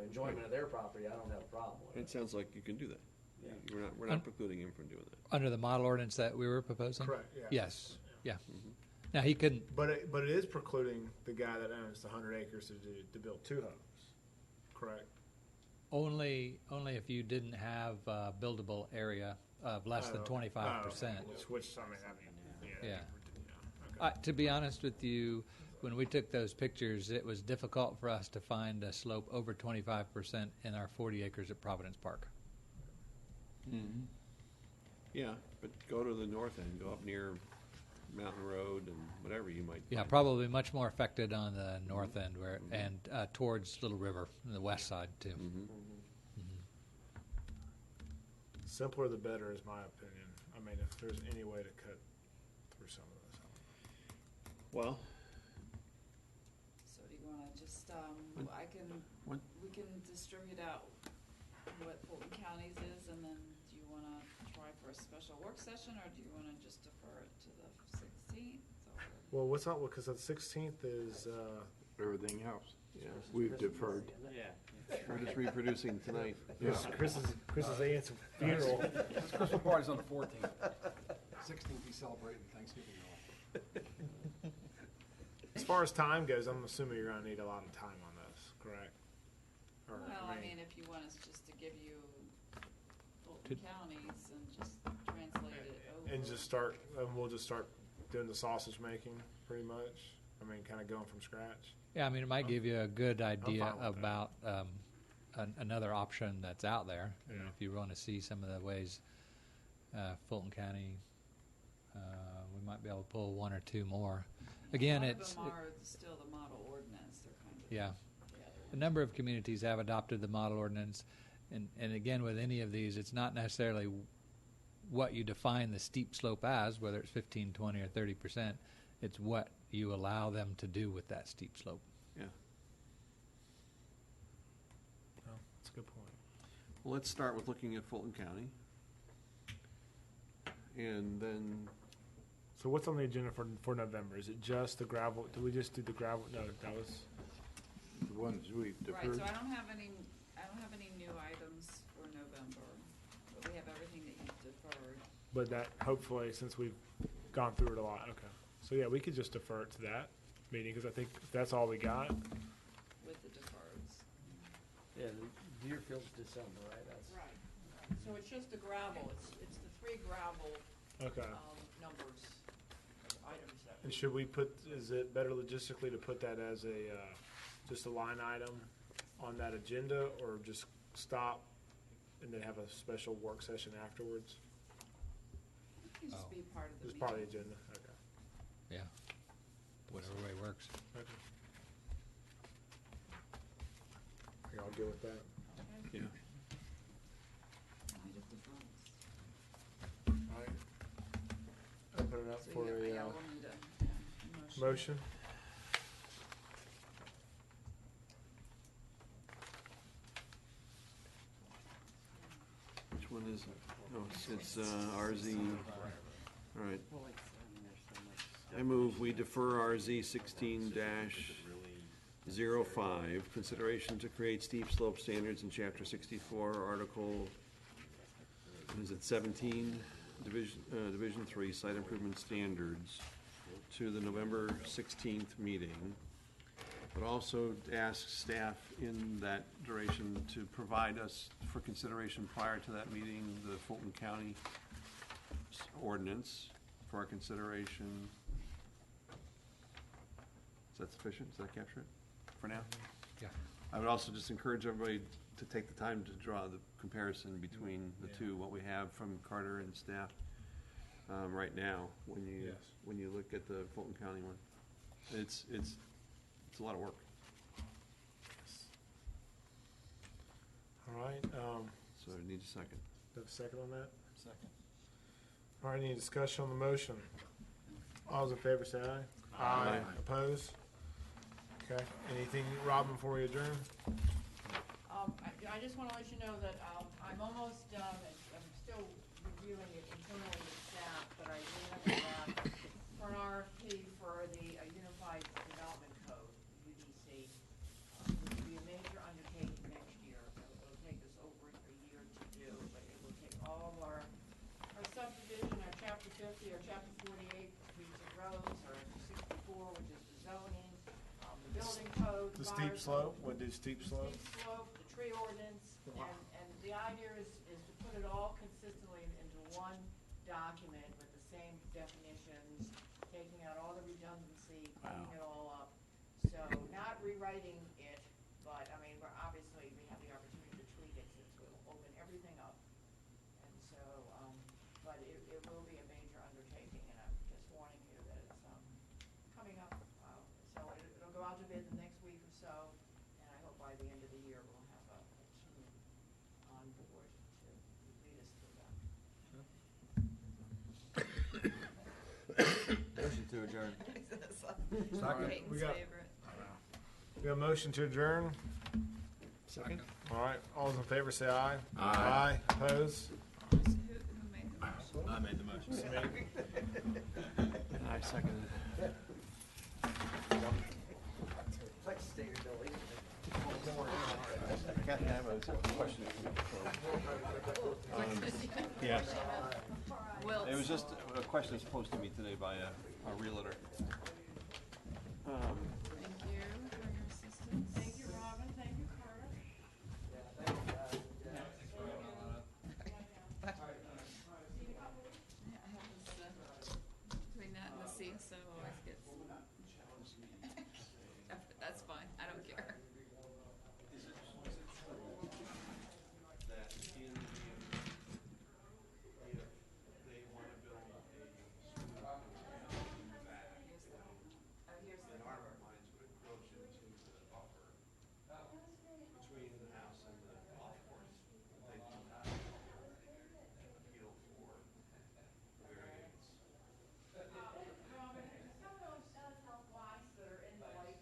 enjoyment of their property, I don't have a problem with it. It sounds like you can do that. Yeah. We're not precluding him from doing that. Under the model ordinance that we were proposing? Correct, yeah. Yes, yeah. Now, he couldn't, But it is precluding the guy that owns the 100 acres to build 2 homes, correct? only if you didn't have a buildable area of less than 25%. Which, I mean, Yeah. To be honest with you, when we took those pictures, it was difficult for us to find a slope over 25% in our 40 acres at Providence Park. Mm-hmm. Yeah, but go to the north end, go up near Mountain Road and whatever you might. Yeah, find. probably much more affected on the north end and towards Little River, on the west side too. Simpler the better is my opinion. I mean, if there's any way to cut through some of this. Well, So do you wanna just, What? we can distribute out what Fulton County's is, and then do you wanna try for a special work session, or do you wanna just defer it to the 16th? Well, what's up? Because the 16th is everything else. Yeah, We've deferred. Yeah. We're just reproducing tonight. Chris's aunt's funeral. His Christmas party's on the 14th. 16th, he's celebrating Thanksgiving off. As far as time goes, I'm assuming you're going to need a lot of time on this, correct? Or, Well, I mean, if you want us just to give you Fulton counties and just translate it over. and we'll just start doing the sausage making, pretty much. I mean, kind of going from scratch. Yeah, I mean, it might give you a good idea fine with about another option that's out there. You know, if you want to see some of the ways Fulton County, we might be able to pull 1 or 2 more. Again, Some it's of them are still the model ordinance, they're kind of. yeah. together. A number of communities have adopted the model ordinance, and again, with any of these, it's not necessarily what you define the steep slope as, whether it's 15, 20, or 30%. It's what you allow them to do with that steep slope. Yeah. Oh, that's a good point. Well, let's start with looking at Fulton County. And then, So what's on the agenda for November? Is it just the gravel? Did we just do the gravel? No, that was. The ones we've Right, deferred. so I don't have any new items for November, but we have everything that you've deferred. But that, hopefully, since we've gone through it a lot, okay. So yeah, we could just defer it to that meeting, because I think if that's all we got. With the deferreds. Yeah, the Deerfield's December, right? That's Right. So it's just the gravel, it's the 3 gravel, Okay. numbers, items that. And should we is it better logistically to put that as just a line item on that agenda, or just stop and then have a special work session afterwards? It can just be part of the Just meeting. part of the agenda, okay. Yeah, whatever way works. Okay. Are y'all good with that? yeah. Night of deferrals. All right. Open it up So for yeah, a we'll need a motion. motion. Which one is it? Oh, it's RZ. All right. I move we defer RZ 16-05, consideration to create steep slope standards in Chapter 64, Article, what is it, 17, Division 3, Site Improvement Standards, to the November 16th meeting, but also ask staff in that duration to provide us for consideration prior to that meeting, the Fulton County ordinance for our consideration. Is that sufficient? Does that capture it for now? Yeah. I would also just encourage everybody to take the time to draw the comparison between the two, what we have from Carter and staff right now, when you look at the Fulton County one. It's a lot of work. All right, So I need a second. have a second on that? Second. All right, any discussion on the motion? All those in favor say aye. Aye. Opposed? Okay, anything, Robin, before we adjourn? I just want to let you know that I'm almost done, and I'm still reviewing it internally with staff, but I do have a draft for an RFP for the Unified Development Code, UDC. It will be a major undertaking next year. It'll take us over a year to do, but it will take all of our subdivision, our chapter 50, our chapter 48, streets and roads, our 64, which is the zoning, the building code. The fire steep slope, code, what do steep slope? Steep slope, the tree ordinance, and the idea is to put it all consistently into one document with the same definitions, taking out all the redundancy, cleaning it all up. So not rewriting it, but I mean, obviously we have the opportunity to tweak it since we'll open everything up. And so, but it will be a major undertaking, and I'm just warning you that it's coming up. So it'll go out to bid the next week or so, and I hope by the end of the year we'll have a team on board to lead us through that. Motion to adjourn. Second. We got a motion to adjourn. Second. All right, all those in favor say aye. Aye. Opposed? I made the motion. I seconded it. Kathy, I have a question. Yes. It was just a question that's posed to me today by a realtor. Thank you for your assistance. Thank you, Robin. Thank you, Carter. Yeah, I have this, between that and the CSO always gets. That's fine, I don't care. Is it true that in the, if they want to build a school in the back, then our mines would encroach into the buffer between the house and the golf course, they do not appeal for variance. Robin, some of those health lots that are in the lake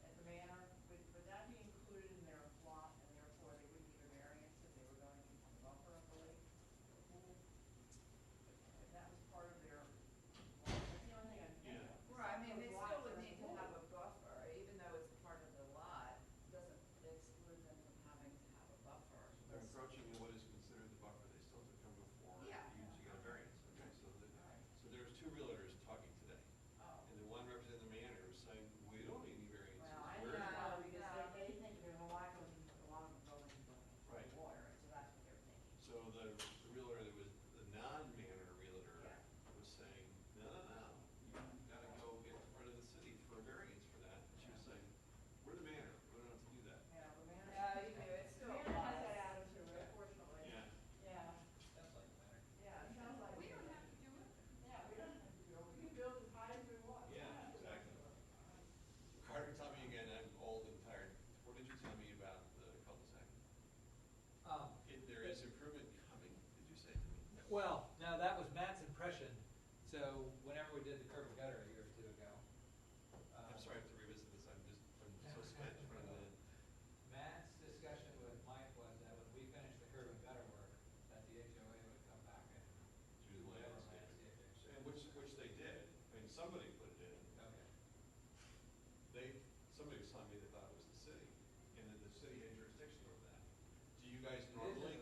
at the manor, would that be included in their plot, and therefore they wouldn't need a variance if they were going into the buffer of the lake? If that was part of their, that's the only thing I'm thinking of. Right, I mean, they still would need to have a buffer, even though it's part of the lot, doesn't exclude them from having to have a buffer. They're encroaching in what is considered the buffer, they still have to come before you Yeah. to get a variance, okay? So there's two realtors talking today. And the one representing the manor is saying, we don't need any variances. Well, I We're- know, because they think there's a lot of them go into the Right. water, and so that's what they're thinking. So the realtor that was, the non-manor realtor was saying, no, you gotta go get in front of the city for a variance for that. And she was saying, we're the manor, we don't have to do that. Yeah, the manor. You do, it's still. The manor has that attitude, unfortunately. Yeah. Yeah. Yeah, it sounds like. We don't have to do it. Yeah, we don't have to do it. We can build as high as we want. Yeah, exactly. Carter, tell me again, I'm old and tired. What did you tell me about the cul-de-sac? There is improvement coming, did you say to me? Well, no, that was Matt's impression. So whenever we did the curb and gutter a year or two ago. I'm sorry I have to revisit this, I'm so spent from the. Matt's discussion with Mike was that when we finished the curb and gutter work, that the HOA would come back and Do the whatever landscape. landscape. And which they did, I mean, somebody put it in. Okay. Somebody was telling me they thought it was the city, and that the city had jurisdiction over that. Do you guys normally